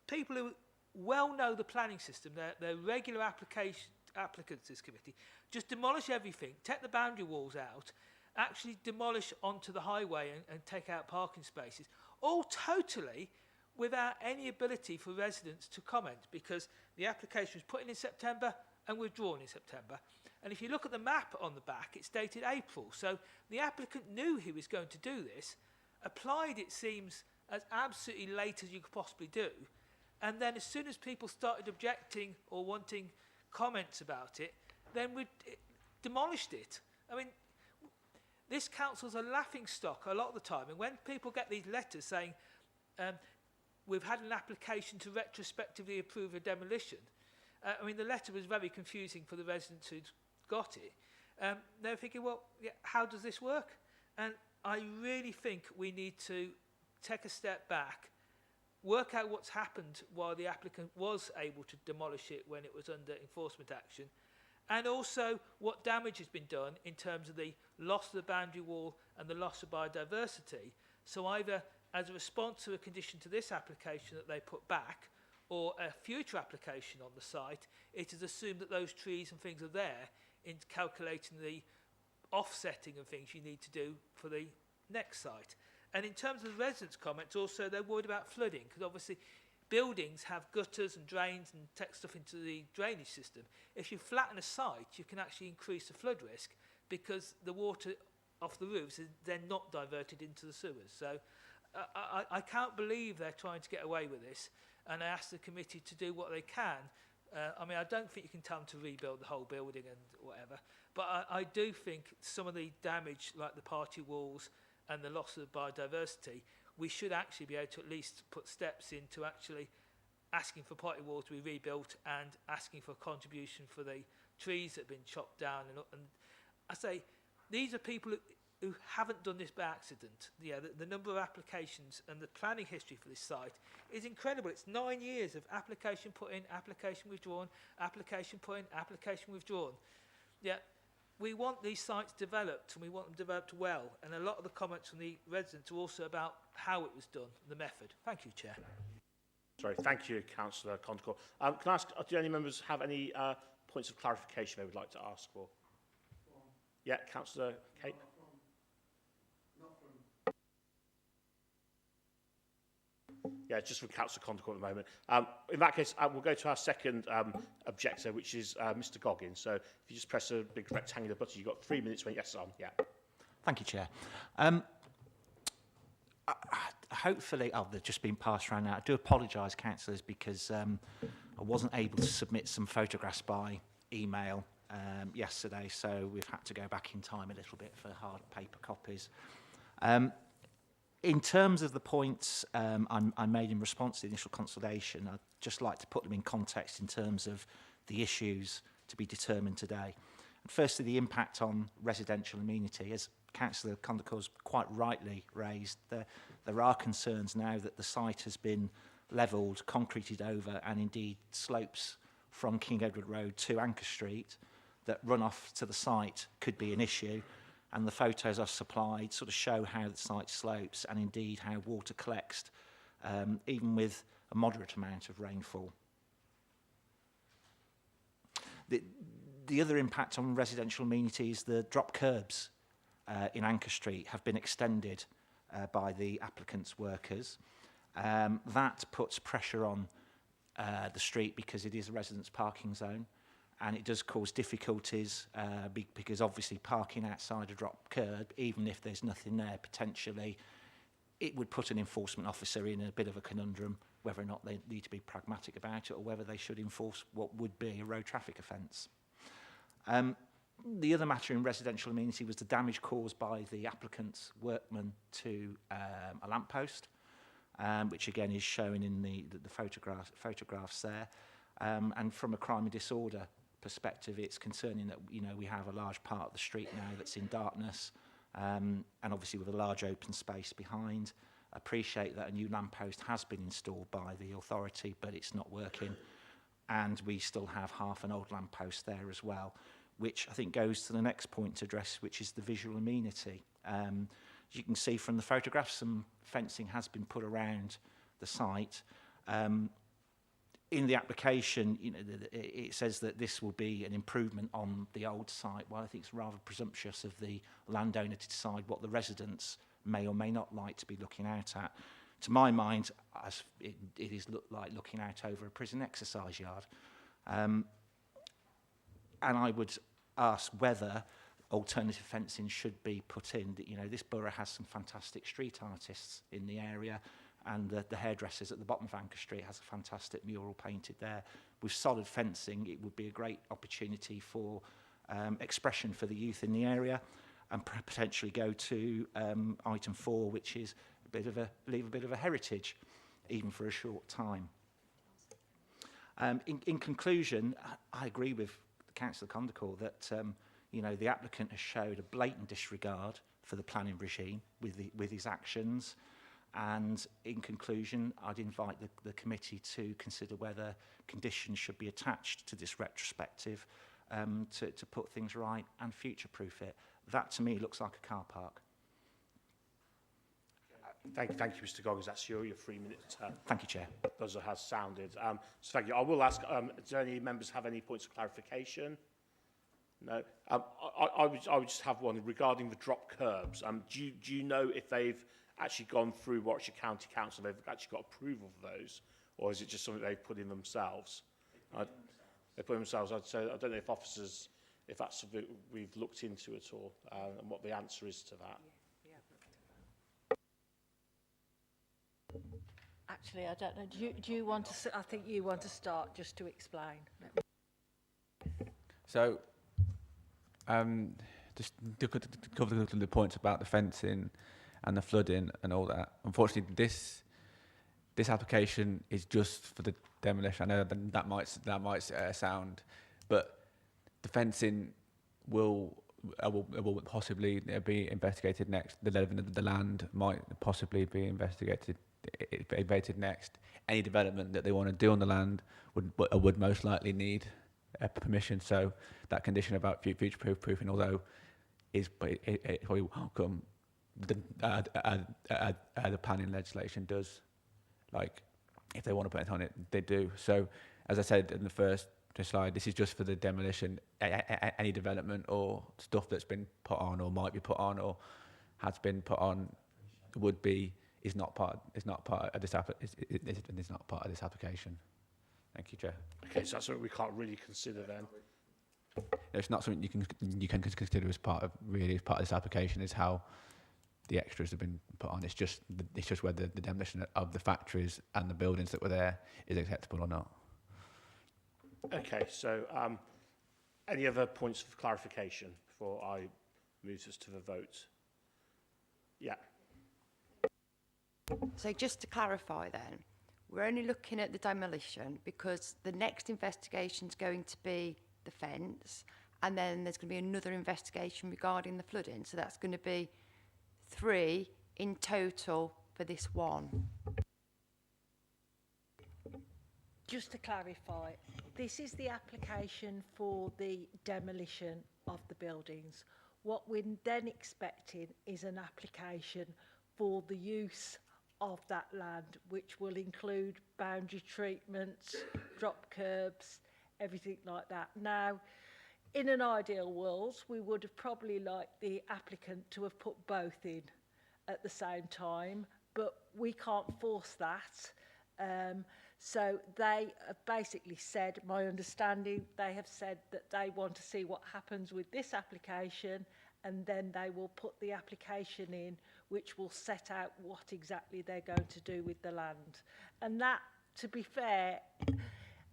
people who well know the planning system, they're regular applicants to this committee, just demolish everything, take the boundary walls out, actually demolish onto the highway and take out parking spaces, all totally without any ability for residents to comment, because the application was put in September and withdrawn in September. And if you look at the map on the back, it's dated April. So the applicant knew he was going to do this, applied, it seems, as absolutely late as you could possibly do. And then as soon as people started objecting or wanting comments about it, then we demolished it. I mean, this council's a laughing stock a lot of the time. And when people get these letters saying, we've had an application to retrospectively approve a demolition, I mean, the letter was very confusing for the residents who'd got it. They're thinking, well, how does this work? And I really think we need to take a step back, work out what's happened while the applicant was able to demolish it when it was under enforcement action, and also what damage has been done in terms of the loss of the boundary wall and the loss of biodiversity. So either as a response to a condition to this application that they put back, or a future application on the site, it is assumed that those trees and things are there in calculating the offsetting and things you need to do for the next site. And in terms of the residents' comments, also they're worried about flooding, because obviously buildings have gutters and drains and take stuff into the drainage system. If you flatten a site, you can actually increase the flood risk because the water off the roofs is then not diverted into the sewers. So I can't believe they're trying to get away with this, and I ask the committee to do what they can. I mean, I don't think you can tell them to rebuild the whole building and whatever, but I do think some of the damage, like the party walls and the loss of biodiversity, we should actually be able to at least put steps into actually asking for party walls to be rebuilt and asking for a contribution for the trees that have been chopped down. And I say, these are people who haven't done this by accident. Yeah, the number of applications and the planning history for this site is incredible. It's 9 years of application put in, application withdrawn, application put in, application withdrawn. Yeah, we want these sites developed, and we want them developed well. And a lot of the comments from the residents are also about how it was done, the method. Thank you, Chair. Sorry, thank you, Councillor Condicle. Can I ask, do any members have any points of clarification they would like to ask for? Yeah, Councillor Cape. Yeah, just from Councillor Condicle at the moment. In that case, we'll go to our second objector, which is Mr. Goggins. So if you just press a big rectangular button, you've got 3 minutes when yes on. Yeah. Thank you, Chair. Hopefully, they've just been passed around now. I do apologise, councillors, because I wasn't able to submit some photographs by email yesterday, so we've had to go back in time a little bit for hard paper copies. In terms of the points I made in response to the initial consultation, I'd just like to put them in context in terms of the issues to be determined today. And firstly, the impact on residential amenity. As Councillor Condicle's quite rightly raised, there are concerns now that the site has been levelled, concreted over, and indeed slopes from King Edward Road to Anchor Street that runoff to the site could be an issue. And the photos I've supplied sort of show how the site slopes and indeed how water collects, even with a moderate amount of rainfall. The other impact on residential amenities, the drop curbs in Anchor Street have been extended by the applicant's workers. That puts pressure on the street because it is a residents' parking zone. And it does cause difficulties because obviously parking outside a drop curb, even if there's nothing there, potentially, it would put an enforcement officer in a bit of a conundrum, whether or not they need to be pragmatic about it or whether they should enforce what would be a road traffic offence. The other matter in residential amenity was the damage caused by the applicant's workman to a lamppost, which again is shown in the photographs there. And from a crime and disorder perspective, it's concerning that we have a large part of the street now that's in darkness, and obviously with a large open space behind. Appreciate that a new lamppost has been installed by the authority, but it's not working, and we still have half an old lamppost there as well, which I think goes to the next point to address, which is the visual amenity. As you can see from the photographs, some fencing has been put around the site. In the application, it says that this will be an improvement on the old site. Well, I think it's rather presumptuous of the landowner to decide what the residents may or may not like to be looking out at. To my mind, it is like looking out over a prison exercise yard. And I would ask whether alternative fencing should be put in. This borough has some fantastic street artists in the area, and the hairdressers at the bottom of Anchor Street has a fantastic mural painted there. With solid fencing, it would be a great opportunity for expression for the youth in the area, and potentially go to item 4, which is leave a bit of a heritage, even for a short time. In conclusion, I agree with Councillor Condicle that the applicant has showed a blatant disregard for the planning regime with his actions. And in conclusion, I'd invite the committee to consider whether conditions should be attached to this retrospective to put things right and future-proof it. That, to me, looks like a car park. Thank you, Mr. Goggins. That's your 3 minutes. Thank you, Chair. Buzzer has sounded. So thank you. I will ask, do any members have any points of clarification? No. I would just have one regarding the drop curbs. Do you know if they've actually gone through Warwickshire County Council, they've actually got approval of those, or is it just something they've put in themselves? They put in themselves. I'd say I don't know if officers, if that's something we've looked into at all, and what the answer is to that. Actually, I don't know. Do you want to? I think you want to start just to explain. So, just to cover the points about the fencing and the flooding and all that. Unfortunately, this application is just for the demolition. I know that might sound, but the fencing will possibly be investigated next. The level of the land might possibly be investigated next. Any development that they want to do on the land would most likely need permission. So that condition about future proofing, although is probably welcome, the planning legislation does. Like, if they want to put it on it, they do. So, as I said in the first slide, this is just for the demolition. Any development or stuff that's been put on, or might be put on, or has been put on, is not part of this application. Thank you, Chair. Okay, so that's something we can't really consider then. It's not something you can consider as part of this application. Is how the extras have been put on. It's just whether the demolition of the factories and the buildings that were there is acceptable or not. Okay, so any other points of clarification before I move us to the vote? Yeah. So just to clarify then, we're only looking at the demolition because the next investigation is going to be the fence, and then there's going to be another investigation regarding the flooding. So that's going to be 3 in total for this one. Just to clarify, this is the application for the demolition of the buildings. What we're then expecting is an application for the use of that land, which will include boundary treatments, drop curbs, everything like that. Now, in an ideal world, we would have probably liked the applicant to have put both in at the same time, but we can't force that. So they have basically said, my understanding, they have said that they want to see what happens with this application, and then they will put the application in, which will set out what exactly they're going to do with the land. And that, to be fair,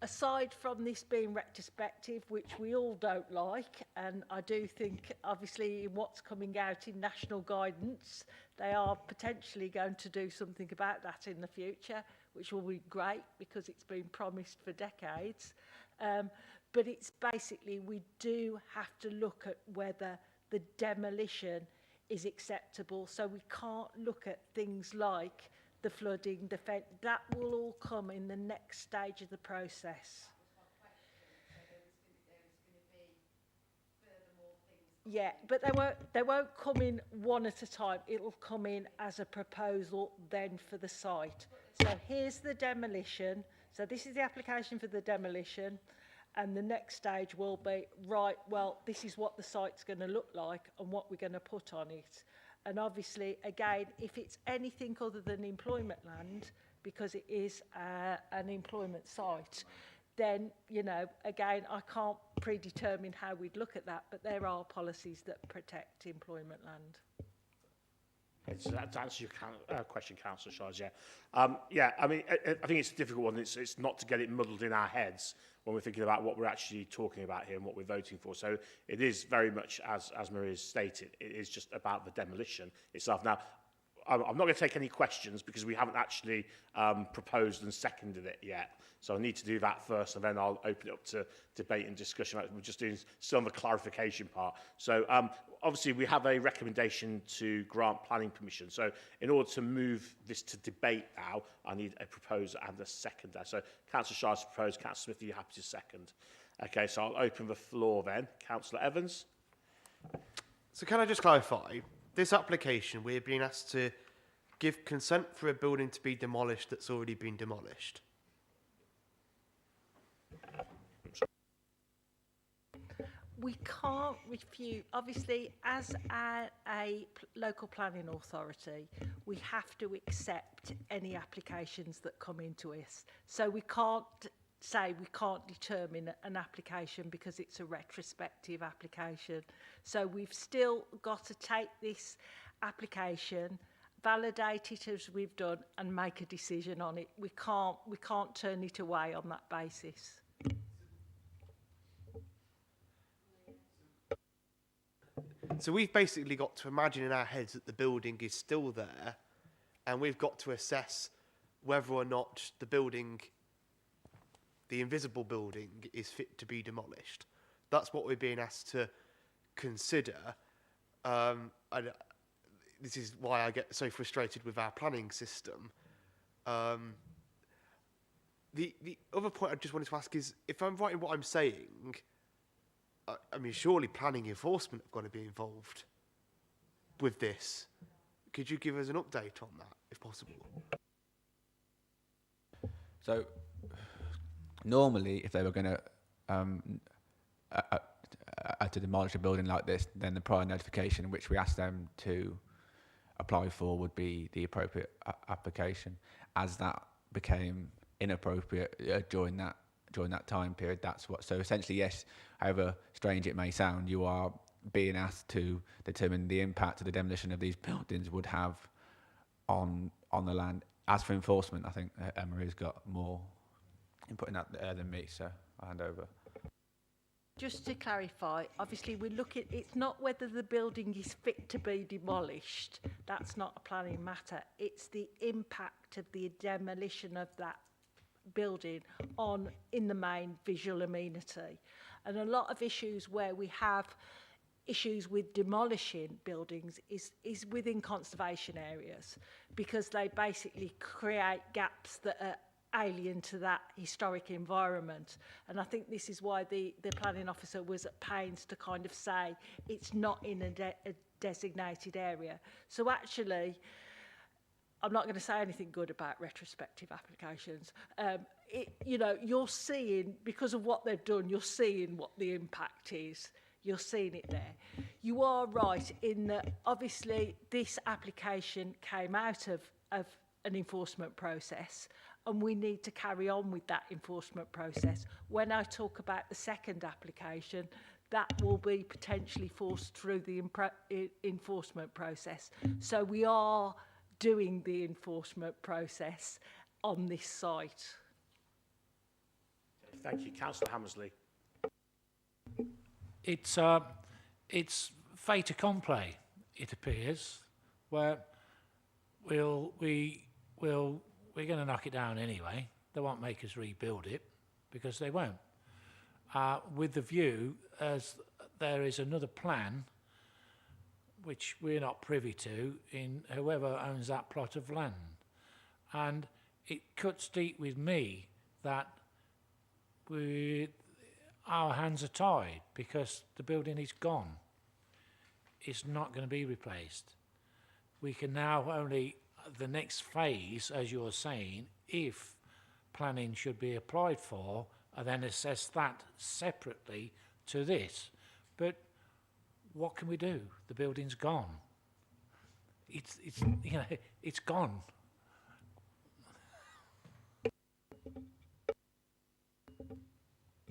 aside from this being retrospective, which we all don't like, and I do think, obviously, in what's coming out in national guidance, they are potentially going to do something about that in the future, which will be great because it's been promised for decades. But it's basically, we do have to look at whether the demolition is acceptable. So we can't look at things like the flooding, the fence. That will all come in the next stage of the process. Yeah, but they won't come in one at a time. It'll come in as a proposal then for the site. So here's the demolition. So this is the application for the demolition. And the next stage will be, right, well, this is what the site's going to look like and what we're going to put on it. And obviously, again, if it's anything other than employment land, because it is an employment site, then, you know, again, I can't predetermine how we'd look at that, but there are policies that protect employment land. Okay, so that answers your question, Councillor Shires, yeah. Yeah, I mean, I think it's a difficult one. It's not to get it muddled in our heads when we're thinking about what we're actually talking about here and what we're voting for. So it is very much, as Maria's stated, it is just about the demolition itself. Now, I'm not going to take any questions because we haven't actually proposed and seconded it yet. So I need to do that first, and then I'll open it up to debate and discussion. We're just doing some of the clarification part. So obviously we have a recommendation to grant planning permission. So in order to move this to debate now, I need a proposer and a seconder. So Councillor Shires proposed. Councillor Smith, are you happy to second? Okay, so I'll open the floor then. Councillor Evans. So can I just clarify? This application, we're being asked to give consent for a building to be demolished that's already been demolished. We can't refute, obviously, as a local planning authority, we have to accept any applications that come into us. So we can't say we can't determine an application because it's a retrospective application. So we've still got to take this application, validate it as we've done, and make a decision on it. We can't turn it away on that basis. So we've basically got to imagine in our heads that the building is still there, and we've got to assess whether or not the building, the invisible building, is fit to be demolished. That's what we're being asked to consider. And this is why I get so frustrated with our planning system. The other point I just wanted to ask is, if I'm right in what I'm saying, I mean, surely planning enforcement have got to be involved with this. Could you give us an update on that, if possible? So, normally, if they were going to demolish a building like this, then the prior notification, which we asked them to apply for, would be the appropriate application. As that became inappropriate during that time period, that's what. So essentially, yes, however strange it may sound, you are being asked to determine the impact of the demolition of these buildings would have on the land. As for enforcement, I think Emery's got more input in that than me, so I'll hand over. Just to clarify, obviously we look at, it's not whether the building is fit to be demolished. That's not a planning matter. It's the impact of the demolition of that building on, in the main, visual amenity. And a lot of issues where we have issues with demolishing buildings is within conservation areas, because they basically create gaps that are alien to that historic environment. And I think this is why the planning officer was at pains to kind of say it's not in a designated area. So actually, I'm not going to say anything good about retrospective applications. You know, you're seeing, because of what they've done, you're seeing what the impact is. You're seeing it there. You are right in that obviously this application came out of an enforcement process, and we need to carry on with that enforcement process. When I talk about the second application, that will be potentially forced through the enforcement process. So we are doing the enforcement process on this site. Thank you. Councillor Hammersley. It's fait accompli, it appears, where we're going to knock it down anyway. They won't make us rebuild it, because they won't. With the view, as there is another plan, which we're not privy to, in whoever owns that plot of land. And it cuts deep with me that our hands are tied, because the building is gone. It's not going to be replaced. We can now only, the next phase, as you're saying, if planning should be applied for, and then assess that separately to this. But what can we do? The building's gone. It's you know, it's gone.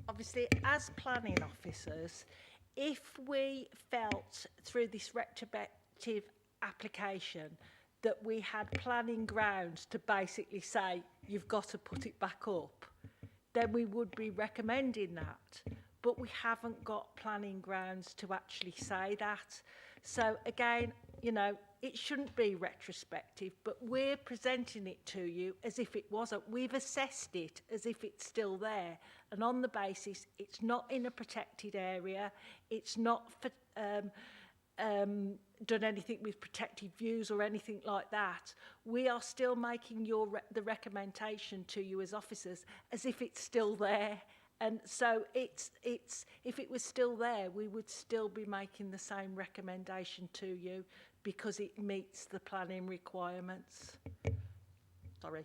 Obviously, as planning officers, if we felt through this retrospective application that we had planning grounds to basically say, you've got to put it back up, then we would be recommending that. But we haven't got planning grounds to actually say that. So again, you know, it shouldn't be retrospective, but we're presenting it to you as if it wasn't. We've assessed it as if it's still there. And on the basis, it's not in a protected area, it's not for, done anything with protected views or anything like that. We are still making the recommendation to you as officers as if it's still there. And so it's if it was still there, we would still be making the same recommendation to you, because it meets the planning requirements. Sorry.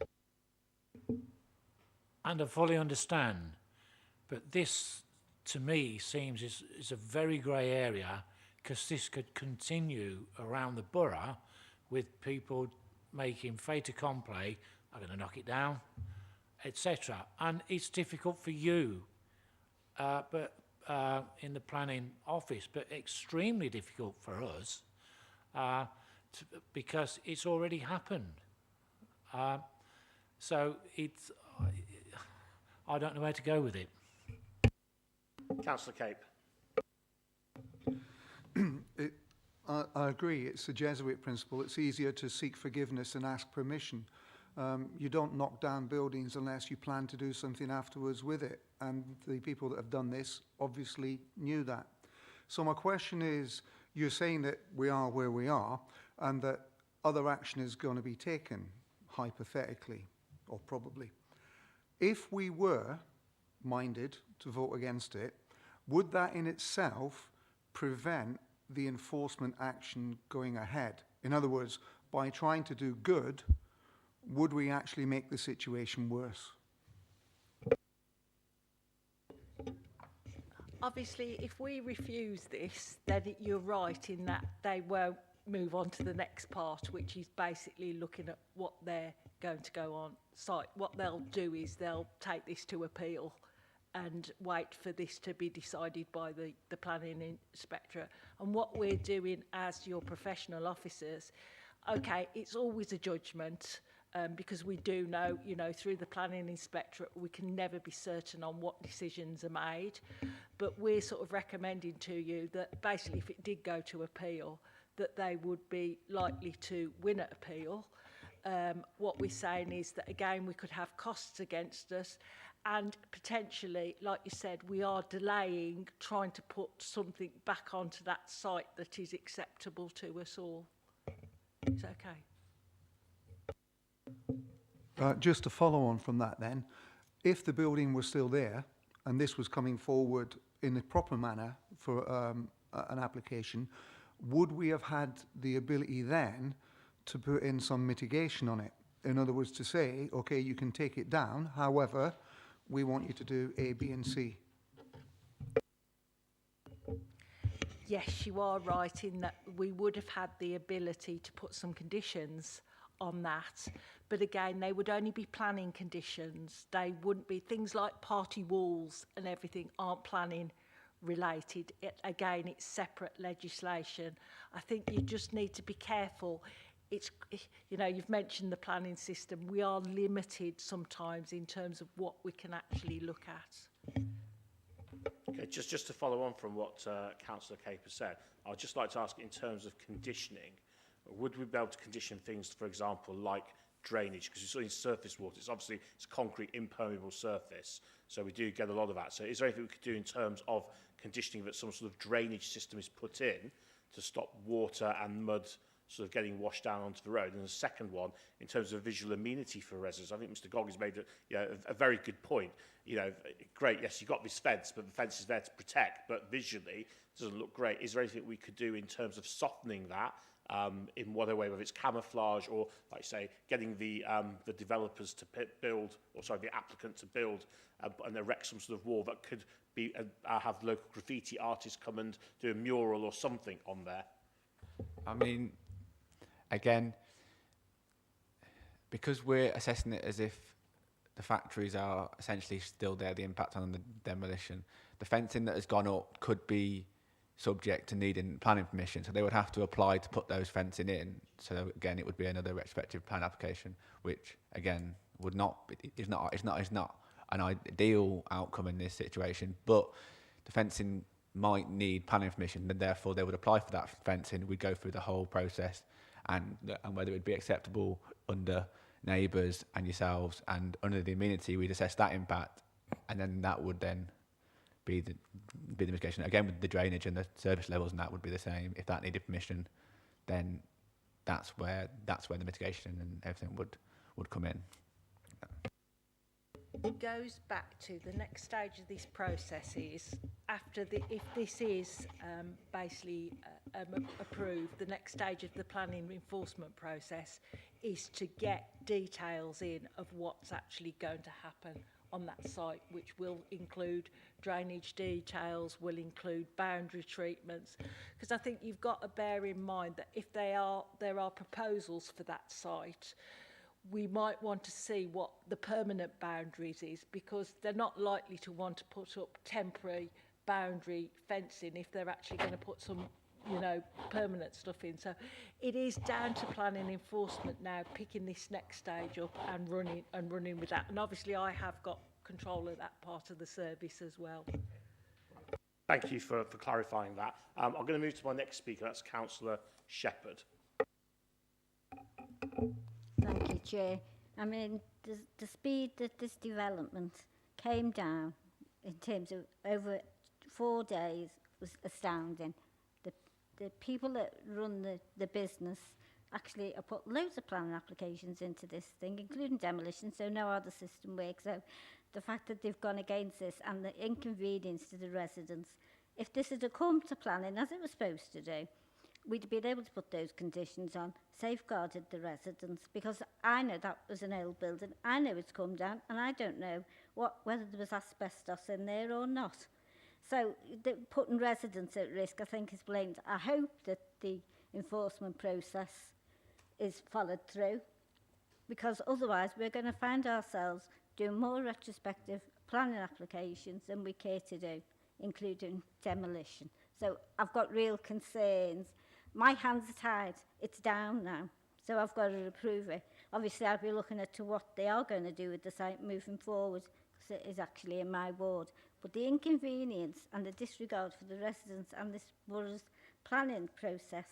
And I fully understand, but this, to me, seems is a very grey area, because this could continue around the borough with people making fait accompli, I'm going to knock it down, etc. And it's difficult for you, but in the planning office, but extremely difficult for us because it's already happened. So it's, I don't know where to go with it. Councillor Cape. I agree. It's a Jesuit principle. It's easier to seek forgiveness and ask permission. You don't knock down buildings unless you plan to do something afterwards with it. And the people that have done this obviously knew that. So my question is, you're saying that we are where we are and that other action is going to be taken, hypothetically, or probably. If we were minded to vote against it, would that in itself prevent the enforcement action going ahead? In other words, by trying to do good, would we actually make the situation worse? Obviously, if we refuse this, then you're right in that they won't move on to the next part, which is basically looking at what they're going to go on site. What they'll do is they'll take this to appeal and wait for this to be decided by the planning inspectorate. And what we're doing as your professional officers, okay, it's always a judgment, because we do know, you know, through the planning inspectorate, we can never be certain on what decisions are made. But we're sort of recommending to you that basically if it did go to appeal, that they would be likely to win at appeal. What we're saying is that, again, we could have costs against us, and potentially, like you said, we are delaying trying to put something back onto that site that is acceptable to us all. It's okay. Just to follow on from that then, if the building was still there and this was coming forward in the proper manner for an application, would we have had the ability then to put in some mitigation on it? In other words, to say, okay, you can take it down, however, we want you to do A, B and C. Yes, you are right in that we would have had the ability to put some conditions on that, but again, they would only be planning conditions. They wouldn't be things like party walls and everything aren't planning related. Again, it's separate legislation. I think you just need to be careful. It's, you know, you've mentioned the planning system. We are limited sometimes in terms of what we can actually look at. Okay, just to follow on from what Councillor Cape has said, I'd just like to ask, in terms of conditioning, would we be able to condition things, for example, like drainage? Because you're in surface water, it's concrete, impermeable surface, so we do get a lot of that. So is there anything we could do in terms of conditioning that some sort of drainage system is put in to stop water and mud sort of getting washed down onto the road? And the second one, in terms of visual amenity for residents, I think Mr. Gog has made a very good point. You know, great, yes, you've got this fence, but the fence is there to protect, but visually it doesn't look great. Is there anything we could do in terms of softening that in whatever way, whether it's camouflage or, like say, getting the developers to build, or sorry, the applicant to build and erect some sort of wall that could be have local graffiti artists come and do a mural or something on there? I mean, again, because we're assessing it as if the factories are essentially still there, the impact on the demolition, the fencing that has gone up could be subject to needing planning permission, so they would have to apply to put those fencing in. So again, it would be another retrospective plan application, which again would not is not an ideal outcome in this situation. But the fencing might need planning permission, and therefore they would apply for that fencing. We'd go through the whole process, and whether it would be acceptable under neighbours and yourselves, and under the amenity, we'd assess that impact, and then that would then be the mitigation. Again, with the drainage and the service levels, and that would be the same. If that needed permission, then that's where the mitigation and everything would come in. It goes back to the next stage of this process is after if this is basically approved, the next stage of the planning enforcement process is to get details in of what's actually going to happen, on that site, which will include drainage details, will include boundary treatments, because I think you've got to bear in mind that if there are proposals for that site, we might want to see what the permanent boundaries is, because they're not likely to want to put up temporary boundary fencing if they're actually going to put some, you know, permanent stuff in. So it is down to planning enforcement now, picking this next stage up and running with that. And obviously I have got control of that part of the service as well. Thank you for clarifying that. I'm going to move to my next speaker, that's Councillor Shepherd. Thank you, Chair. I mean, the speed that this development came down in terms of over 4 days was astounding. The people that run the business actually have put loads of planning applications into this thing, including demolition, so know how the system works. So the fact that they've gone against this and the inconvenience to the residents, if this had come to planning as it was supposed to do, we'd been able to put those conditions on, safeguarded the residents, because I know that was an old building, I know it's come down, and I don't know whether there was asbestos in there or not. So putting residents at risk, I think, is blamed. I hope that the enforcement process is followed through, because otherwise we're going to find ourselves doing more retrospective planning applications than we care to do, including demolition. So I've got real concerns. My hands are tied. It's down now, so I've got to approve it. Obviously, I'll be looking at to what they are going to do with the site moving forward, because it is actually in my ward. But the inconvenience and the disregard for the residents and this borough's planning process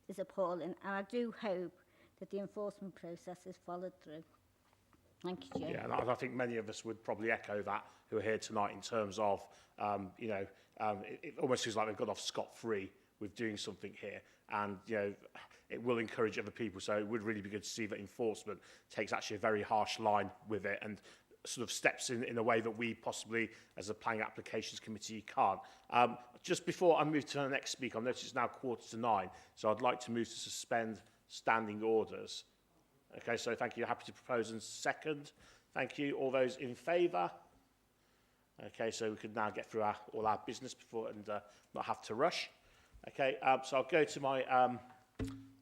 is appalling, and I do hope that the enforcement process is followed through. Thank you, Chair. Yeah, and I think many of us would probably echo that who are here tonight in terms of, it almost feels like they've got off scot-free with doing something here. And, it will encourage other people. So it would really be good to see that enforcement takes actually a very harsh line with it and sort of steps in a way that we possibly, as a planning applications committee, can't. Just before I move to the next speaker, I've noticed it's now 8:45, so I'd like to move to suspend standing orders. Okay, so thank you. Happy to propose and second. Thank you. All those in favour? Okay, so we could now get through all our business before and not have to rush. Okay, so I'll go to my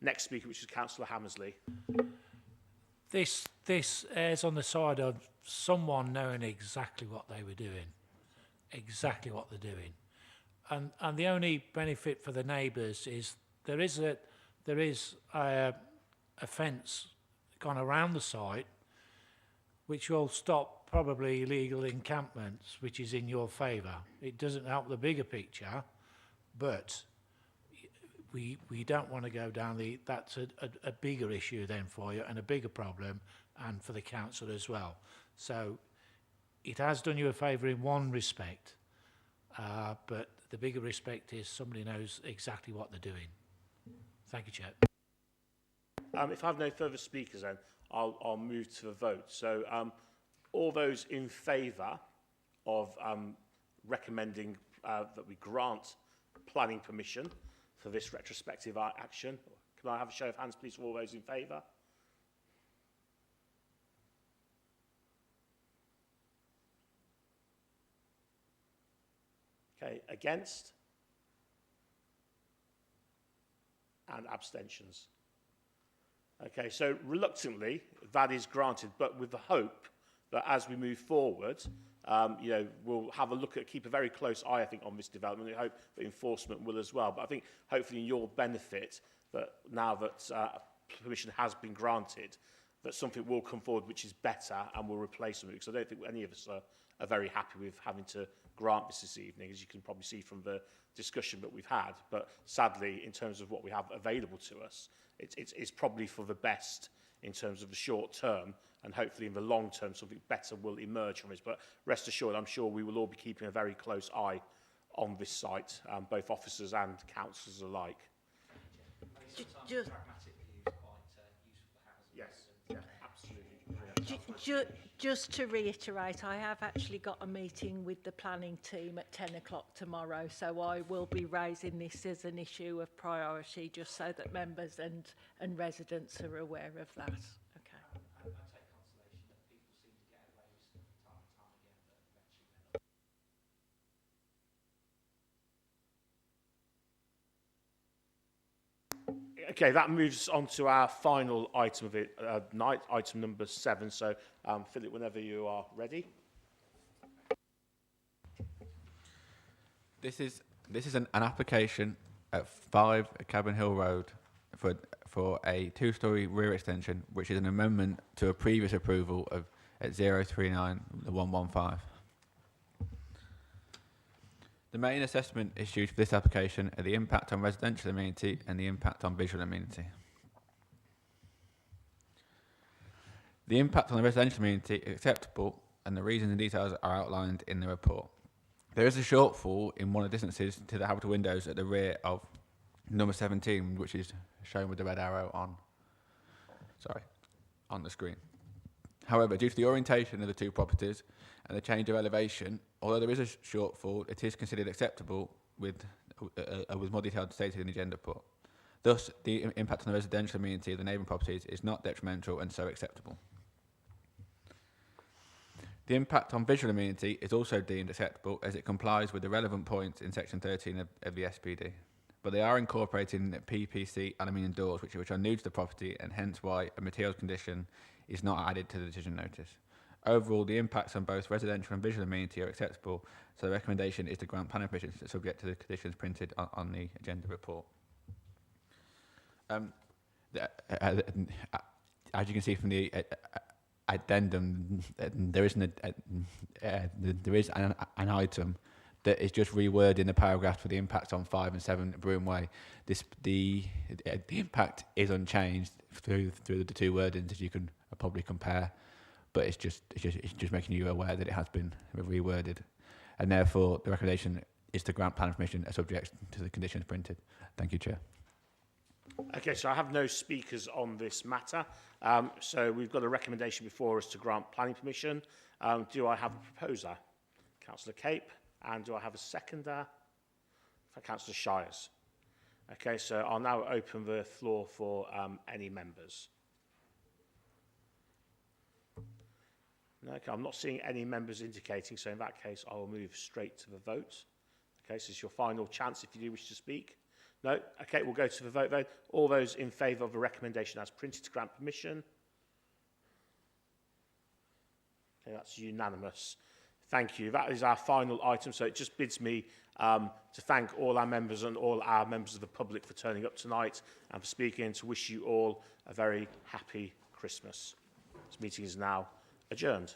next speaker, which is Councillor Hammersley. This errs on the side of someone knowing exactly what they were doing, exactly what they're doing, and the only benefit for the neighbours is there is a fence gone around the site, which will stop probably illegal encampments, which is in your favour. It doesn't help the bigger picture, but we don't want to go down that's a bigger issue then for you and a bigger problem, and for the council as well. So it has done you a favour in one respect, but the bigger respect is somebody knows exactly what they're doing. Thank you, Chair. If I have no further speakers, then I'll move to the vote. So all those in favour of recommending that we grant planning permission for this retrospective action, can I have a show of hands, please, for all those in favour? Okay, against? And abstentions. Okay, so reluctantly, that is granted, but with the hope that as we move forward, we'll have a look at, keep a very close eye, I think, on this development. I hope that enforcement will as well. But I think, hopefully, in your benefit, that now that permission has been granted, that something will come forward which is better and will replace something. Because I don't think any of us are very happy with having to grant this evening, as you can probably see from the discussion that we've had. But sadly, in terms of what we have available to us, it's probably for the best in terms of the short term, and hopefully in the long term something better will emerge from this. But rest assured, I'm sure we will all be keeping a very close eye on this site, both officers and councillors alike. Just to reiterate, I have actually got a meeting with the planning team at 10 o'clock tomorrow, so I will be raising this as an issue of priority, just so that members and residents are aware of that. Okay. I take consolation that people seem to get away with stuff time and time again. Okay, that moves on to our final item of it, night, item number 7. So, Philip, whenever you are ready. This is an application at 5 Cabin Hill Road for a 2-storey rear extension, which is an amendment to a previous approval of at 039-115. The main assessment issued for this application are the impact on residential amenity and the impact on visual amenity. The impact on the residential amenity is acceptable, and the reasons and details are outlined in the report. There is a shortfall in one of the distances to the habitable windows at the rear of number 17, which is shown with the red arrow on the screen. However, due to the orientation of the two properties and the change of elevation, although there is a shortfall, it is considered acceptable with more detail stated in the agenda report. Thus, the impact on the residential amenity of the neighbouring properties is not detrimental and so acceptable. The impact on visual amenity is also deemed acceptable as it complies with the relevant points in section 13 of the SPD. But they are incorporating PPC aluminium doors, which are new to the property, and hence why a materials condition is not added to the decision notice. Overall, the impacts on both residential and visual amenity are acceptable, so the recommendation is to grant planning permission subject to the conditions printed on the agenda report. As you can see from the addendum, there is an item that is just rewording the paragraph for the impact on 5 and 7 Broome Way. The impact is unchanged through the two wordings, as you can probably compare, but it's just making you aware that it has been reworded, and therefore the recommendation is to grant planning permission subject to the conditions printed. Thank you, Chair. Okay, so I have no speakers on this matter. So we've got a recommendation before us to grant planning permission. Do I have a proposer? Councillor Cape. And do I have a seconder? For Councillor Shires. Okay, so I'll now open the floor for any members. No, okay, I'm not seeing any members indicating, so in that case, I will move straight to the vote. Okay, so it's your final chance if you do wish to speak. No? Okay, we'll go to the vote then. All those in favour of the recommendation as printed to grant permission? Okay, that's unanimous. Thank you. That is our final item, so it just bids me to thank all our members and all our members of the public for turning up tonight and for speaking, and to wish you all a very happy Christmas. This meeting is now adjourned.